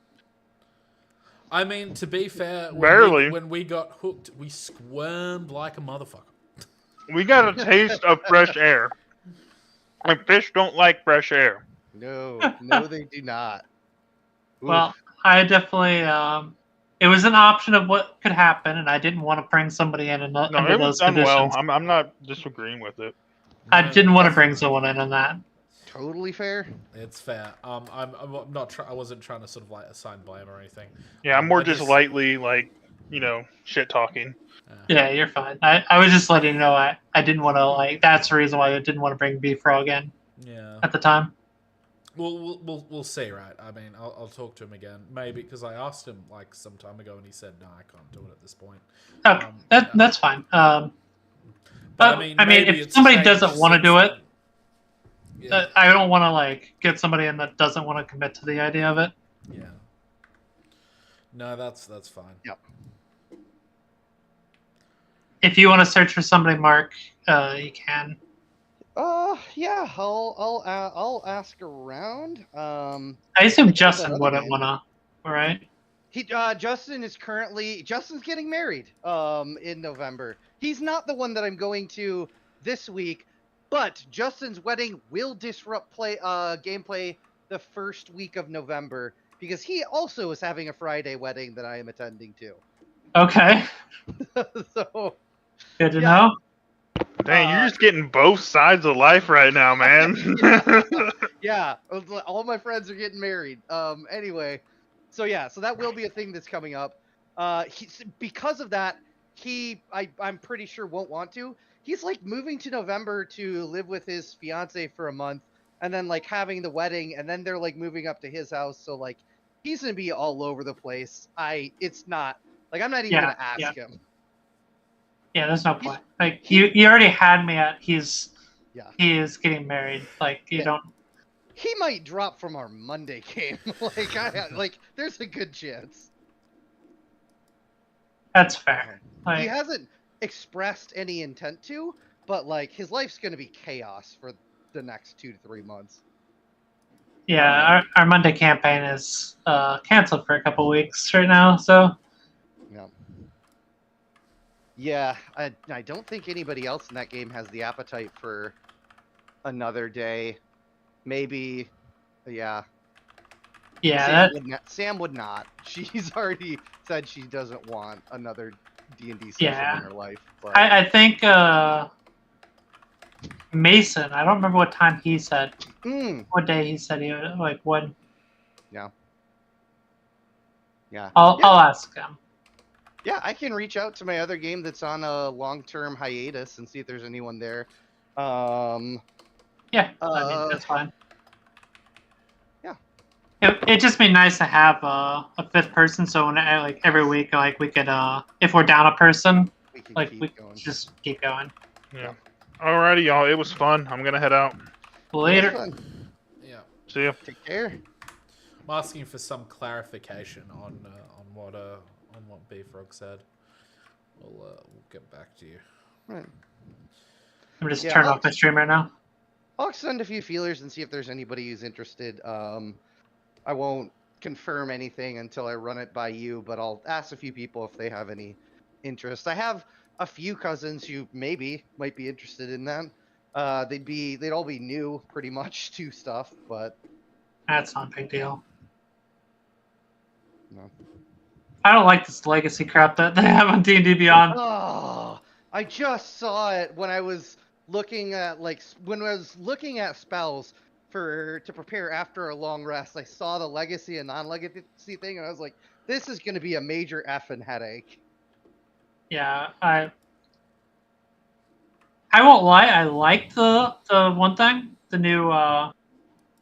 I mean, to be fair, Barely. when we got hooked, we squirmed like a motherfucker. we got a taste of fresh air. And fish don't like fresh air. no, they do not. Well, I definitely it was an option of what could happen, and I didn't want to bring somebody in No, under it was those done well. conditions. I'm not disagreeing with it. I didn't want to bring someone in on that. Totally fair. It's fair. I'm not. I wasn't trying to sort of like assign blame or anything. Yeah, I'm more I just just- lightly like shit talking. Yeah, you're fine. I was just letting you know I didn't want to, like, that's the reason why I didn't want to bring B Frog in Yeah. at the time. We'll see, right? I mean, I'll talk to him again, maybe, because I asked him like some time ago, and he said, "No, I can't do it at this point." Okay, that's fine. But I mean, maybe if it's somebody changed doesn't want to since do it, then. Yeah. I don't want to, like, get somebody in that doesn't want to commit to the idea of it. Yeah. No, that's fine. Yep. If you want to search for somebody, Mark, you can. Yeah, I'll ask around. I assume think Justin another wouldn't game. want to, right? Justin's getting married in November. He's not the one that I'm going to this week, but Justin's wedding will disrupt gameplay the first week of November because he also is having a Friday wedding that I am attending to. Okay, So good to Yeah. know. Dang, you're just getting both sides of life right now, man. yeah, all my friends are getting married. Anyway, so that will be a thing that's coming up. Because of that, I'm pretty sure won't want to. He's like moving to November to live with his fiance for a month, and then like having the wedding, and then they're like moving up to his house. So like he's gonna be all over the place. It's not like I'm not even gonna ask him. Yeah, there's no point. Like you already had me at he is getting married. Like you don't. He might drop from our Monday game. like there's a good chance. That's fair. He Like, hasn't expressed any intent to, but like his life's gonna be chaos for the next 2 to 3 months. yeah, our Monday campaign is canceled for a couple weeks right now. So yeah, I don't think anybody else in that game has the appetite for another day. Maybe, yeah. yeah, Sam would not. She's already said she doesn't want another D&D session in her life. But I think Mason. I don't remember what time he said. What day he said he would, like when. Yeah. I'll ask him. Yeah, I can reach out to my other game that's on a long-term hiatus and see if there's anyone there. Yeah, I mean that's fine. Yeah. It'd just be nice to have a fifth person, so when like every week, like we could, if we're down a person, we can just keep going. Yeah. Alrighty, y'all. It was fun. I'm gonna head out. Later. Yeah. See ya. Take care. I'm asking for some clarification on what B Frog said. We'll get back to you. Right. I'm just turn off my stream right now. I'll send a few feelers and see if there's anybody who's interested. I won't confirm anything until I run it by you, but I'll ask a few people if they have any interest. I have a few cousins who maybe might be interested in that. They'd all be new pretty much to stuff, but That's not a big deal. no. I don't like this legacy crap that they have on D&D Beyond. Oh, I just saw it when I was looking at spells to prepare after a long rest. I saw the legacy and non-legacy thing, and I was like, this is going to be a major effing headache. Yeah, I won't lie. I like the one thing, the new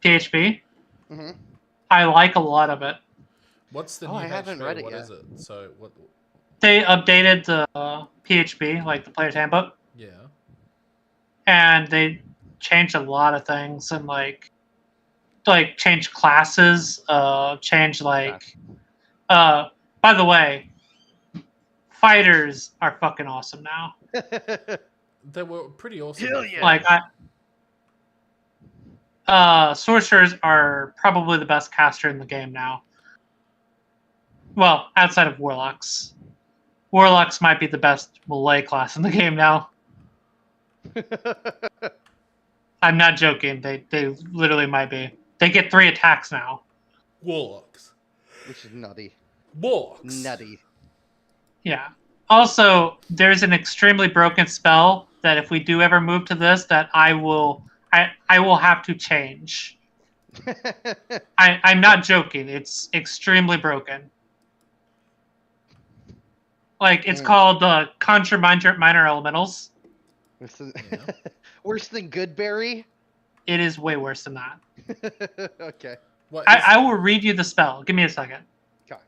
PHP. Mm-hmm. I like a lot of it. What's the new I haven't HP? read it What yet. is it? So what? They updated the PHP, like the player's handbook, Yeah. and they changed a lot of things, and like changed classes, changed like. By the way, fighters are fucking awesome now. They were pretty awesome. Hell yeah. Like sorcerers are probably the best caster in the game now. Well, outside of warlocks. Warlocks might be the best melee class in the game now. I'm not joking. They literally might be. They get 3 attacks now. Warlocks. Which is nutty. Warlocks. Nutty. Yeah. Also, there's an extremely broken spell that if we do ever move to this, that I will have to change. I'm not joking. It's extremely broken. Like, it's Mm. called Conjure Minor Elementals. Worse than, Yeah. worse than Goodberry? It is way worse than that. Okay. What is, I will read you the spell. Give me a second. Okay.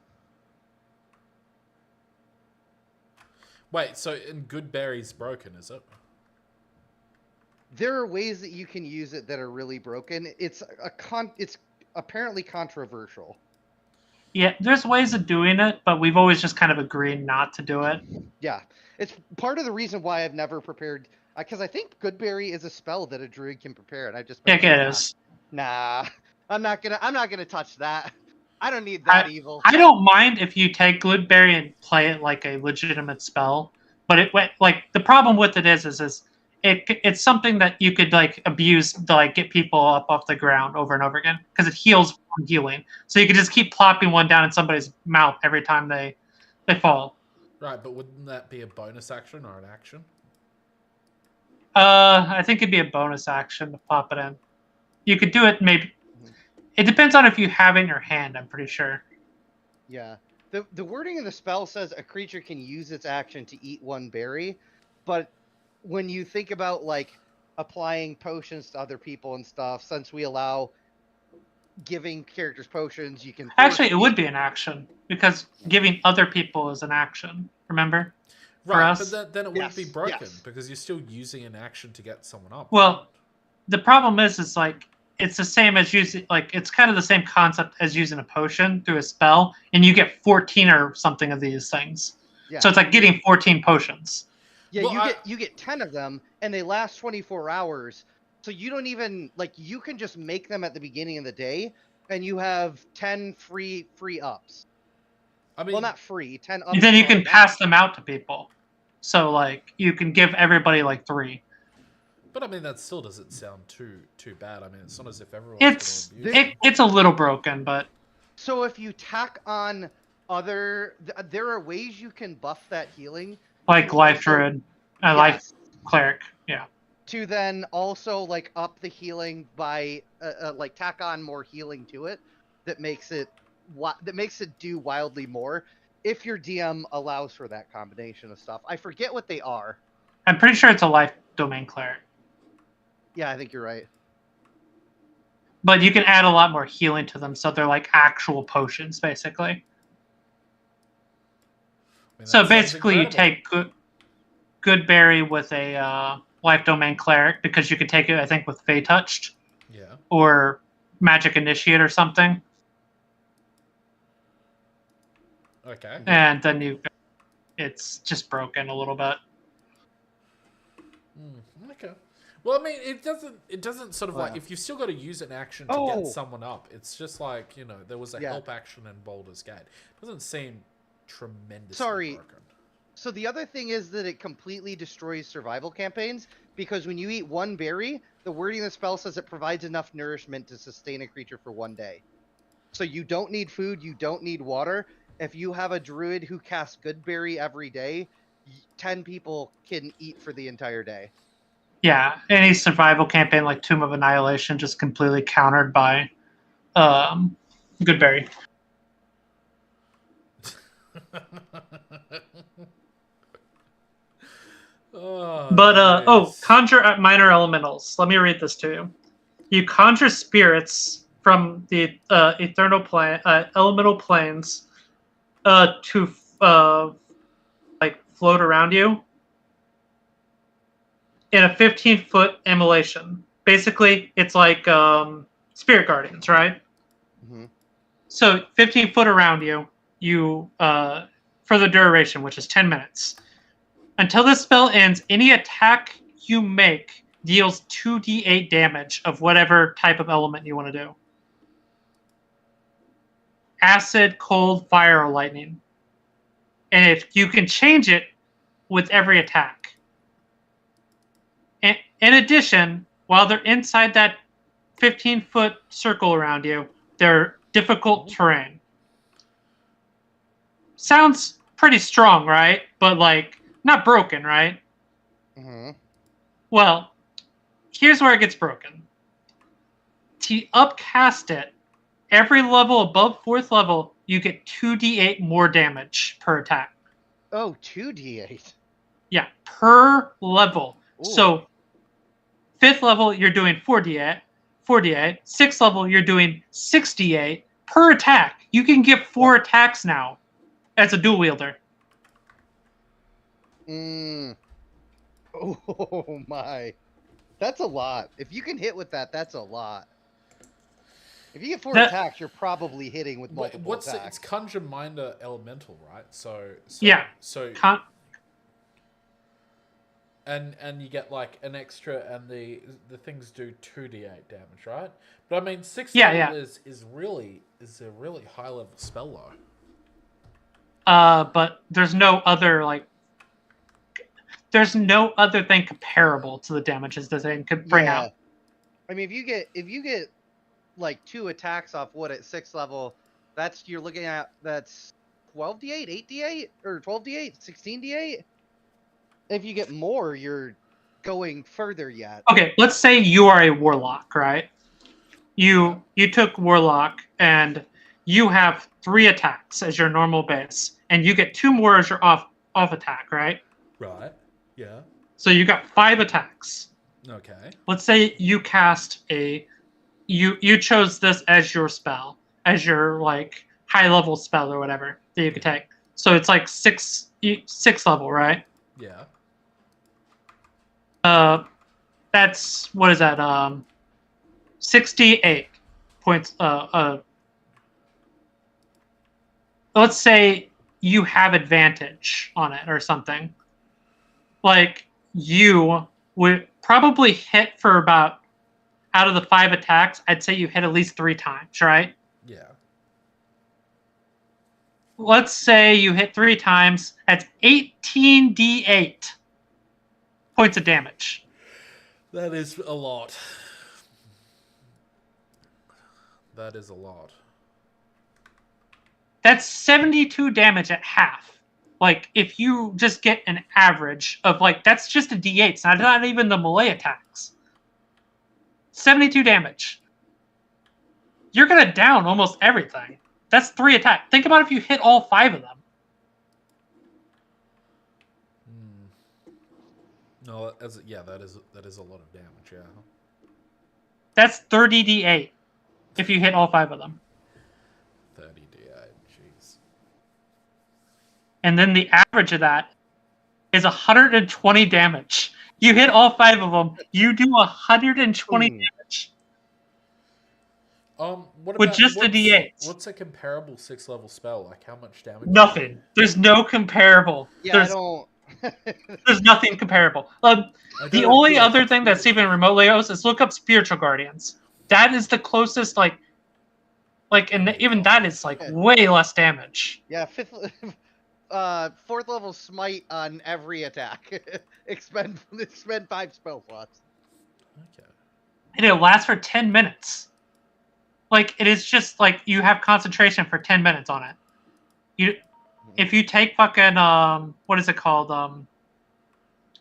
wait, so in Goodberry's broken, is it? There are ways that you can use it that are really broken. It's apparently controversial. Yeah, there's ways of doing it, but we've always just kind of agreed not to do it. Yeah. It's part of the reason why I've never prepared, because I think Goodberry is a spell that a druid can prepare, and I've just been Yeah, like, it is. nah, I'm not gonna touch that. I don't need that evil. I don't mind if you take Goodberry and play it like a legitimate spell, but the problem with it is it's something that you could like abuse to like get people up off the ground over and over again because it heals from healing. So you could just keep plopping one down in somebody's mouth every time they fall. Right, but wouldn't that be a bonus action or an action? I think it'd be a bonus action to pop it in. You could do it maybe. It depends on if you have it in your hand. I'm pretty sure. Yeah. The wording of the spell says a creature can use its action to eat one berry, but when you think about like applying potions to other people and stuff, since we allow giving characters potions, you can Actually, it would be an action because giving other people is an action. Remember? For Right, us? but then it wouldn't be Yes, broken yes. because you're still using an action to get someone up. Well, the problem is like it's the same as using it's kind of the same concept as using a potion through a spell, and you get 14 or something of these things. Yeah. So it's like getting 14 potions. Yeah, Well, you get 10 of them, and they last 24 hours. So you don't even you can just make them at the beginning of the day, and you have 10 free ups. I mean, Well, not free, 10 ups. And then you can going pass down. them out to people. So like you can give everybody like 3. but I mean that still doesn't sound too bad. I mean, it's not as if everyone's It's going to abuse it. it's a little broken, but So if you tack on there are ways you can buff that healing. like to life also- druid, life yes, cleric, yeah. to then also like up the healing by like tack on more healing to it that makes it do wildly more if your DM allows for that combination of stuff. I forget what they are. I'm pretty sure it's a life domain cleric. Yeah, I think you're right. But you can add a lot more healing to them, so they're like actual potions, basically. I mean, So that sounds basically, you incredible. take Goodberry with a life domain cleric because you could take it, I think, with Fey Touched Yeah. or Magic Initiate or something, Okay. and then it's just broken a little bit. Okay. Well, I mean, it doesn't sort of like Wow. if you've still got to use an action to Oh. get someone up. It's just like there was a Yeah. help action in Baldur's Gate. It doesn't seem tremendously Sorry. broken. So the other thing is that it completely destroys survival campaigns because when you eat one berry, the wording of the spell says it provides enough nourishment to sustain a creature for one day. So you don't need food, you don't need water. If you have a druid who casts Goodberry every day, 10 people can eat for the entire day. Yeah, any survival campaign like Tomb of Annihilation just completely countered by Goodberry. Yes. Conjure minor elementals. Let me read this to you. You conjure spirits from the eternal elemental planes to float around you in a 15-foot immolation. Basically, it's like spirit guardians, right? Mm-hmm. So 15 foot around you for the duration, which is 10 minutes. Until this spell ends, any attack you make deals 2d8 damage of whatever type of element you want to do. Acid, cold, fire, or lightning. And if you can change it with every attack. In addition, while they're inside that 15-foot circle around you, they're difficult terrain. Sounds pretty strong, right? But not broken, right? Mm-hmm. Well, here's where it gets broken. To upcast it, every level above 4th level, you get 2d8 more damage per attack. Oh, 2d8. Yeah, per level. Ooh. So 5th level, you're doing 4d8. 4d8. 6th level, you're doing 6d8 per attack. You can get 4 attacks now as a dual wielder. Oh my. That's a lot. If you can hit with that, that's a lot. If you get 4 attacks, you're probably hitting with multiple attacks. It's Conjure Minder Elemental, right? So yeah. And you get like an extra, and the things do 2d8 damage, right? But I mean, 6th level is a really high level spell though. But there's no other there's no other thing comparable to the damages that they could bring out. I mean, if you get like 2 attacks off wood at 6th level, you're looking at 12d8, 8d8, or 12d8, 16d8. If you get more, you're going further yet. Okay, let's say you are a warlock, right? You took warlock and you have 3 attacks as your normal base, and you get 2 more as your off attack, right? Right. Yeah. So you got 5 attacks. Okay. Let's say you cast you chose this as your spell, as your like high level spell or whatever that you could take. So it's like 6th level, right? Yeah. That's what is that? 68 points. Let's say you have advantage on it or something. Like you would probably hit for about, out of the 5 attacks, I'd say you hit at least 3 times, right? Yeah. Let's say you hit 3 times. That's 18d8 points of damage. That is a lot. That is a lot. That's 72 damage at half. Like, if you just get an average of, like, that's just a d8. It's not even the melee attacks. 72 damage. You're going to down almost everything. That's 3 attacks. Think about if you hit all 5 of them. No, that is a lot of damage, yeah. That's 30d8 if you hit all 5 of them. 30d8, jeez. And then the average of that is 120 damage. You hit all 5 of them, you do 120 damage. What with about, just the d8s. What's a comparable 6th level spell? Like, how much damage? Nothing. There's no comparable. Yeah, I don't. There's nothing comparable. The only other thing that's even remotely close is look up Spiritual Guardians. That is the closest, and even that is like way less damage. Yeah, 4th level smite on every attack. expend 5 spell slots. Okay. And it lasts for 10 minutes. Like, it is just like you have concentration for 10 minutes on it. If you take fucking what is it called?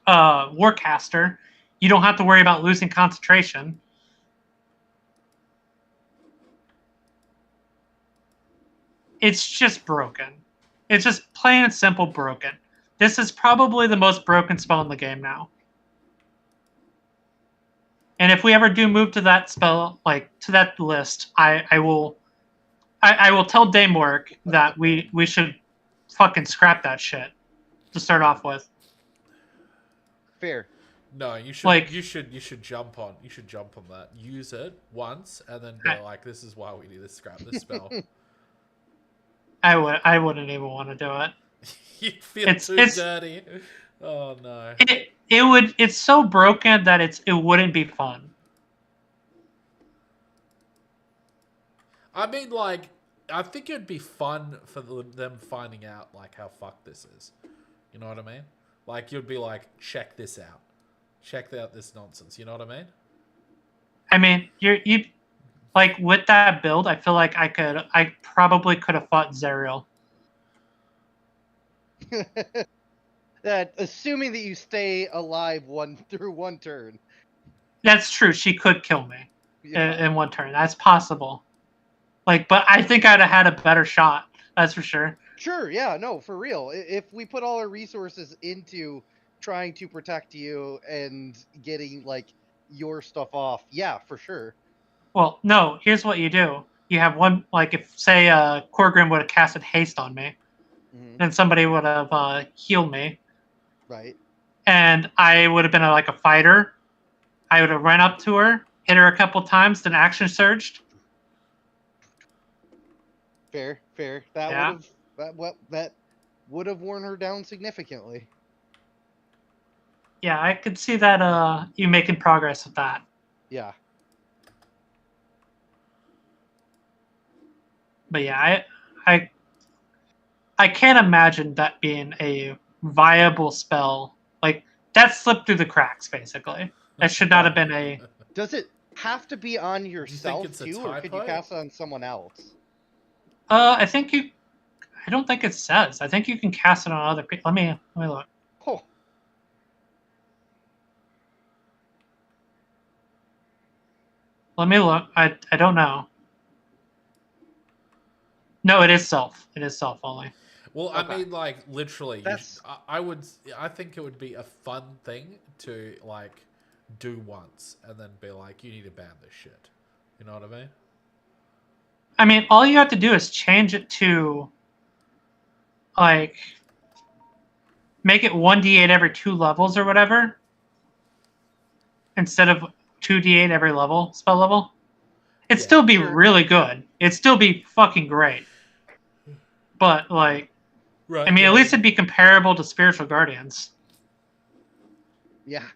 Warcaster, you don't have to worry about losing concentration. It's just broken. It's just plain and simple broken. This is probably the most broken spell in the game now. And if we ever do move to that spell, like to that list, I will tell Damework that we should fucking scrap that shit to start off with. Fair. No, you should jump on that. Use it once and then go like, this is why we need to scrap this spell. I wouldn't even want to do it. You'd feel too dirty. Oh no. It's so broken that it wouldn't be fun. I mean, like, I think it'd be fun for them finding out like how fucked this is. You know what I mean? Like, you'd be like, check this out. Check out this nonsense. You know what I mean? I mean, you like with that build, I feel like I probably could have fought Zerial. That assuming that you stay alive through one turn. That's true. She could kill me in one turn. That's possible. Like, but I think I'd have had a better shot. That's for sure. Sure, yeah, no, for real. If we put all our resources into trying to protect you and getting like your stuff off, yeah, for sure. Well, no. Here's what you do. You have one, like, if say Corgrim would have casted haste on me, Hmm. then somebody would have healed me, Right. and I would have been like a fighter. I would have run up to her, hit her a couple times, then action surged. Fair. That would Yeah. have that would have worn her down significantly. Yeah, I could see that you making progress with that. Yeah. But yeah, I can't imagine that being a viable spell. Like, that slipped through the cracks, basically. That should not have been a. Does it have to be on Do you think yourself it's a too, or could you typo? cast it on someone else? I think you. I don't think it says. I think you can cast it on other people. Let me look. Oh, Let me look. I don't know. No, it is self. It is self only. Well, I Okay. mean, like literally, That's- I think it would be a fun thing to like do once and then be like, you need to ban this shit. You know what I mean? I mean, all you have to do is change it to, like, make it 1d8 every 2 levels or whatever, instead of 2d8 every level, spell level. It'd Yeah, still be sure. really good. It'd still be fucking great. But, like, Right. I mean, at least it'd be comparable to Spiritual Guardians. yeah.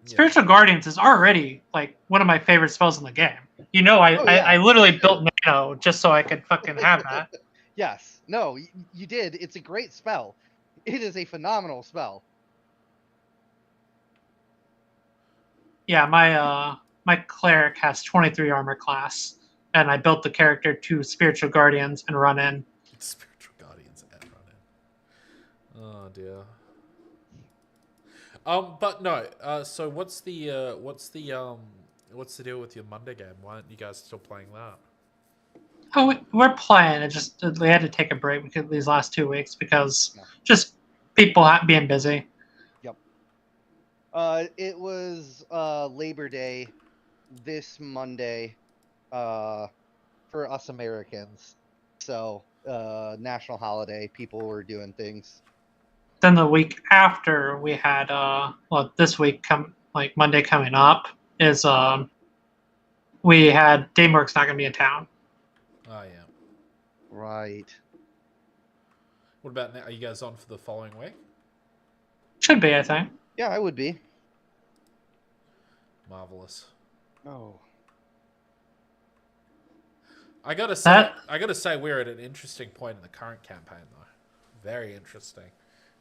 Spiritual Guardians is already, like, one of my favorite spells in the game. You know, Oh, yeah. I literally built Nano just so I could fucking have that. Yes. No, you did. It's a great spell. It is a phenomenal spell. Yeah, my cleric has 23 armor class, and I built the character to Spiritual Guardians and run in. Spiritual Guardians and run in. Oh dear. But no. So what's the deal with your Monday game? Why aren't you guys still playing that? Oh, we're playing. It just we had to take a break because these last 2 weeks because Yeah. just people being busy. It was Labor Day this Monday for us Americans. So, national holiday, people were doing things. Then the week after we had well, this week like Monday coming up is we had Damework's not gonna be in town. Oh yeah. Right. What about now? Are you guys on for the following week? Should be, I think. Yeah, I would be. Marvelous. Oh. I gotta say, we're at an interesting point in the current campaign, though. Very interesting.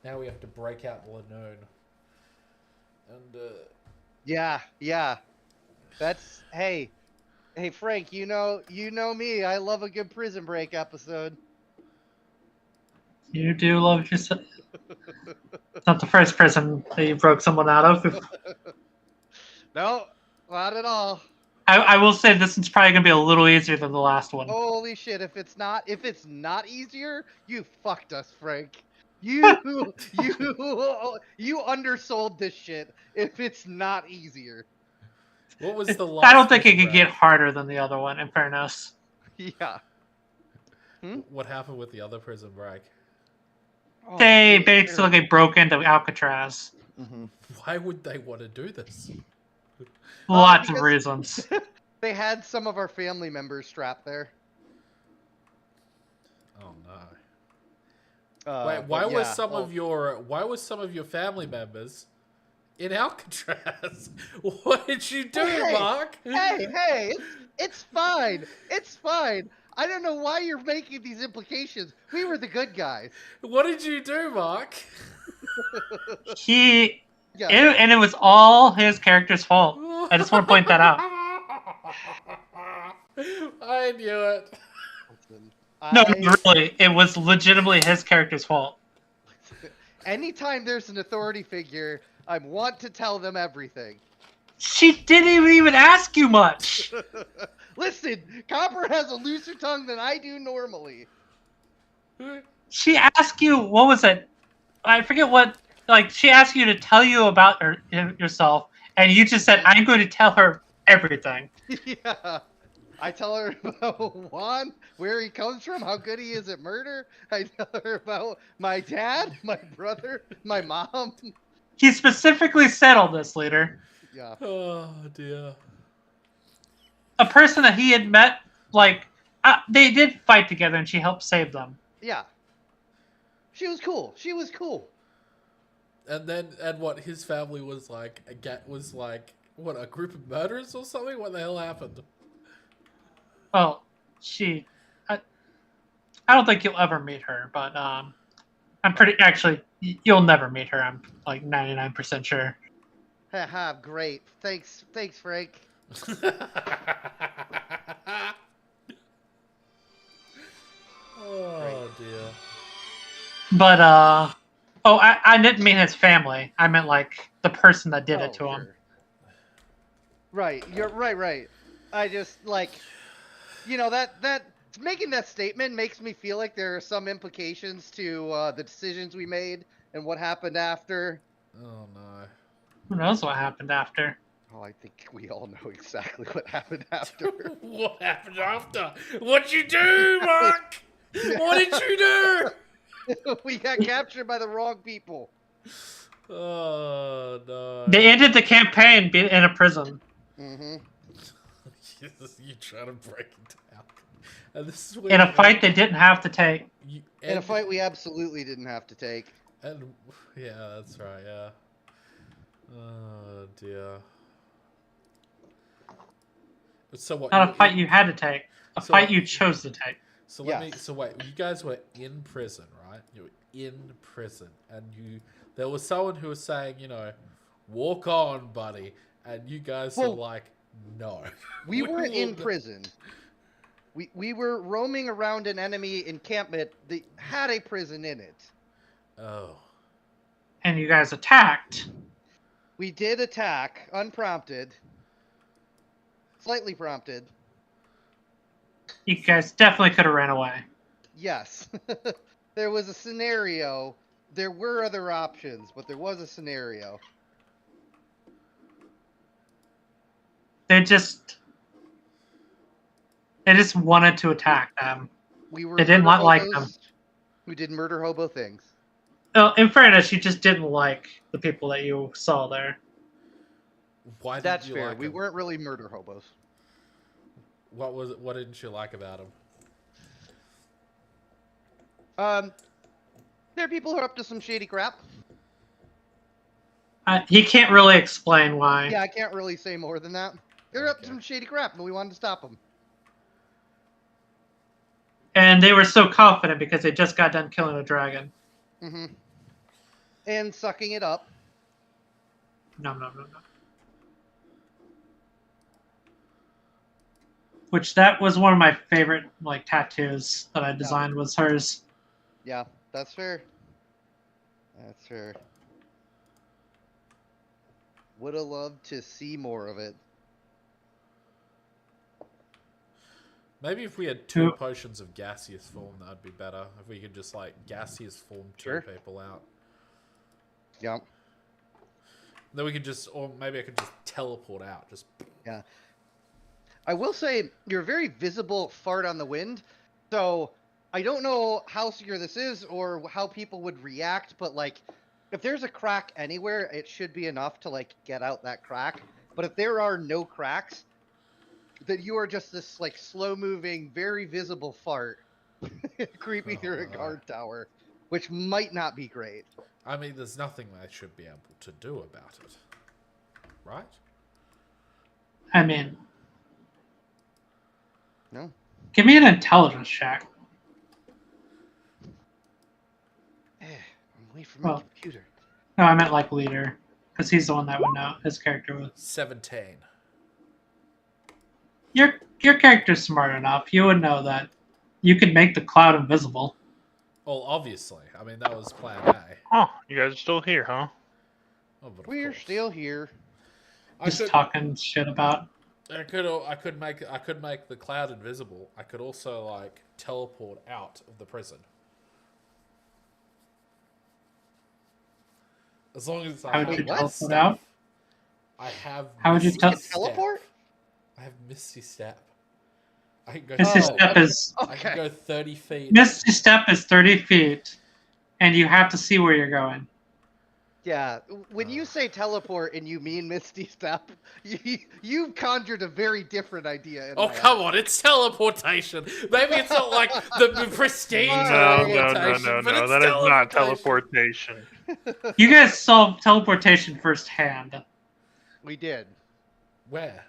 Now we have to break out Lanoon. And Yeah. That's hey, Frank. You know me. I love a good Prison Break episode. You do love yourself. It's not the first prison that you broke someone out of. No, not at all. I will say this one's probably gonna be a little easier than the last one. Holy shit! If it's not easier, you fucked us, Frank. You undersold this shit. If it's not easier, what was the last? I don't think it prison could get break? harder than the other one. In fairness, yeah. What happened with the other prison break? Oh, they it was basically broke into Alcatraz. terrible. Mhm. Why would they want to do this? Lots of because- reasons. They had some of our family members strapped there. Oh no! Wait, But why was yeah. some Oh, of your family members in Alcatraz? What did you do, Hey, Mark? hey, it's fine. It's fine. I don't know why you're making these implications. We were the good guys. What did you do, Mark? Yeah. And it was all his character's fault. I just want to point that out. I knew it. Listen, No, I- really, it was legitimately his character's fault. Anytime there's an authority figure, I want to tell them everything. She didn't even ask you much. Listen, Copper has a looser tongue than I do normally. She asked you, what was it? I forget what. Like, she asked you to tell you about yourself, and you just said, "I'm going to tell her everything." Yeah. I tell her about Juan, where he comes from, how good he is at murder. I tell her about my dad, my brother, my mom. He specifically said all this, leader. Yeah. Oh dear. A person that he had met, like, they did fight together, and she helped save them. Yeah. She was cool. She was cool. And what his family was like what, a group of murderers or something? What the hell happened? Well, I don't think you'll ever meet her, but I'm actually, you'll never meet her. I'm like 99% sure. Haha, great. Thanks, Frank. Oh dear. But I didn't mean his family. I meant like the person that did it to him. Sure. Right. You're right. I just that making that statement makes me feel like there are some implications to the decisions we made and what happened after. Oh no. Who knows what happened after? Oh, I think we all know exactly what happened after. What happened after? What'd you do, Mark? What did you do? We got captured by the wrong people. Oh no. They ended the campaign in a prison. Mm-hmm. You trying to break it down. And this is In a fight they didn't have to take. In a fight we absolutely didn't have to take. And yeah, that's right. Yeah. Oh dear. So what? Not a fight you had to take. A So fight what- you chose to take. So Yes. So wait. You guys were in prison, right? You were in prison, and there was someone who was saying, walk on, buddy, and you guys were Well, like, no. We weren't in will- prison. We were roaming around an enemy encampment that had a prison in it. Oh. And you guys attacked. We did attack, unprompted. Slightly prompted. You guys definitely could have ran away. Yes. There was a scenario. There were other options, but there was a scenario. They just wanted to attack them. We were They did murder not like hobos them. who did murder hobo things. Well, in fairness, you just didn't like the people that you saw there. Why did That's you fair. like We him? weren't really murder hobos. What didn't you like about him? There are people who are up to some shady crap. He can't really explain why. Yeah, I can't really say more than that. They're up to Okay. some shady crap, and we wanted to stop them. And they were so confident because they just got done killing a dragon. Mm-hmm. And sucking it up. No. Which that was one of my favorite tattoos that I designed was hers. Yeah, that's fair. That's fair. Would have loved to see more of it. Maybe if we had 2 Who- potions of gaseous form, that'd be better. If we could just gaseous form 2 Sure. people out. Yeah. Then we could or maybe I could just teleport out. Just Yeah. I will say you're a very visible fart on the wind, so I don't know how secure this is or how people would react, but if there's a crack anywhere, it should be enough to get out that crack. But if there are no cracks, then you are just this slow moving, very visible fart creeping through a guard tower, which might not be great. I mean, there's nothing they should be able to do about it, right? I mean, No. give me an intelligence check. I'm away from my Well- computer. No, I meant leader, because he's the one that would know. His character was. 17. Your character's smart enough. You would know that you could make the cloud invisible. Well, obviously. I mean, that was plan A. Oh, you guys are still here, huh? Oh, but of We're course. still here. I Just could, talking shit about. I could make the cloud invisible. I could also teleport out of the prison. As long as I How have would you Wait, what? my teleport out? stuff. I have. How would you Misty You can Step. teleport? I have Misty Step. I can go. Misty 30 Step is I can Okay. go 30 feet. Misty Step is 30 feet, and you have to see where you're going. Yeah, when you say teleport and you mean Misty Step, you've conjured a very different idea. Oh, come on, it's teleportation. Maybe it's not like the pristine No, teleportation, but it's That is not teleportation. teleportation. You guys saw teleportation firsthand. We did. Where?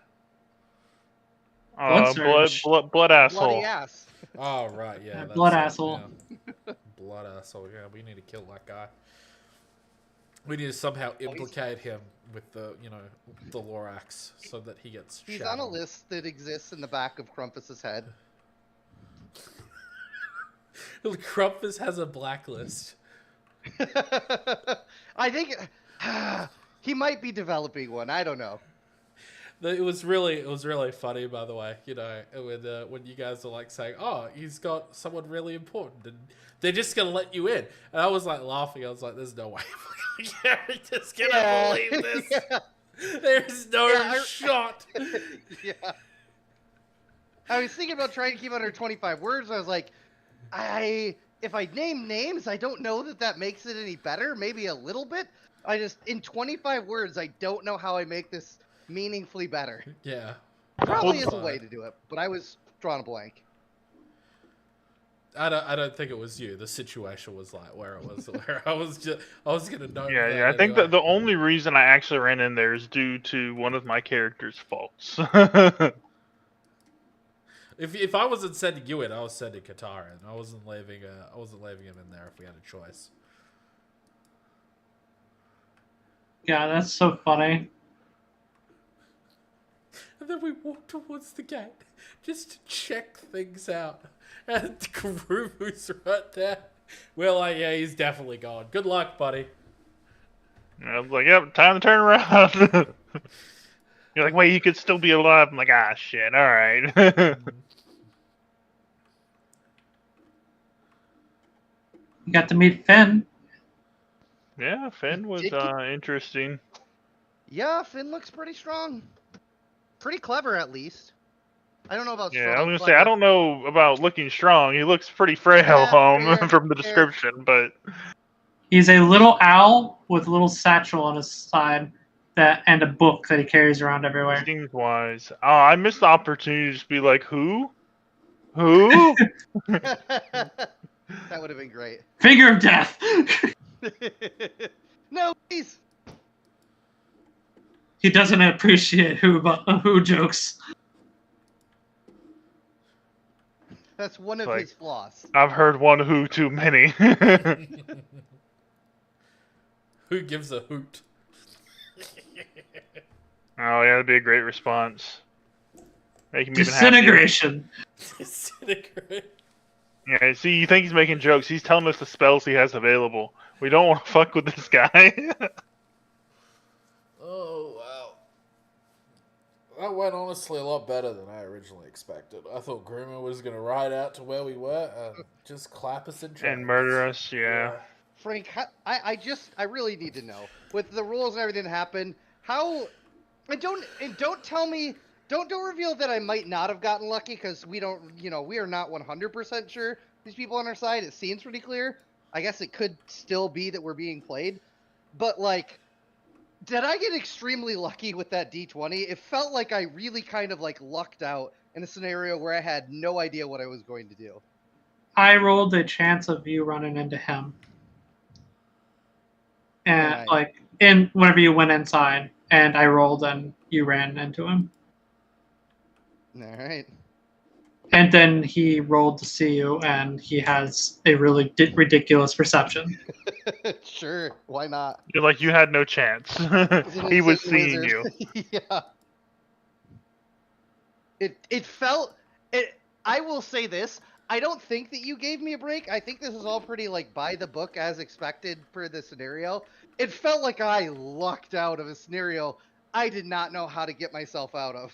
Blood Blood surge. blood asshole. Bloody ass. Oh, right, yeah. that's Blood it, asshole. yeah. Blood asshole, yeah. We need to kill that guy. We need to somehow implicate him with the Lorax so that he gets He's shot on a list that exists in the back of Crumpus's head. Crumpus has a blacklist. I think he might be developing one. I don't know. It was really funny, by the way. When you guys are like saying, "Oh, he's got someone really important," and they're just gonna let you in, and I was like laughing. I was like, "There's no way you're just gonna believe this. Yeah. There's no Yeah, shot." Yeah. I was thinking about trying to keep under 25 words. I was like, if I name names, I don't know that makes it any better. Maybe a little bit. In 25 words, I don't know how I make this meaningfully better. Yeah. Probably Well, is a way to do it, but I was drawing a blank. I don't think it was you. The situation was like where I was gonna know. Yeah. I think that the only reason I actually ran in there is due to one of my character's faults. If I wasn't sending you in, I was sending Qatar in. I wasn't leaving him in there if we had a choice. Yeah, that's so funny. And then we walked towards the gate just to check things out. And Karubu's right there. We're like, yeah, he's definitely gone. Good luck, buddy. I was like, yep, time to turn around. You're like, wait, he could still be alive. I'm like, ah, shit, alright. You got to meet Finn. Yeah, Finn was interesting. Yeah, Finn looks pretty strong. Pretty clever, at least. I don't know about strong. Yeah, I was gonna say, clever. I don't know about looking strong. He looks pretty frail fair, from the fair. description, but He's a little owl with a little satchel on his side and a book that he carries around everywhere. seems wise. Oh, I missed the opportunity to just be like, who? Who? That would have been great. Finger of death. No, please. He doesn't appreciate who jokes. That's one of Like- his flaws. I've heard one who too many. Who gives a hoot? Oh yeah, that'd be a great response. Make him even happier. Disintegration. Disintegrate. Yeah, see, you think he's making jokes. He's telling us the spells he has available. We don't want to fuck with this guy. Oh, wow. That went honestly a lot better than I originally expected. I thought Groomer was going to ride out to where we were and just clap us in tracks. And murder us, yeah. Frank, I really need to know, with the rules and everything that happened, how, don't reveal that I might not have gotten lucky, because we are not 100% sure these people on our side. It seems pretty clear. I guess it could still be that we're being played, but like, did I get extremely lucky with that D20? It felt like I really kind of like lucked out in a scenario where I had no idea what I was going to do. I rolled a chance of you running into him. And Right. whenever you went inside, and I rolled and you ran into him. All right. And then he rolled to see you, and he has a really ridiculous perception. Sure, why not? You're like, you had no chance. He was seeing you. Yeah. It felt it. I will say this. I don't think that you gave me a break. I think this is all pretty like by the book as expected for the scenario. It felt like I lucked out of a scenario I did not know how to get myself out of.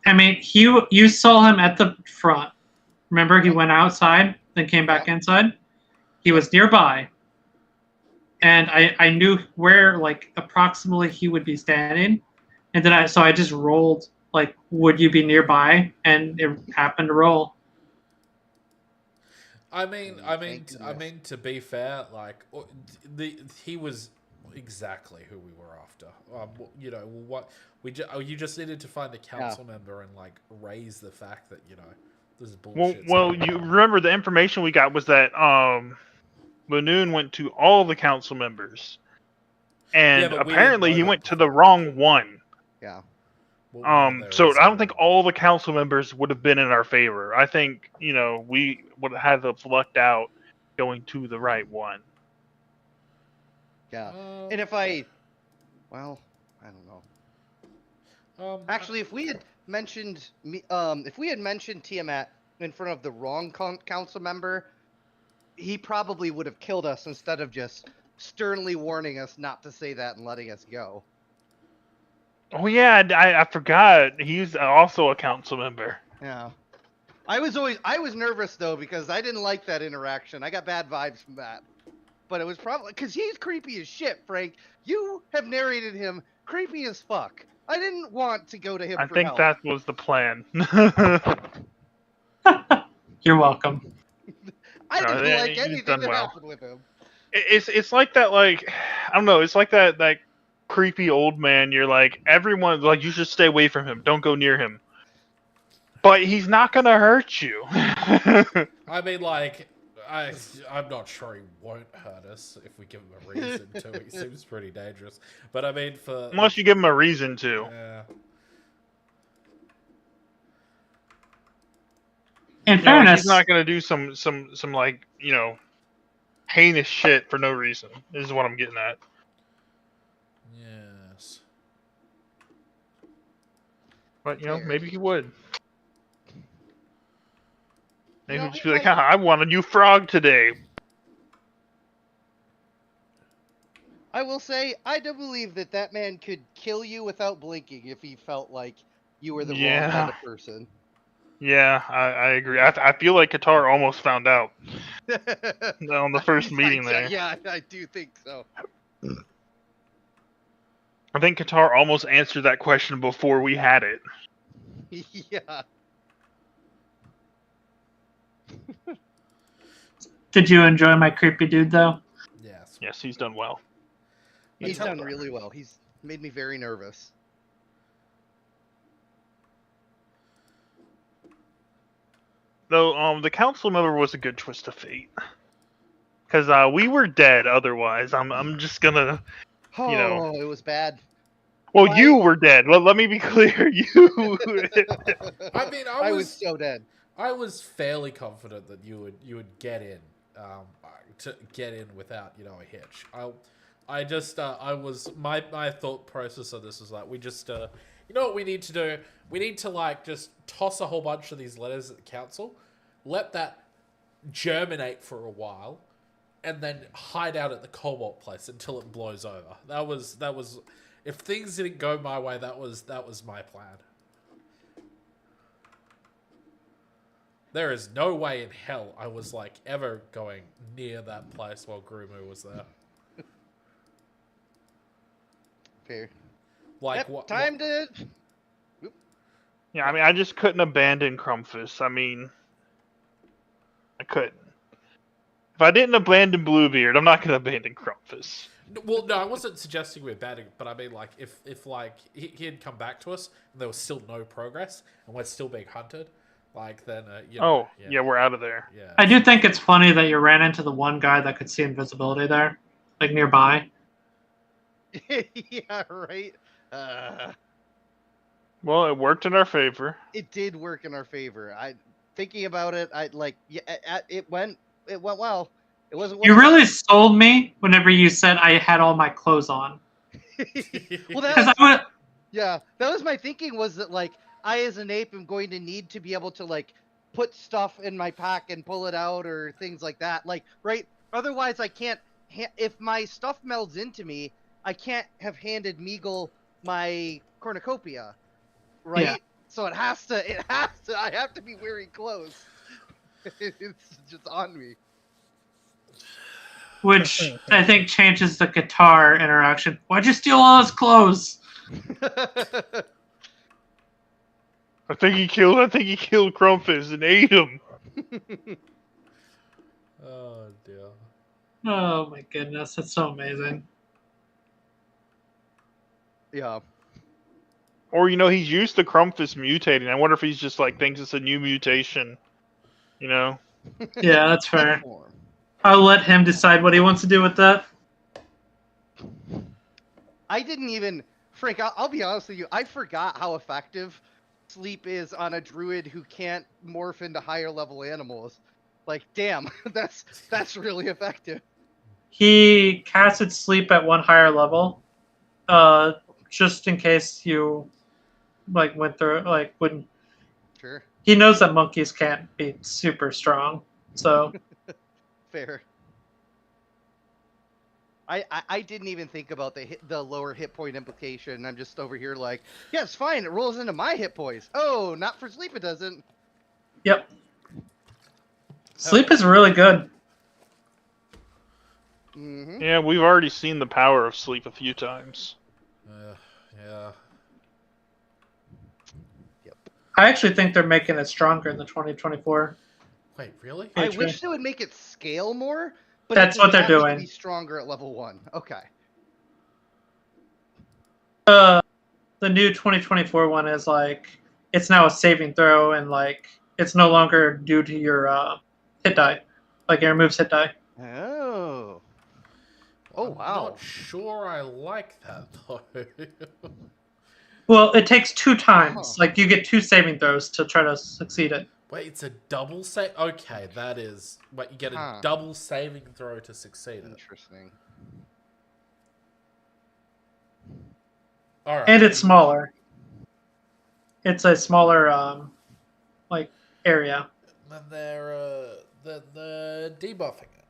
I mean, you saw him at the front. Remember, he went outside, then came back inside. He was nearby. and I knew where like approximately he would be standing, and then I just rolled like, would you be nearby? And it happened to roll. Thank goodness. To be fair, like he was exactly who we were after. You know what you just needed to find a council member and like raise the fact that this is bullshit. Well, you remember the information we got was that Manoon went to all the council members, and but we didn't apparently know he that went to the before. wrong one. Yeah. Well, now there So is I a don't think wrong all the council members would have been in our favor. I think we would have lucked out going to the right one. Yeah. one. And if I don't know. Actually, if we had mentioned Tiamat in front of the wrong council member, he probably would have killed us instead of just sternly warning us not to say that and letting us go. Oh yeah, I forgot. He's also a council member. Yeah. I was nervous though because I didn't like that interaction. I got bad vibes from that. But it was probably because he's creepy as shit, Frank. You have narrated him creepy as fuck. I didn't want to go to him I for think help. that was the plan. You're welcome. I No, didn't yeah, like he's anything done that well. happened with him. It's like that, like, I don't know. It's like that creepy old man. You're like, everyone, like, you should stay away from him. Don't go near him. But he's not gonna hurt you. I mean, like, I'm not sure he won't hurt us if we give him a reason to. He seems pretty dangerous. But I mean, Unless you give him a reason to. yeah. In He's fairness, not gonna do some like heinous shit for no reason. Is what I'm getting at. Yes. But Fair. maybe he would. Maybe he'd just be like, like, I want a new frog today. I will say, I do believe that man could kill you without blinking if he felt like you were the wrong kind of person. Yeah, I agree. I feel like Qatar almost found out on the first meeting there. Yeah, I do think so. I think Qatar almost answered that question before we had it. Yeah. did you enjoy my creepy dude though? Yes. Yes, he's done well. He's done really well. He's made me very nervous. Though, the council member was a good twist of fate. Because we were dead otherwise. I'm just gonna, Oh, it was bad. Well, you were dead. Let me be clear. You. I mean, I was so dead. I was fairly confident that you would get in, to get in without a hitch. I was my thought process of this was like we just you know what we need to do? We need to like just toss a whole bunch of these letters at the council, let that germinate for a while, and then hide out at the Cobalt place until it blows over. That was if things didn't go my way, that was my plan. There is no way in hell I was like ever going near that place while Grumu was there. Fair. Like Yep, time to. Yeah, I mean, I just couldn't abandon Crumpfus. I mean, I couldn't. If I didn't abandon Bluebeard, I'm not gonna abandon Crumpfus. Well, no, I wasn't suggesting we abandoning, but I mean, like, if like he had come back to us and there was still no progress and we're still being hunted, like then yeah, we're out of there. Yeah, I do think it's funny that you ran into the one guy that could see invisibility there, like nearby. Yeah, right. Well, it worked in our favor. It did work in our favor. Thinking about it, it went well. It wasn't. You really sold me whenever you said I had all my clothes on. Well, that was my thinking. Was that like I, as an ape, am going to need to be able to like put stuff in my pack and pull it out or things like that. Like, right? Otherwise, I can't. If my stuff melds into me, I can't have handed Meagle my cornucopia, right? Yeah. So it has to. I have to be wearing clothes. It's just on me. which I think changes the guitar interaction. Why'd you steal all his clothes? I think he killed Crumpus and ate him. Oh dear. Oh my goodness, that's so amazing. Yeah. Or he's used to Crumpus mutating. I wonder if he's just like thinks it's a new mutation. Yeah, that's fair. Form. I'll let him decide what he wants to do with that. I didn't even, Frank. I'll be honest with you. I forgot how effective sleep is on a druid who can't morph into higher level animals. Like, damn, that's really effective. He casted sleep at one higher level, just in case you went through wouldn't. Sure. He knows that monkeys can't be super strong, so Fair. I didn't even think about the lower hit point implication. I'm just over here like, yeah, it's fine. It rolls into my hit points. Oh, not for sleep. It doesn't. Yep. Sleep is really good. Mm-hmm. Yeah, we've already seen the power of sleep a few times. Yeah. Yep. I actually think they're making it stronger in the 2024. Wait, really? I Patron. wish they would make it scale more. But That's it does what they're not need to doing. Be stronger at level 1. Okay. The new 2024 one is it's now a saving throw, and it's no longer due to your hit die. It removes hit die. Oh. Oh, I'm wow. not sure I like that though. Well, it takes 2 times. You get 2 saving throws to try to succeed it. Wait, it's a double save. Okay, that is. Wait, you get a double saving throw to succeed it. Interesting. All right. And it's smaller. It's a smaller area. Then they're debuffing it.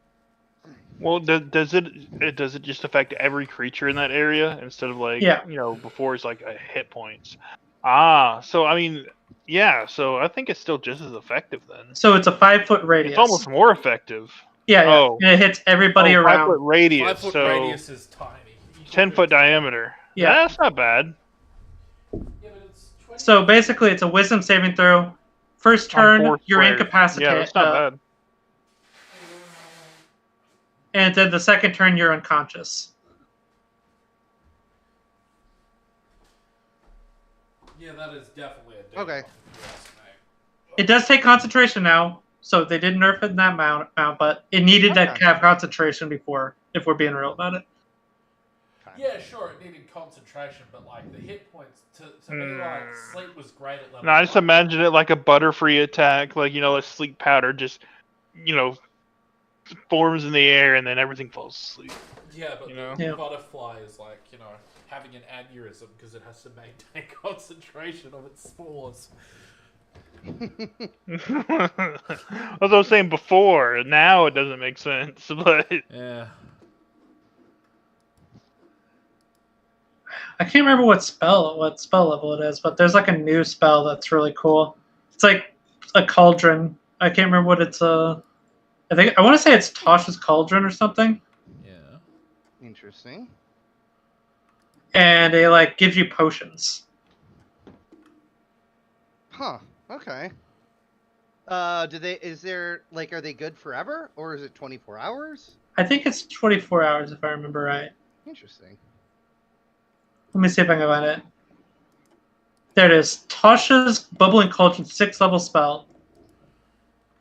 Well, does it just affect every creature in that area instead of before it's a hit points? So I mean, yeah. So I think it's still just as effective then. So it's a 5-foot radius. It's almost more effective. Yeah. Oh. And it hits everybody around. 5-foot radius. 5-foot so radius is tiny. 10-foot diameter. Yeah. That's not bad. Yeah, but it's 20. So basically, it's a wisdom saving throw. First turn, you're squared. incapacitated. Yeah, that's not bad. And then the second turn, you're unconscious. Yeah, that is definitely a debuff. Okay. It does take concentration now, so they did nerf it in that amount, but it needed that have concentration before, if we're being real about it. Yeah, sure, it needed concentration, but the hit points to me, sleep was great at level. No, I just imagine it like a Butterfree attack, a sleep powder just, forms in the air and then everything falls asleep. Yeah, but the butterfly is having an aneurysm because it has to maintain concentration of its spores. As I was saying before, now it doesn't make sense, but Yeah. I can't remember what spell level it is, but there's a new spell that's really cool. It's like a cauldron. I can't remember what it's I want to say it's Tasha's Cauldron or something. Yeah. Interesting. And it gives you potions. Huh. Okay. Are they good forever, or is it 24 hours? I think it's 24 hours if I remember right. Interesting. Let me see if I can find it. There it is. Tasha's Bubbling Cauldron, 6th level spell.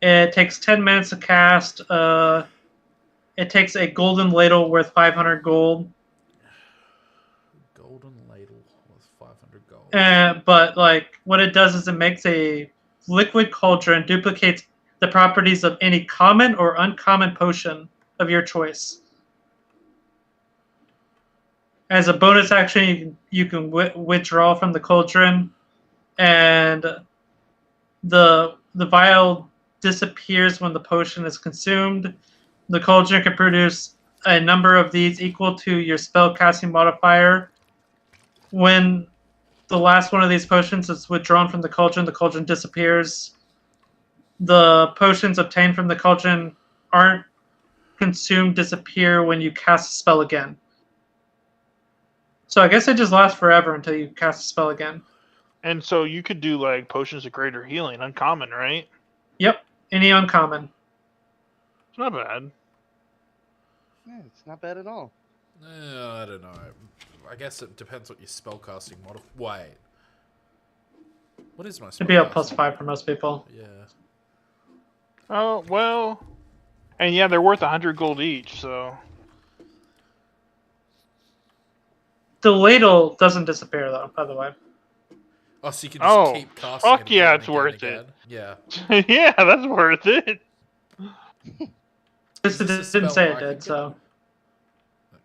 It takes 10 minutes to cast. It takes a golden ladle worth 500 gold. Golden ladle worth 500 gold. But what it does is it makes a liquid cauldron, duplicates the properties of any common or uncommon potion of your choice. As a bonus action, you can withdraw from the cauldron, and the vial disappears when the potion is consumed. The cauldron can produce a number of these equal to your spellcasting modifier. When the last one of these potions is withdrawn from the cauldron disappears. The potions obtained from the cauldron aren't consume disappear when you cast a spell again. So I guess it just lasts forever until you cast a spell again. And so you could do like potions of greater healing, uncommon, right? Yep, any uncommon. It's not bad. Yeah, it's not bad at all. I don't know. I guess it depends what your spellcasting model. Wait. What is my spellcasting? It'd be a +5 for most people. Yeah. Oh, well. And yeah, they're worth 100 gold each, so. The ladle doesn't disappear, though, by the way. Oh, so you can just keep casting fuck it yeah, again it's and worth again. Yeah. Yeah, that's worth it. This Is it this a didn't spell say I it can did, get? so.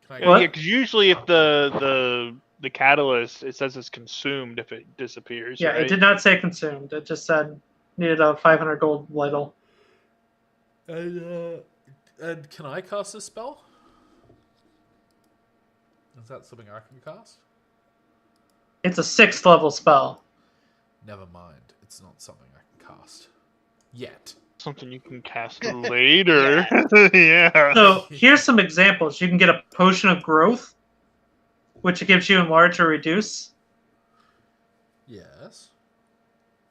Can I What? Yeah, because usually if the catalyst, it says it's consumed if it disappears, Yeah, right? it did not say consumed. It just said needed a 500 gold ladle. And can I cast this spell? Is that something I can cast? It's a 6th level spell. Never mind. It's not something I can cast. Yet. Something you can cast later. Yeah. So here's some examples. You can get a potion of growth, which gives you enlarge or reduce. Yes.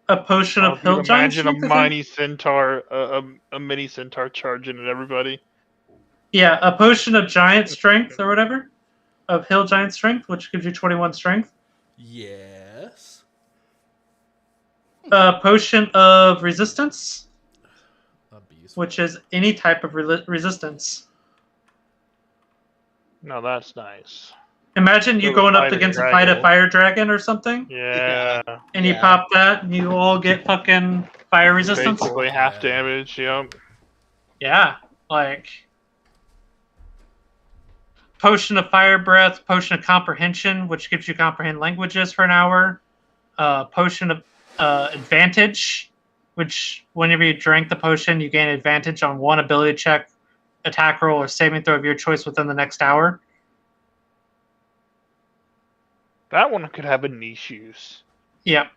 A potion Oh, of if you hill giant imagine a strength, I think. mini centaur, a mini centaur charging at everybody. Yeah, a potion of giant strength or whatever. Of hill giant strength, which gives you 21 strength. Yes. A potion of resistance, That'd be useful. which is any type of resistance. No, that's nice. Imagine you Go to going up fight a against a fight a dragon. fire dragon or something, Yeah. and you Yeah. pop that, and you all get fucking fire resistance. Basically half Yeah. damage, yep. Yeah, like potion of fire breath, potion of comprehension, which gives you comprehend languages for an hour. Potion of advantage, which whenever you drink the potion, you gain advantage on one ability check, attack roll, or saving throw of your choice within the next hour. That one could have a niche use. Yep.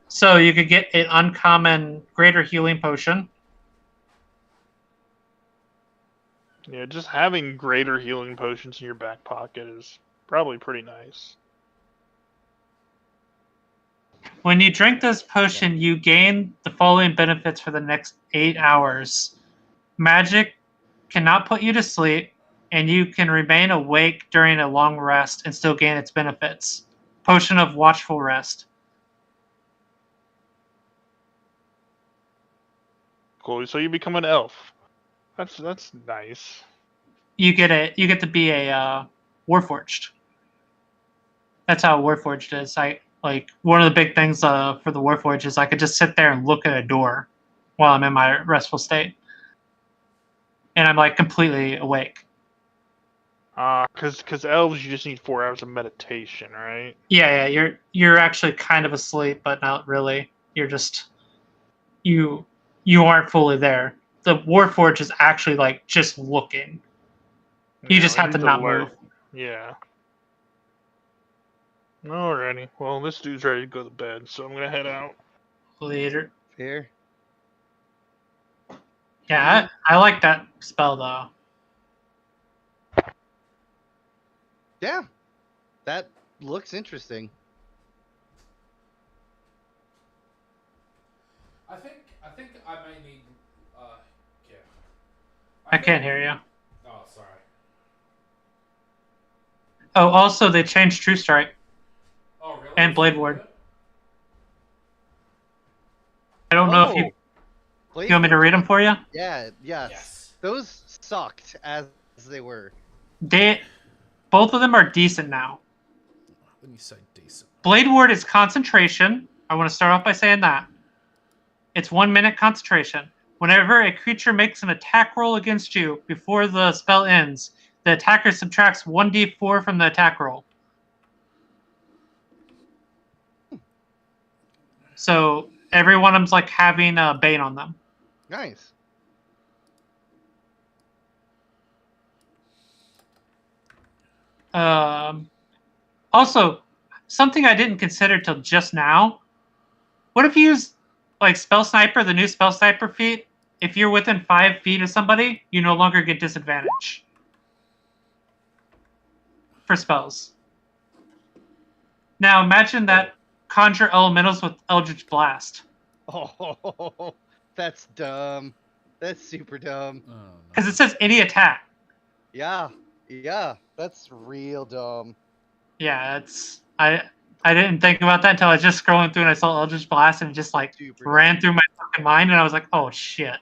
So you could get an uncommon greater healing potion. Yeah, just having greater healing potions in your back pocket is probably pretty nice. When you drink this potion, you gain the following benefits for the next 8 hours. Magic cannot put you to sleep, and you can remain awake during a long rest and still gain its benefits. Potion of watchful rest. Cool. So you become an elf. That's nice. You get to be a warforged. That's how warforged is. Like one of the big things for the warforged is I could just sit there and look at a door while I'm in my restful state, and I'm like completely awake. Cause elves you just need 4 hours of meditation, right? Yeah, you're actually kind of asleep, but not really. You're just you aren't fully there. The warforged is actually like just looking. You Yeah, just have to he's not alert. move. Yeah. Alrighty. Well, this dude's ready to go to bed, so I'm gonna head out. Later. Fair. Yeah, I like that spell though. Yeah, that looks interesting. I think I may need. Yeah. I can't hear you. Oh, sorry. Oh, also they changed True Strike Oh, really? and Blade Ward. I don't know if you want me to read them for you. Yeah, yes. Yes. Those sucked as they were. Both of them are decent now. When you say decent. Blade Ward is concentration. I want to start off by saying that. It's 1 minute concentration. Whenever a creature makes an attack roll against you before the spell ends, the attacker subtracts 1d4 from the attack roll. So every one of them's like having a Bane on them. Nice. Also, something I didn't consider till just now. What if you use like Spell Sniper, the new Spell Sniper feat, if you're within 5 feet of somebody, you no longer get disadvantage for spells. Now imagine that conjure elementals with Eldritch Blast. Oh, that's dumb. That's super dumb. Oh, no. Because it says any attack. Yeah, that's real dumb. Yeah, it's I didn't think about that until I was just scrolling through and I saw Eldritch Blast and it just like Super ran dumb. through my fucking mind and I was like, oh shit.